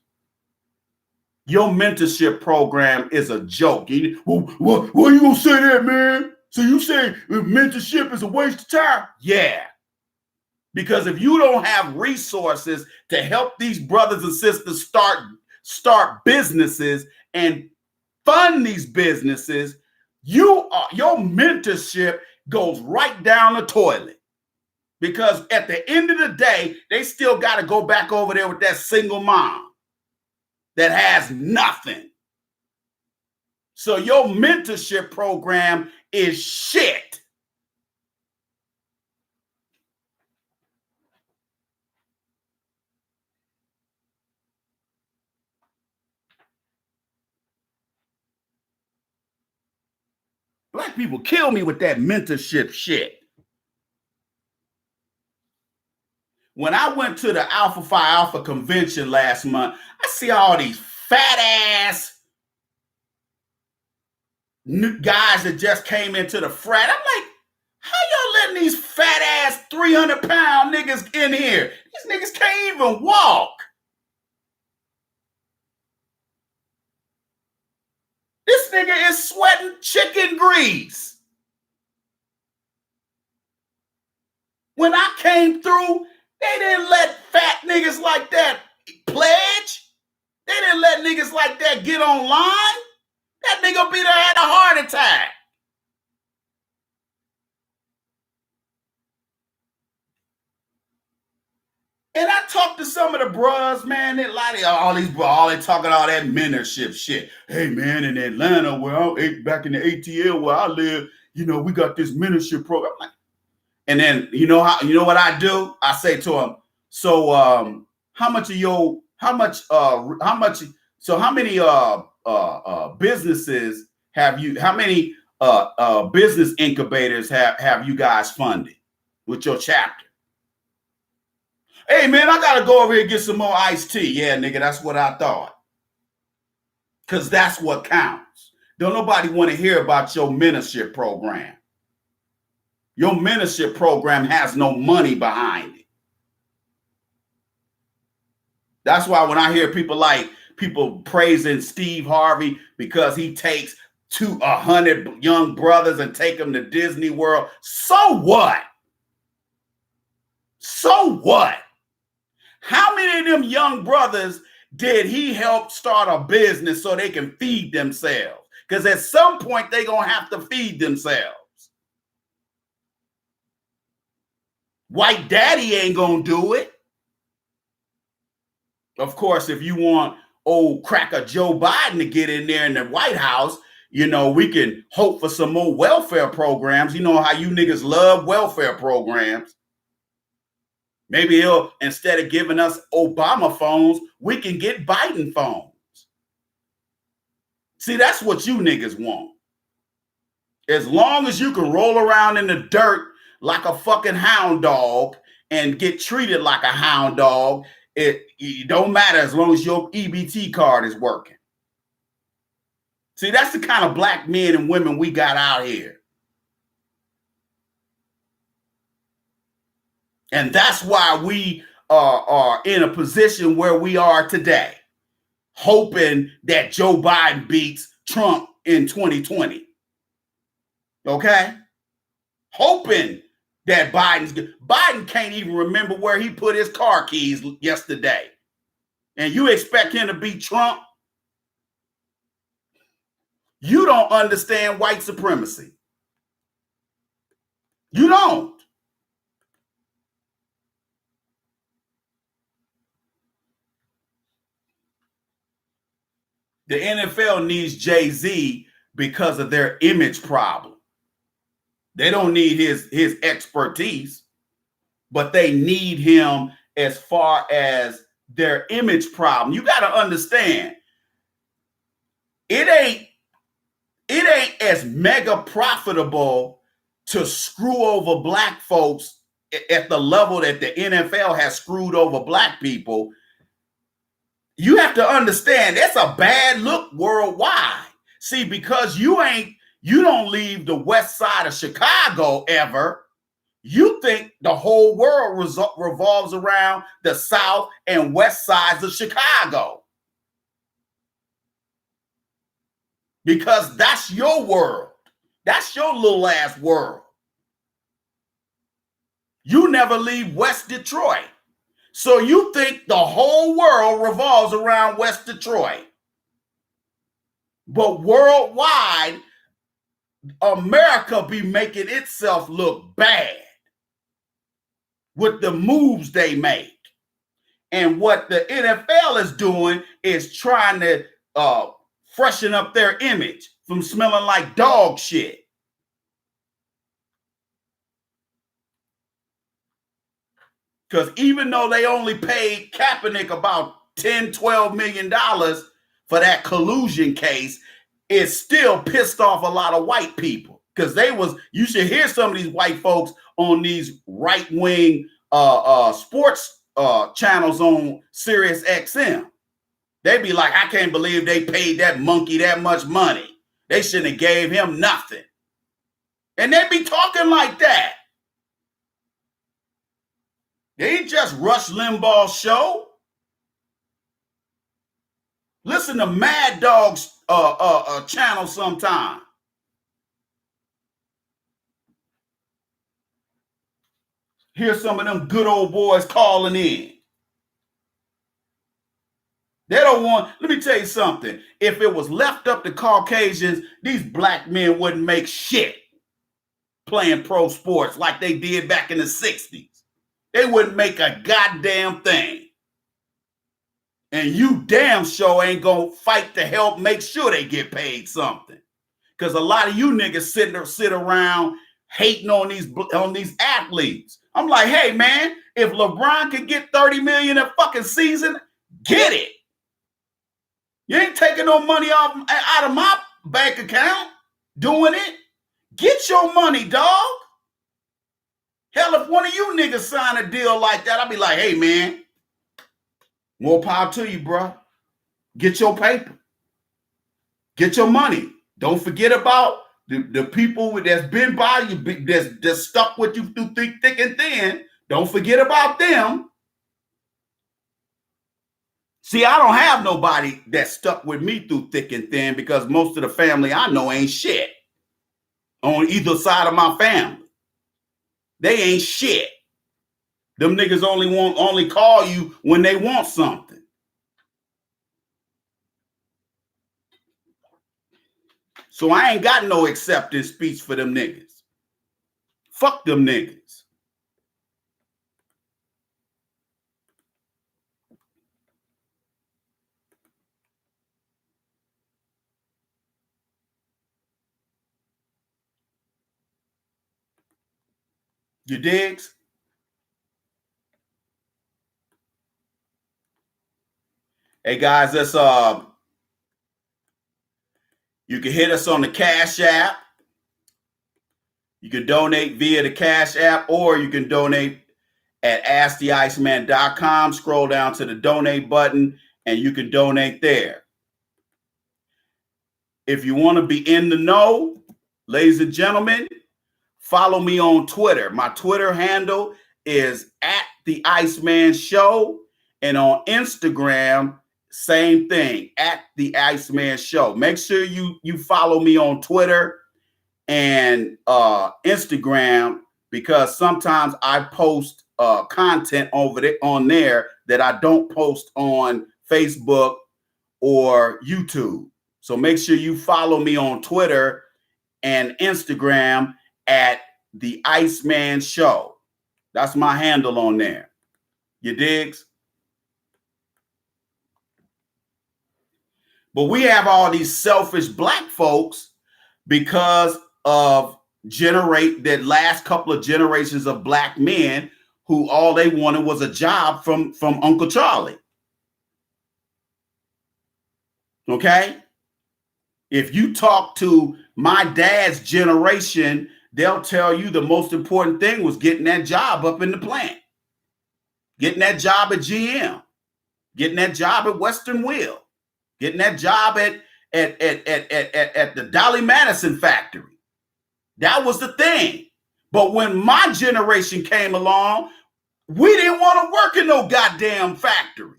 Your mentorship program is a joke. Why you gonna say that, man? So you say mentorship is a waste of time? Yeah. Because if you don't have resources to help these brothers and sisters start businesses and fund these businesses, your mentorship goes right down the toilet. Because at the end of the day, they still got to go back over there with that single mom that has nothing. So your mentorship program is shit. Black people kill me with that mentorship shit. When I went to the Alpha Phi Alpha convention last month, I see all these fat ass guys that just came into the frat. I'm like, how y'all letting these fat ass 300-pound niggas in here. These niggas can't even walk. This nigga is sweating chicken grease. When I came through, they didn't let fat niggas like that pledge. They didn't let niggas like that get online. That nigga be there had a heart attack. And I talked to some of the bros, man. They like all they talking all that mentorship shit. Hey man, in Atlanta, back in the ATL where I live, we got this mentorship program. And then what I do? I say to them, so how many businesses have you? How many business incubators have you guys funded with your chapter? Hey, man, I got to go over here and get some more iced tea. Yeah, nigga, that's what I thought. Because that's what counts. Don't nobody want to hear about your mentorship program. Your mentorship program has no money behind it. That's why when I hear people praising Steve Harvey because he takes 100 young brothers and take them to Disney World. So what? So what? How many of them young brothers did he help start a business so they can feed themselves? Because at some point, they're going to have to feed themselves. White daddy ain't going to do it. Of course, if you want old cracker Joe Biden to get in there in the White House, we can hope for some more welfare programs. You know how you niggas love welfare programs. Maybe instead of giving us Obama phones, we can get Biden phones. See, that's what you niggas want. As long as you can roll around in the dirt like a fucking hound dog and get treated like a hound dog, it don't matter as long as your EBT card is working. See, that's the kind of black men and women we got out here. And that's why we are in a position where we are today, hoping that Joe Biden beats Trump in 2020. Okay? Hoping that Biden can't even remember where he put his car keys yesterday. And you expect him to beat Trump? You don't understand white supremacy. You don't. The NFL needs Jay-Z because of their image problem. They don't need his expertise, but they need him as far as their image problem. You got to understand, it ain't as mega profitable to screw over black folks at the level that the NFL has screwed over black people. You have to understand that's a bad look worldwide. See, because you don't leave the west side of Chicago ever. You think the whole world revolves around the south and west sides of Chicago. Because that's your world. That's your little ass world. You never leave West Detroit. So you think the whole world revolves around West Detroit. But worldwide, America be making itself look bad with the moves they make. And what the NFL is doing is trying to freshen up their image from smelling like dog shit. Because even though they only paid Kaepernick about $10-12 million for that collusion case, it still pissed off a lot of white people. Because you should hear some of these white folks on these right-wing sports channels on Sirius XM. They be like, I can't believe they paid that monkey that much money. They shouldn't have gave him nothing. And they be talking like that. They ain't just Rush Limbaugh's show. Listen to Mad Dog's channel sometime. Hear some of them good old boys calling in. They don't want, let me tell you something. If it was left up to Caucasians, these black men wouldn't make shit playing pro sports like they did back in the 60s. They wouldn't make a goddamn thing. And you damn sure ain't gonna fight to help make sure they get paid something. Because a lot of you niggas sit around hating on these athletes. I'm like, hey man, if LeBron could get 30 million a fucking season, get it. You ain't taking no money out of my bank account doing it. Get your money, dog. Hell, if one of you niggas sign a deal like that, I'll be like, hey man, more power to you, bro. Get your paper. Get your money. Don't forget about the people that's been by you, that's stuck with you through thick and thin. Don't forget about them. See, I don't have nobody that stuck with me through thick and thin because most of the family I know ain't shit on either side of my family. They ain't shit. Them niggas only call you when they want something. So I ain't got no acceptance speech for them niggas. Fuck them niggas. You digs? Hey guys, let's you can hit us on the Cash App. You can donate via the Cash App, or you can donate at AskTheIceman.com. Scroll down to the donate button and you can donate there. If you want to be in the know, ladies and gentlemen, follow me on Twitter. My Twitter handle is @TheIcemanShow. And on Instagram, same thing, @TheIcemanShow. Make sure you follow me on Twitter and Instagram, because sometimes I post content on there that I don't post on Facebook or YouTube. So make sure you follow me on Twitter and Instagram @TheIcemanShow. That's my handle on there. You digs? But we have all these selfish black folks because of that last couple of generations of black men who all they wanted was a job from Uncle Charlie. Okay? If you talk to my dad's generation, they'll tell you the most important thing was getting that job up in the plant, getting that job at GM, getting that job at Western Wheel, getting that job at the Dolly Madison factory. That was the thing. But when my generation came along, we didn't want to work in no goddamn factory.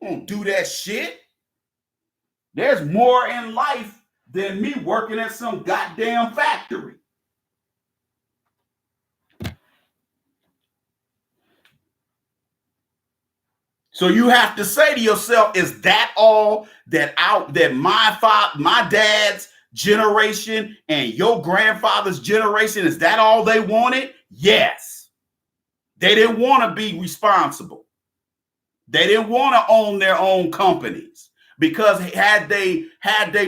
Don't do that shit. There's more in life than me working at some goddamn factory. So you have to say to yourself, is that all that my dad's generation and your grandfather's generation, is that all they wanted? Yes. They didn't want to be responsible. They didn't want to own their own companies, because had they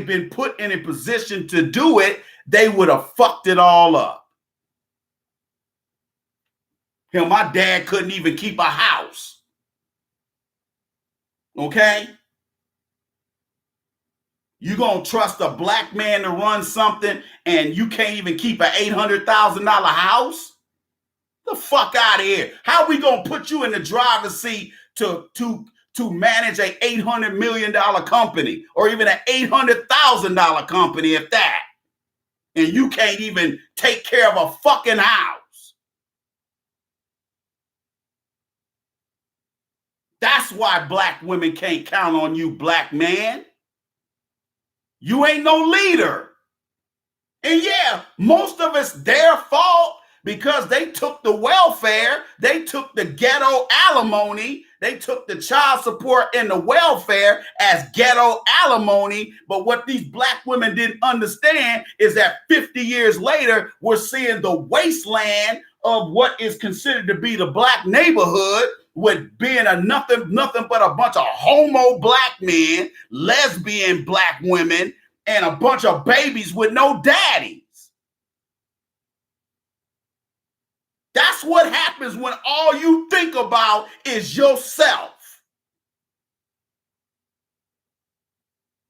been put in a position to do it, they would have fucked it all up. Hell, my dad couldn't even keep a house. Okay? You gonna trust a black man to run something and you can't even keep an $800,000 house? The fuck out of here. How we gonna put you in the driver's seat to manage a $800 million company, or even an $800,000 company, if that, and you can't even take care of a fucking house. That's why black women can't count on you, black man. You ain't no leader. And yeah, most of it's their fault because they took the welfare, they took the ghetto alimony, they took the child support and the welfare as ghetto alimony. But what these black women didn't understand is that 50 years later, we're seeing the wasteland of what is considered to be the black neighborhood, with being a nothing but a bunch of homo black men, lesbian black women, and a bunch of babies with no daddies. That's what happens when all you think about is yourself.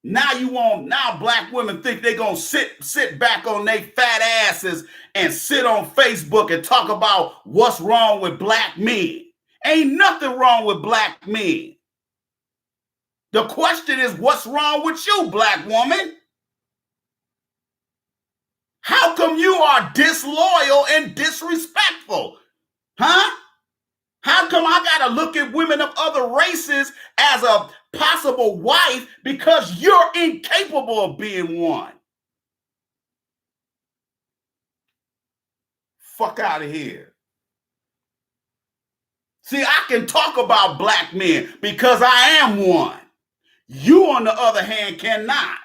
Now black women think they're gonna sit back on their fat asses and sit on Facebook and talk about what's wrong with black men. Ain't nothing wrong with black men. The question is, what's wrong with you, black woman? How come you are disloyal and disrespectful? Huh? How come I gotta look at women of other races as a possible wife because you're incapable of being one? Fuck out of here. See, I can talk about black men because I am one. You, on the other hand, cannot.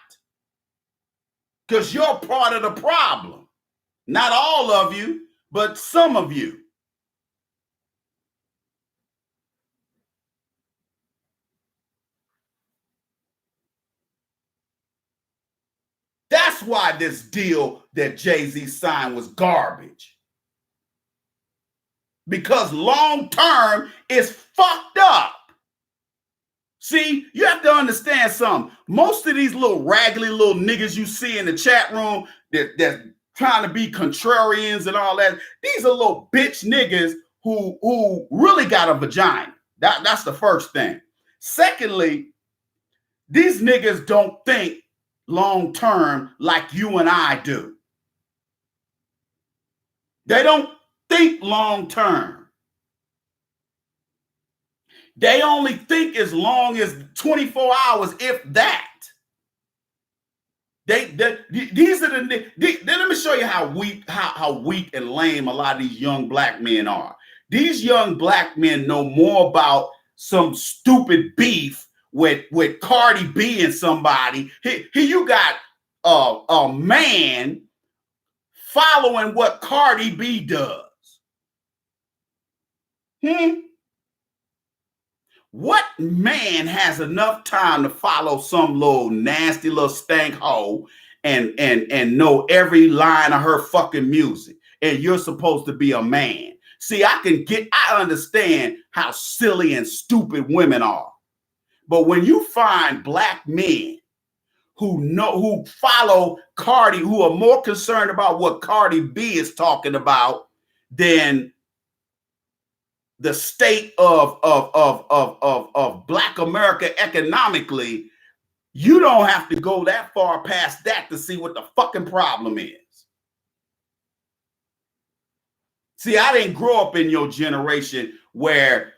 Because you're part of the problem. Not all of you, but some of you. That's why this deal that Jay-Z signed was garbage. Because long term is fucked up. See, you have to understand something. Most of these little raggedy little niggas you see in the chat room that's trying to be contrarians and all that, these are little bitch niggas who really got a vagina. That's the first thing. Secondly, these niggas don't think long term like you and I do. They don't think long term. They only think as long as 24 hours, if that. These are the. Let me show you how weak and lame a lot of these young black men are. These young black men know more about some stupid beef with Cardi B and somebody. Here you got a man following what Cardi B does. What man has enough time to follow some little nasty little stank hoe and know every line of her fucking music? And you're supposed to be a man. See, I understand how silly and stupid women are. But when you find black men who follow Cardi, who are more concerned about what Cardi B is talking about than the state of Black America economically, you don't have to go that far past that to see what the fucking problem is. See, I didn't grow up in your generation where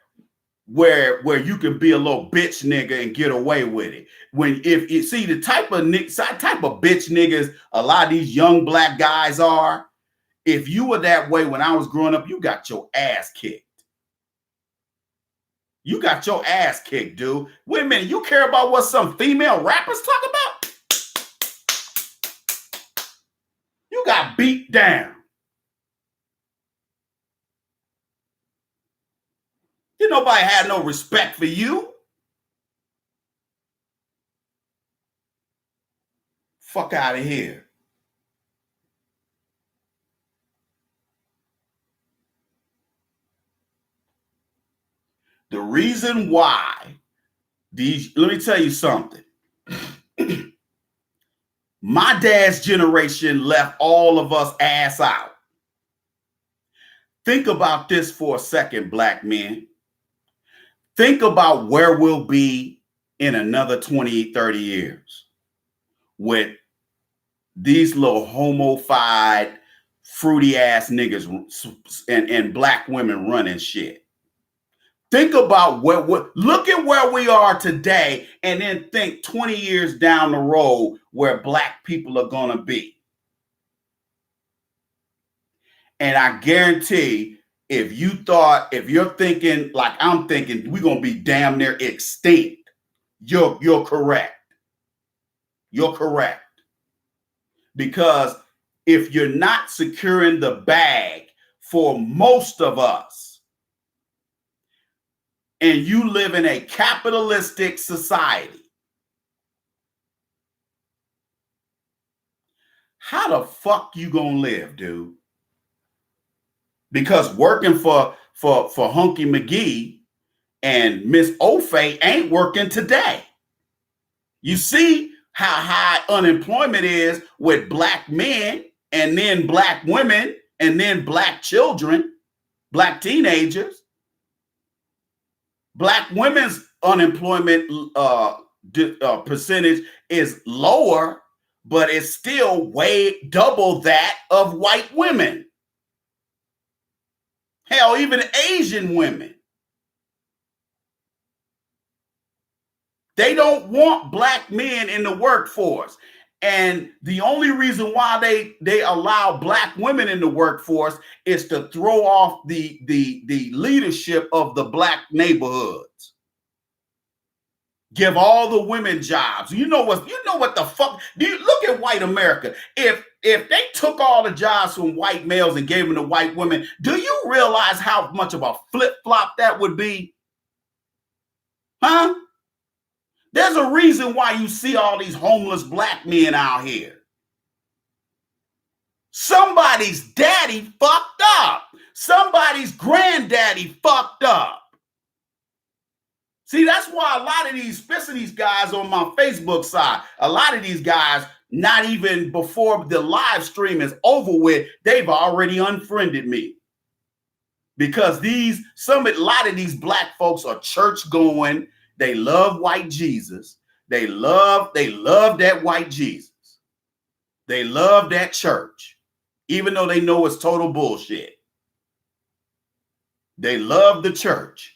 you can be a little bitch nigga and get away with it. If you see the type of bitch niggas a lot of these young black guys are, if you were that way when I was growing up, you got your ass kicked. You got your ass kicked, dude. Wait a minute, you care about what some female rappers talk about? You got beat down. Nobody had no respect for you. Fuck out of here. The reason why let me tell you something. My dad's generation left all of us ass out. Think about this for a second, black men. Think about where we'll be in another 20, 30 years with these little homofied, fruity ass niggas and black women running shit. Think about look at where we are today, and then think 20 years down the road where black people are gonna be. And I guarantee if you're thinking like I'm thinking, we're gonna be damn near extinct. You're correct. You're correct. Because if you're not securing the bag for most of us, and you live in a capitalistic society, how the fuck you gonna live, dude? Because working for Hunky McGee and Miss Ofe ain't working today. You see how high unemployment is with black men and then black women and then black children, black teenagers. Black women's unemployment percentage is lower, but it's still way double that of white women. Hell, even Asian women. They don't want black men in the workforce. And the only reason why they allow black women in the workforce is to throw off the leadership of the black neighborhoods. Give all the women jobs. You know what the fuck? Do you look at white America? If they took all the jobs from white males and gave them to white women, do you realize how much of a flip-flop that would be? Huh? There's a reason why you see all these homeless black men out here. Somebody's daddy fucked up. Somebody's granddaddy fucked up. See, that's why a lot of these guys on my Facebook side, a lot of these guys, not even before the live stream is over with, they've already unfriended me. Because a lot of these black folks are church going. They love white Jesus. They love that white Jesus. They love that church, even though they know it's total bullshit. They love the church.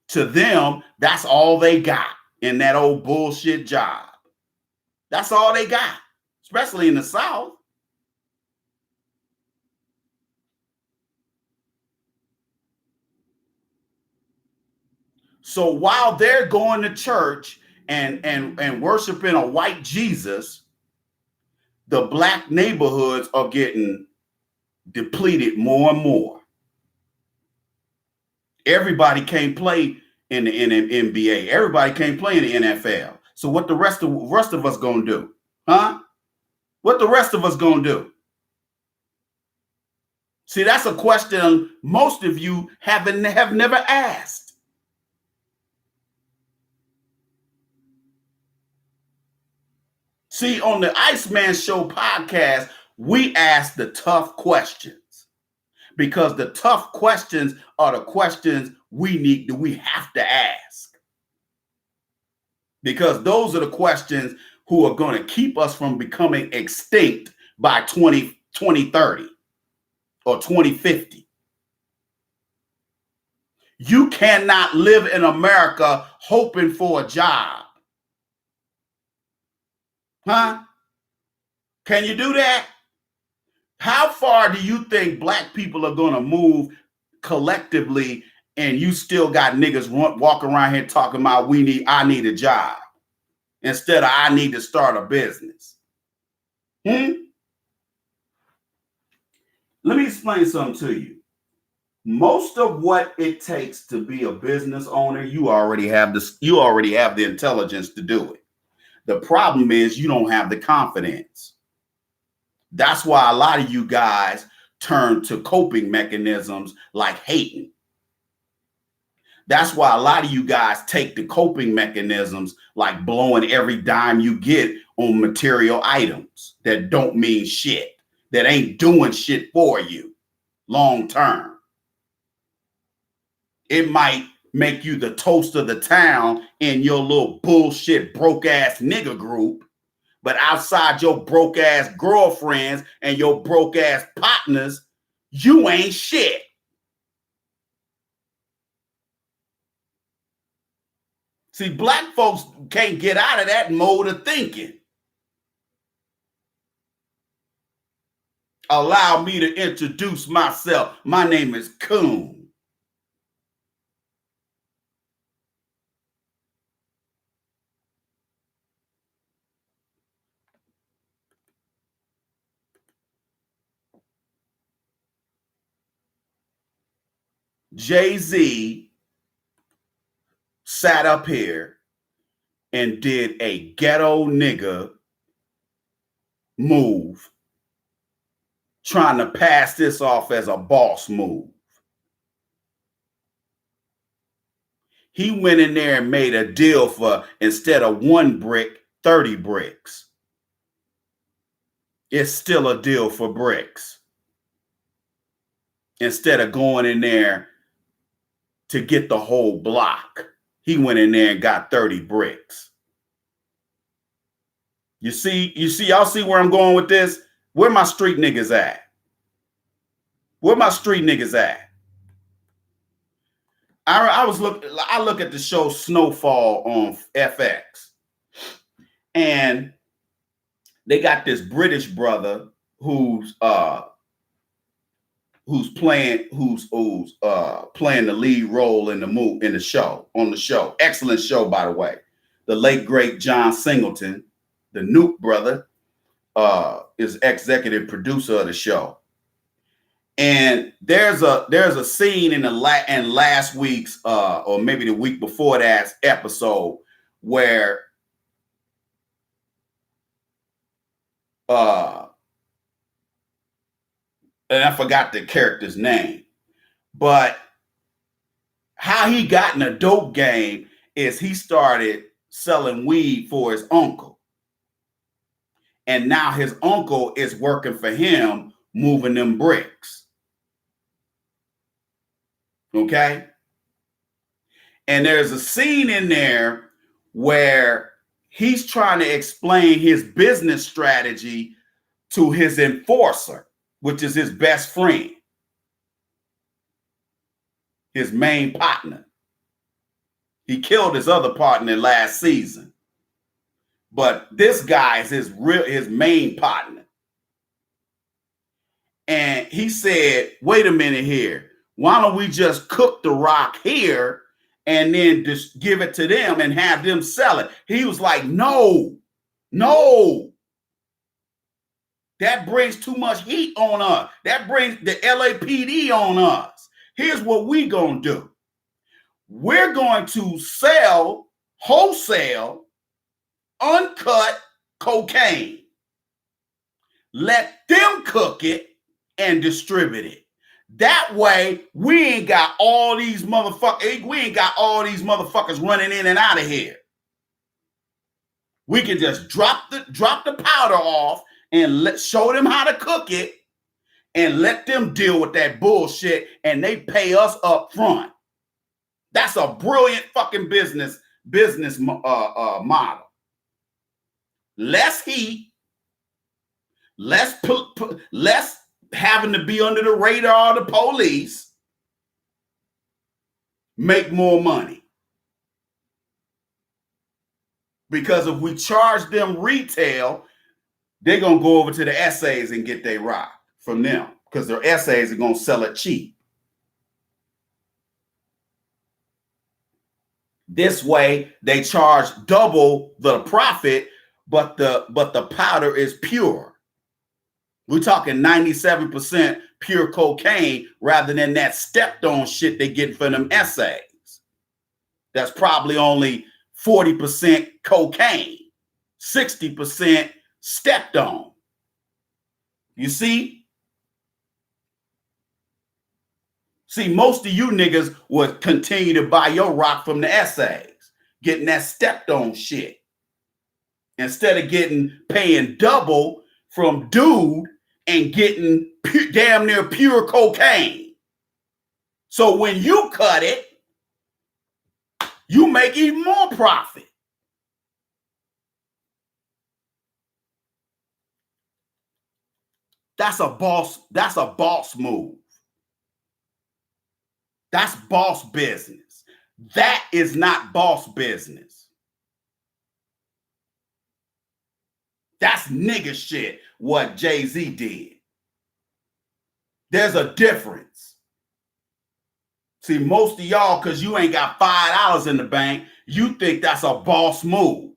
To them, that's all they got in that old bullshit job. That's all they got, especially in the South. So while they're going to church and worshiping a white Jesus, the black neighborhoods are getting depleted more and more. Everybody can't play in the NBA. Everybody can't play in the NFL. So what the rest of us gonna do? Huh? What the rest of us gonna do? See, that's a question most of you have never asked. See, on the Iceman Show podcast, we ask the tough questions because the tough questions are the questions we have to ask. Because those are the questions who are going to keep us from becoming extinct by 2030 or 2050. You cannot live in America hoping for a job. Huh? Can you do that? How far do you think black people are going to move collectively and you still got niggas walking around here talking about I need a job instead of I need to start a business? Let me explain something to you. Most of what it takes to be a business owner, you already have the intelligence to do it. The problem is you don't have the confidence. That's why a lot of you guys turn to coping mechanisms like hating. That's why a lot of you guys take the coping mechanisms like blowing every dime you get on material items that don't mean shit, that ain't doing shit for you long term. It might make you the toast of the town in your little bullshit broke ass nigga group, But outside your broke ass girlfriends and your broke ass partners, you ain't shit. See, black folks can't get out of that mode of thinking. Allow me to introduce myself. My name is Coon. Jay-Z sat up here and did a ghetto nigga move, trying to pass this off as a boss move. He went in there and made a deal for, instead of 1 brick, 30 bricks. It's still a deal for bricks. Instead of going in there to get the whole block, he went in there and got 30 bricks. Y'all see where I'm going with this? Where my street niggas at? Where my street niggas at? I look at the show Snowfall on FX, and they got this British brother who's playing the lead role in the show. Excellent show, by the way. The late great John Singleton, the Nuke brother, is executive producer of the show. And there's a scene in last week's or maybe the week before that episode where and I forgot the character's name, but how he got in a dope game is he started selling weed for his uncle. And now his uncle is working for him, moving them bricks. Okay? And there's a scene in there where he's trying to explain his business strategy to his enforcer, which is his best friend, his main partner. He killed his other partner last season, but this guy is his main partner. And he said, wait a minute here. Why don't we just cook the rock here and then just give it to them and have them sell it? He was like, no. That brings too much heat on us. That brings the LAPD on us. Here's what we gonna do. We're going to sell wholesale uncut cocaine. Let them cook it and distribute it. That way, we ain't got all these motherfuckers running in and out of here. We can just drop the powder off and show them how to cook it and let them deal with that bullshit, and they pay us up front. That's a brilliant fucking business model. Less heat, less having to be under the radar of the police, make more money. Because if we charge them retail, they're going to go over to the essays and get their rock from them because their essays are going to sell it cheap. This way, they charge double the profit, but the powder is pure. We're talking 97% pure cocaine rather than that stepped on shit they get from them essays. That's probably only 40% cocaine, 60% stepped on. You see? See, most of you niggas would continue to buy your rock from the essays, getting that stepped on shit. Instead of paying double from dude and getting damn near pure cocaine. So when you cut it, you make even more profit. That's a boss move. That's boss business. That is not boss business. That's nigga shit, what Jay-Z did. There's a difference. See, most of y'all, because you ain't got $5 in the bank, you think that's a boss move.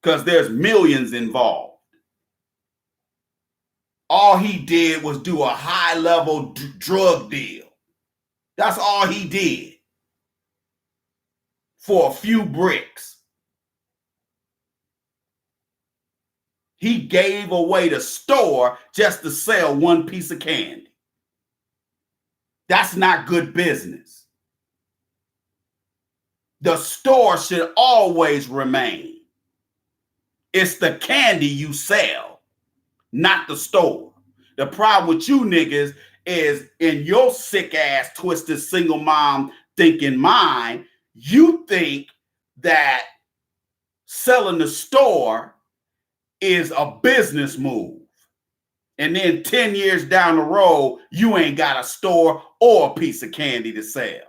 Because there's millions involved. All he did was do a high-level drug deal. That's all he did. For a few bricks. He gave away the store just to sell one piece of candy. That's not good business. The store should always remain. It's the candy you sell, not the store. The problem with you niggas is in your sick ass, twisted, single mom thinking mind, you think that selling the store is a business move. And then 10 years down the road, you ain't got a store or a piece of candy to sell.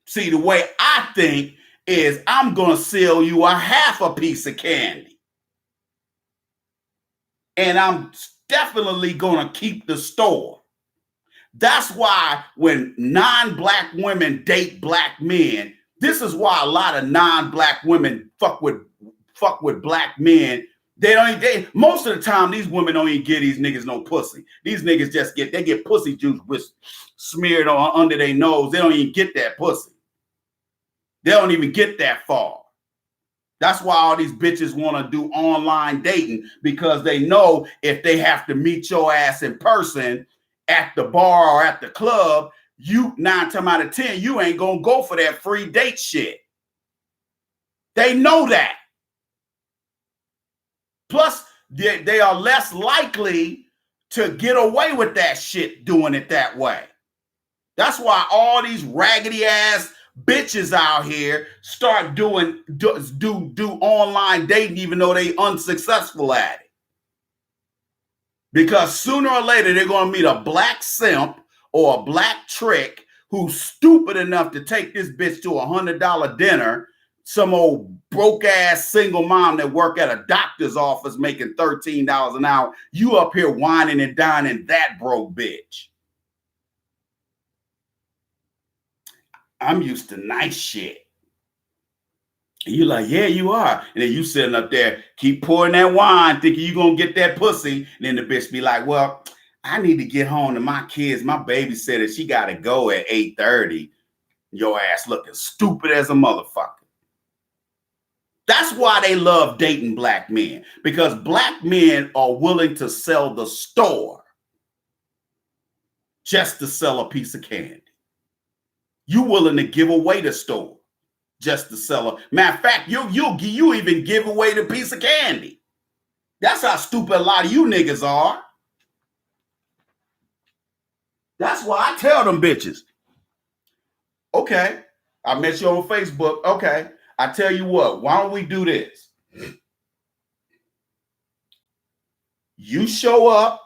See, the way I think is I'm going to sell you a half a piece of candy. And I'm definitely going to keep the store. That's why when non-black women date black men, this is why a lot of non-black women fuck with black men. Most of the time, these women don't even give these niggas no pussy. These niggas just get pussy juice smeared on under their nose. They don't even get that pussy. They don't even get that far. That's why all these bitches want to do online dating, because they know if they have to meet your ass in person at the bar or at the club, you 9 times out of 10, you ain't gonna go for that free date shit. They know that. Plus, they are less likely to get away with that shit doing it that way. That's why all these raggedy ass bitches out here start do online dating even though they unsuccessful at it. Because sooner or later they're going to meet a black simp or a black trick who's stupid enough to take this bitch to $100 dinner. Some old broke ass single mom that work at a doctor's office making $13 an hour. You up here whining and dining that broke bitch. I'm used to nice shit. And you're like, yeah, you are. And then you sitting up there, keep pouring that wine, thinking you're going to get that pussy. And then the bitch be like, well, I need to get home to my kids. My babysitter, she got to go at 8:30. Your ass looking stupid as a motherfucker. That's why they love dating black men. Because black men are willing to sell the store just to sell a piece of candy. You willing to give away the store just to sell it. Matter of fact, you even give away the piece of candy. That's how stupid a lot of you niggas are. That's why I tell them bitches, okay, I met you on Facebook. Okay, I tell you what, why don't we do this? You show up,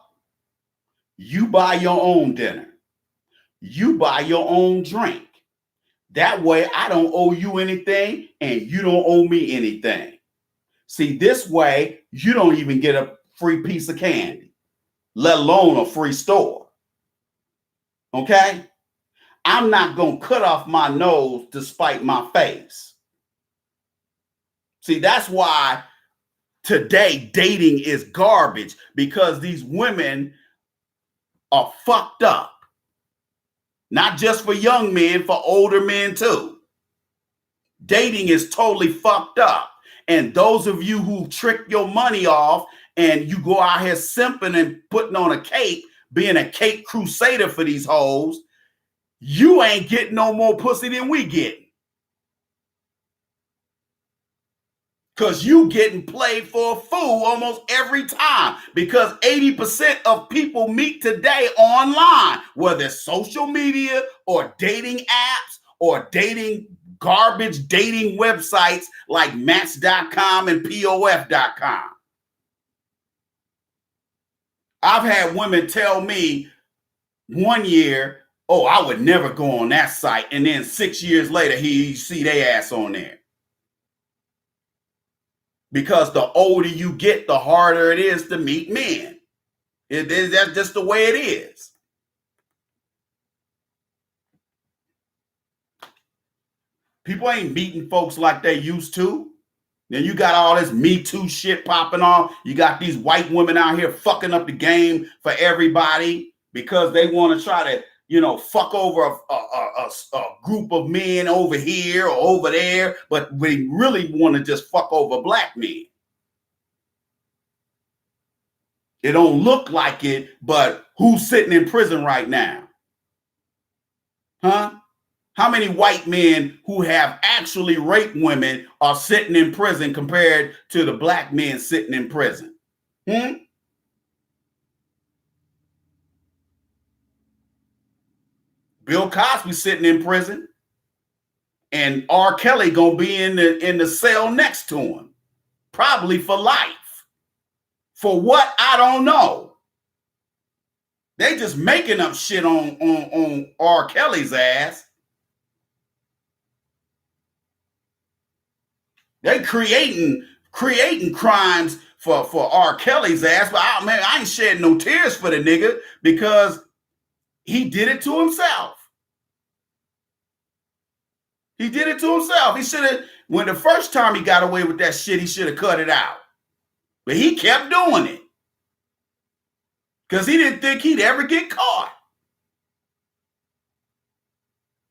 you buy your own dinner. You buy your own drink. That way I don't owe you anything and you don't owe me anything. See, this way you don't even get a free piece of candy, let alone a free store. Okay? I'm not going to cut off my nose to spite my face. See, that's why today dating is garbage, because these women are fucked up. Not just for young men, for older men too. Dating is totally fucked up. And those of you who trick your money off and you go out here simping and putting on a cape, being a cape crusader for these hoes, you ain't getting no more pussy than we getting. Because you getting played for a fool almost every time. Because 80% of people meet today online, whether it's social media or dating apps or garbage dating websites like Match.com and POF.com. I've had women tell me one year, oh, I would never go on that site. And then 6 years later, he see their ass on there. Because the older you get, the harder it is to meet men. That's just the way it is. People ain't meeting folks like they used to. Then you got all this Me Too shit popping off. You got these white women out here fucking up the game for everybody because they want to try to, fuck over a group of men over here or over there, but we really want to just fuck over black men. It don't look like it, but who's sitting in prison right now? Huh? How many white men who have actually raped women are sitting in prison compared to the black men sitting in prison? Bill Cosby sitting in prison, and R. Kelly gonna be in the cell next to him, probably for life. For what? I don't know. They just making up shit on R. Kelly's ass. They creating crimes for R. Kelly's ass, but I ain't shedding no tears for the nigga because he did it to himself. He did it to himself. He should have, when the first time he got away with that shit, he should have cut it out. But he kept doing it because he didn't think he'd ever get caught.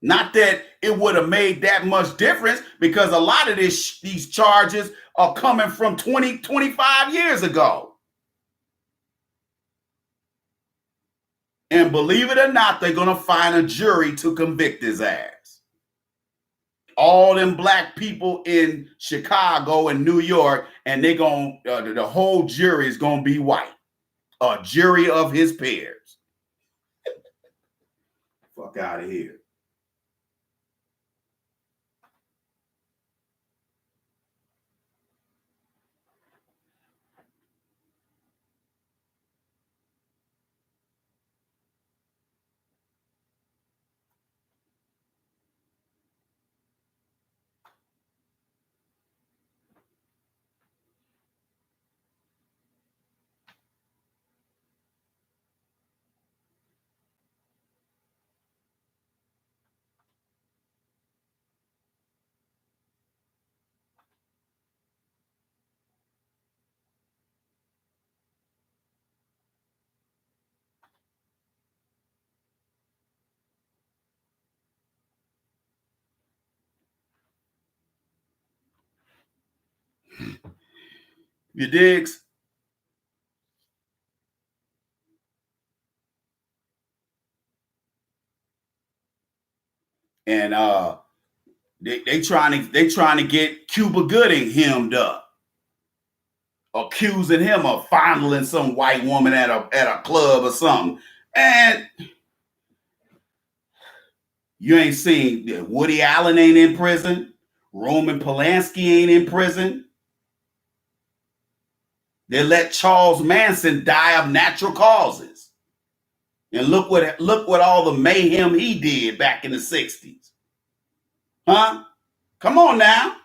Not that it would have made that much difference because a lot of these charges are coming from 20, 25 years ago. And believe it or not, they're going to find a jury to convict his ass. All them black people in Chicago and New York, and they're going the whole jury is going to be white. A jury of his peers. Fuck out of here. You digs? And they trying to get Cuba Gooding hemmed up, accusing him of fondling some white woman at a club or something. And you ain't seen Woody Allen ain't in prison. Roman Polanski ain't in prison. They let Charles Manson die of natural causes. And look what all the mayhem he did back in the 60s. Huh? Come on now.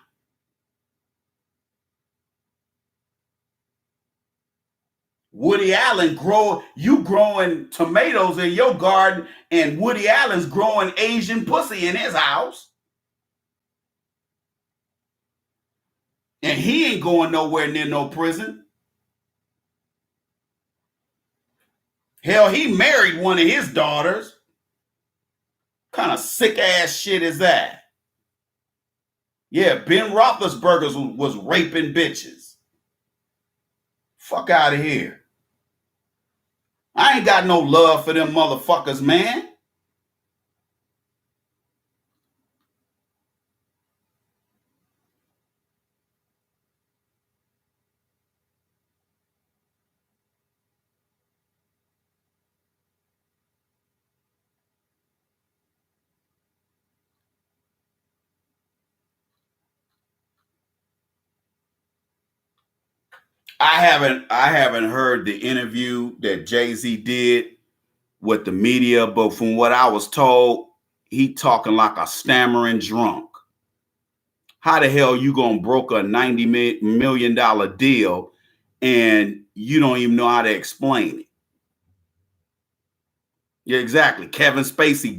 Woody Allen growing tomatoes in your garden, and Woody Allen's growing Asian pussy in his house. And he ain't going nowhere near no prison. Hell, he married one of his daughters. Kind of sick ass shit is that? Yeah, Ben Roethlisberger was raping bitches. Fuck out of here. I ain't got no love for them motherfuckers, man. I haven't heard the interview that Jay-Z did with the media, but from what I was told, he talking like a stammering drunk. How the hell you gonna broker a $90 million deal and you don't even know how to explain it? Yeah, exactly. Kevin Spacey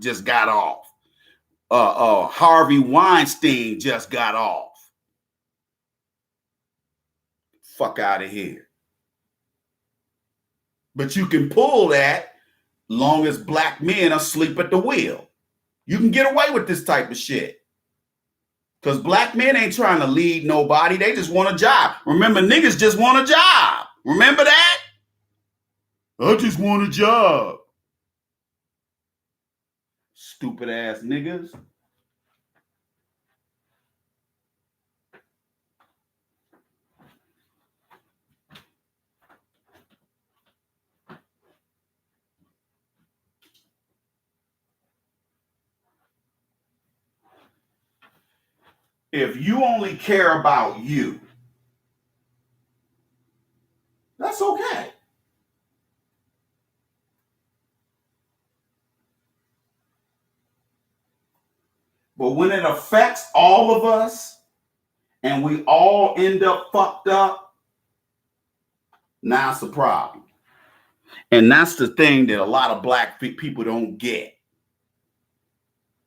just got off. Harvey Weinstein just got off. Fuck out of here. But you can pull that long as black men are asleep at the wheel. You can get away with this type of shit. Because black men ain't trying to lead nobody. They just want a job. Remember, niggas just want a job. Remember that? I just want a job. Stupid ass niggas. If you only care about you, that's okay. But when it affects all of us and we all end up fucked up, now it's a problem. And that's the thing that a lot of black people don't get,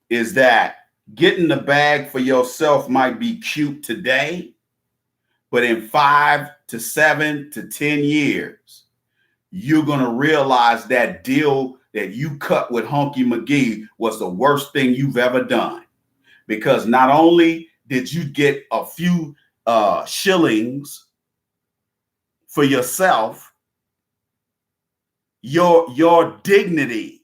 is that getting the bag for yourself might be cute today, but in 5 to 7 to 10 years, you're going to realize that deal that you cut with Hunky McGee was the worst thing you've ever done. Because not only did you get a few shillings for yourself, your dignity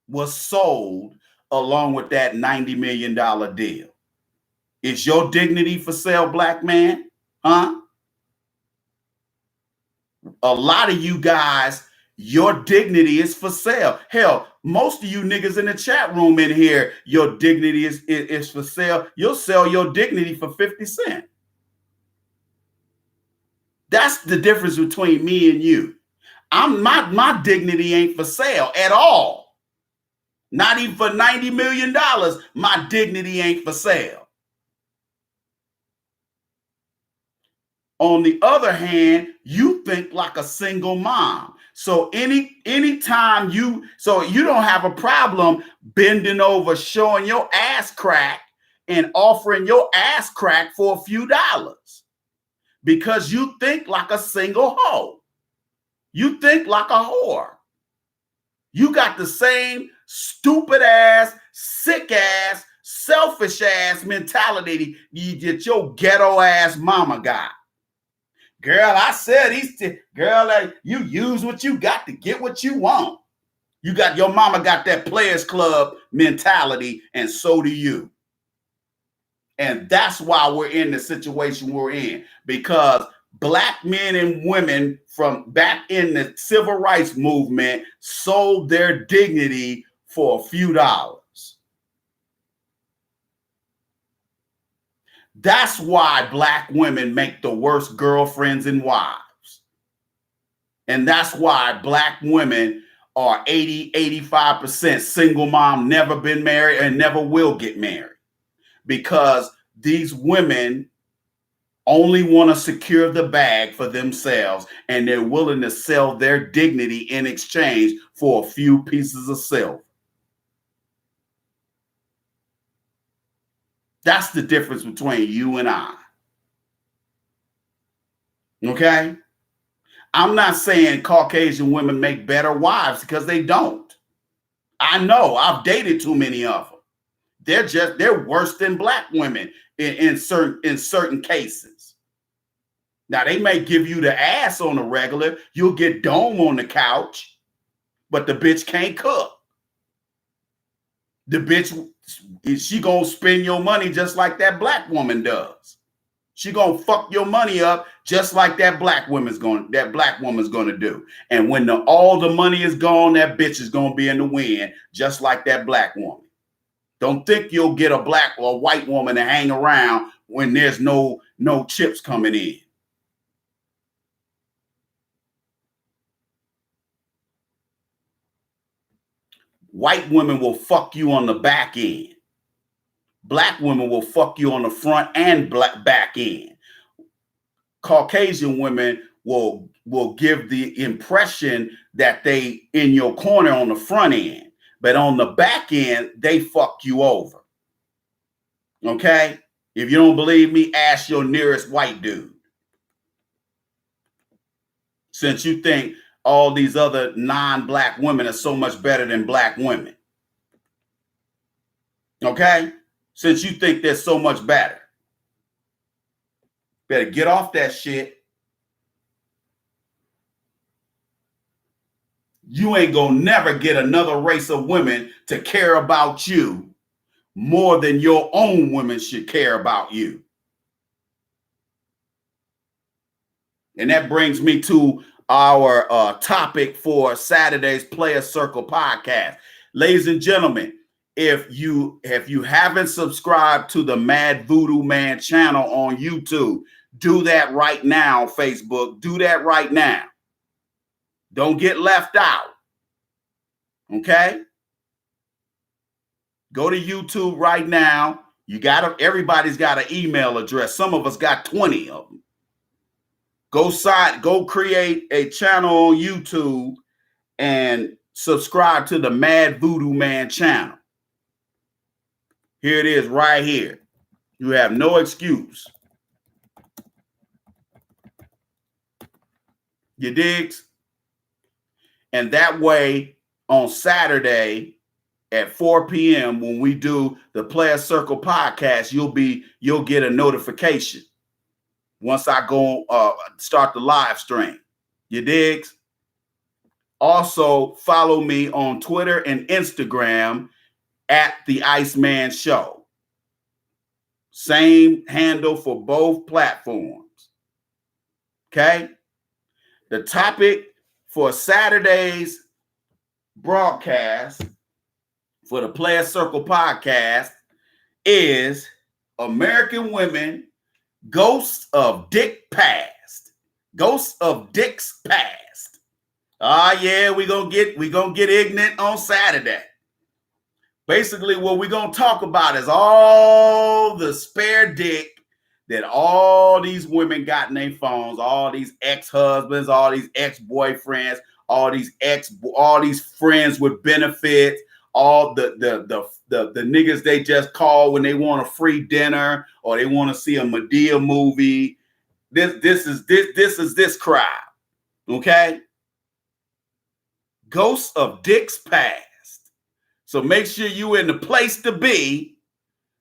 was sold along with that $90 million deal. Is your dignity for sale, black man? Huh? A lot of you guys, your dignity is for sale. Hell, most of you niggas in the chat room in here, your dignity is for sale. You'll sell your dignity for 50 cents. That's the difference between me and you. My dignity ain't for sale at all. Not even for $90 million. My dignity ain't for sale. On the other hand, you think like a single mom. So anytime you don't have a problem bending over, showing your ass crack and offering your ass crack for a few dollars because you think like a single hoe. You think like a whore. You got the same stupid ass, sick ass, selfish ass mentality that your ghetto ass mama got. Girl, I said girl, like, you use what you got to get what you want. Your mama got that Players Club mentality, and so do you. And that's why we're in the situation we're in, because black men and women from back in the civil rights movement sold their dignity for a few dollars. That's why black women make the worst girlfriends and wives. And that's why black women are 85% single mom, never been married and never will get married. Because these women only want to secure the bag for themselves, and they're willing to sell their dignity in exchange for a few pieces of silver. That's the difference between you and I. Okay? I'm not saying Caucasian women make better wives, because they don't. I know. I've dated too many of them. They're worse than black women in certain cases. Now, they may give you the ass on the regular. You'll get dome on the couch, but the bitch can't cook. The bitch, she gonna spend your money just like that black woman does. She gonna fuck your money up just like that black woman's gonna do. And when all the money is gone, that bitch is gonna be in the wind, just like that black woman. Don't think you'll get a black or a white woman to hang around when there's no chips coming in. White women will fuck you on the back end. Black women will fuck you on the front and back end. Caucasian women will give the impression that they in your corner on the front end, but on the back end, they fuck you over. Okay? If you don't believe me, ask your nearest white dude. Since you think all these other non-black women are so much better than black women. Okay? Since you think they're so much better. Better get off that shit. You ain't gonna never get another race of women to care about you more than your own women should care about you. And that brings me to our topic for Saturday's Player Circle podcast. Ladies and gentlemen, if you haven't subscribed to the Mad Voodoo Man channel on YouTube, do that right now. Facebook, do that right now. Don't get left out. Okay? Go to YouTube right now. Everybody's got an email address. Some of us got 20 of them. Go create a channel on YouTube and subscribe to the Mad Voodoo Man channel. Here it is right here. You have no excuse. You digs? And that way on Saturday at 4 p.m. when we do the Player Circle podcast, you'll get a notification once I go start the live stream. You digs? Also, follow me on Twitter and Instagram at The Iceman Show. Same handle for both platforms. Okay? The topic for Saturday's broadcast for the Player Circle podcast is American Women, Ghosts of Dick Past. Ghosts of Dick's Past. Yeah, we gonna get ignorant on Saturday. Basically, what we're gonna talk about is all the spare dick that all these women got in their phones, all these ex-husbands, all these ex-boyfriends, all these friends with benefits, all the niggas they just call when they want a free dinner or they want to see a Madea movie. This is this crowd. Okay? Ghosts of Dick's Past. So make sure you in the place to be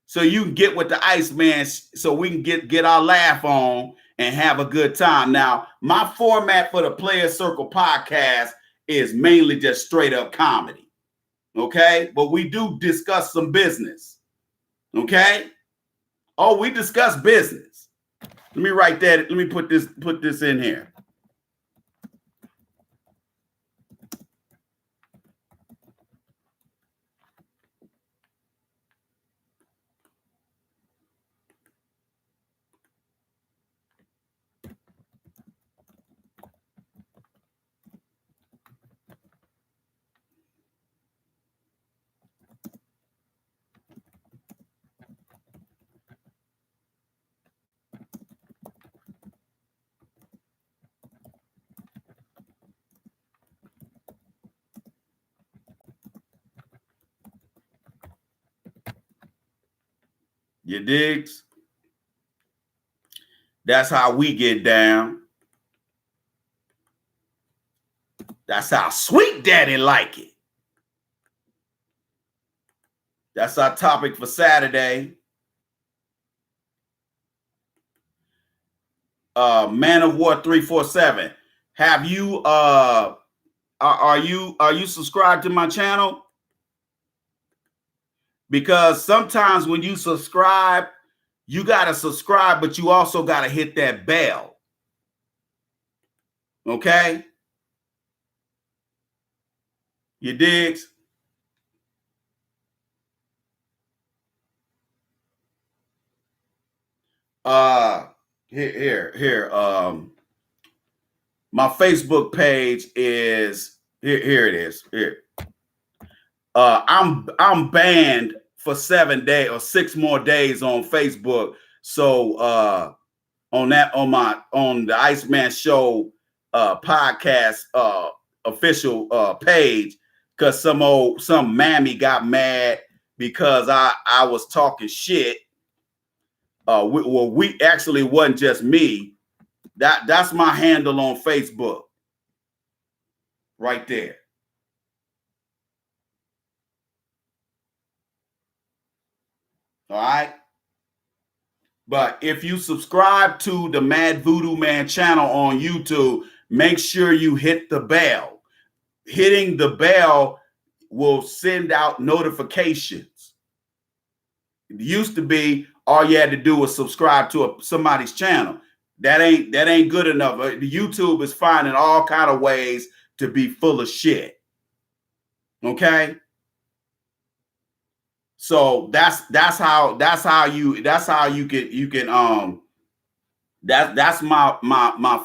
so you can get with the Iceman so we can get our laugh on and have a good time. Now, my format for the Player Circle podcast is mainly just straight up comedy. Okay? But we do discuss some business. Okay? Oh, we discuss business. Let me write that. Let me put this in here. You digs? That's how we get down. That's how Sweet Daddy like it. That's our topic for Saturday. Man of War 347. Have you are you subscribed to my channel? Because sometimes when you subscribe, you gotta subscribe, but you also gotta hit that bell. Okay? You digs? Here. My Facebook page is here it is. Here. I'm banned for 7 days or 6 more days on Facebook. So on the Iceman Show podcast official page, because some mammy got mad because I was talking shit. We actually wasn't just me. That's my handle on Facebook, right there. All right. But if you subscribe to the Mad Voodoo Man channel on YouTube, make sure you hit the bell. Hitting the bell will send out notifications. It used to be all you had to do was subscribe to somebody's channel. That ain't good enough. The YouTube is finding all kind of ways to be full of shit. Okay? So that's how you can that's my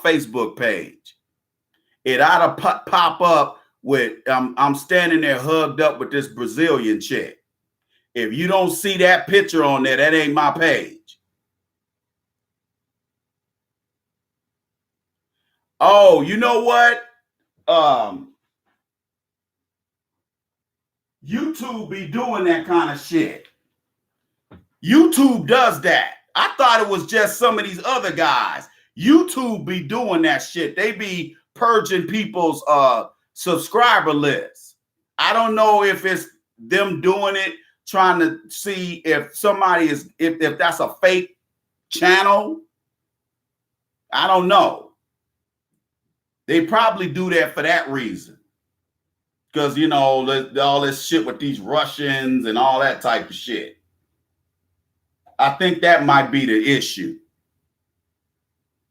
Facebook page. It ought to pop up with I'm standing there hugged up with this Brazilian chick. If you don't see that picture on there, that ain't my page. Oh, you know what? YouTube be doing that kind of shit. YouTube does that. I thought it was just some of these other guys. YouTube be doing that shit. They be purging people's subscriber lists. I don't know if it's them doing it, trying to see if somebody is if that's a fake channel. I don't know. They probably do that for that reason. Because, you know, all this shit with these Russians and all that type of shit. I think that might be the issue.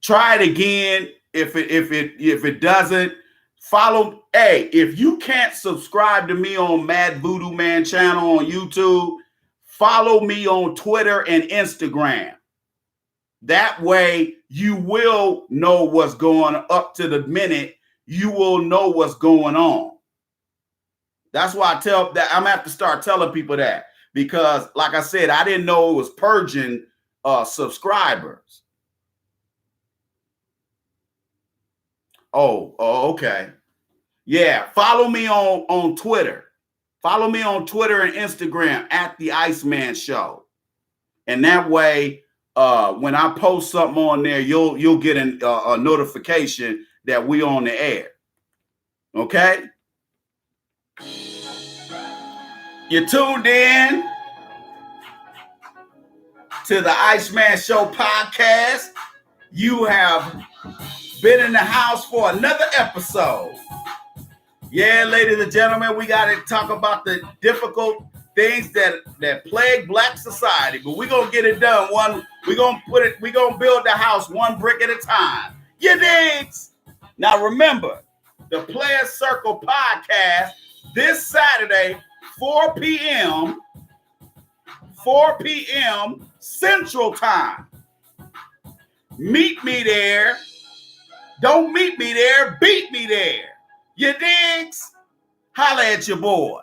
Try it again. If it doesn't, follow. Hey, if you can't subscribe to me on Mad Voodoo Man channel on YouTube, follow me on Twitter and Instagram. That way you will know what's going on up to the minute. You will know what's going on. That's why I tell that I'm gonna have to start telling people that, because like I said, I didn't know it was purging subscribers. Oh, okay. Yeah, follow me on Twitter. Follow me on Twitter and Instagram at the Iceman Show. And that way, when I post something on there, you'll get a notification that we on the air. Okay? You tuned in to the Iceman Show podcast. You have been in the house for another episode. Yeah, ladies and gentlemen, we got to talk about the difficult things that plague Black society, but we're gonna get it done. We're gonna build the house one brick at a time. You digs? Now remember, the Players Circle podcast this Saturday, 4 p.m. Central Time. Meet me there. Don't meet me there, beat me there. You digs? Holla at your boy.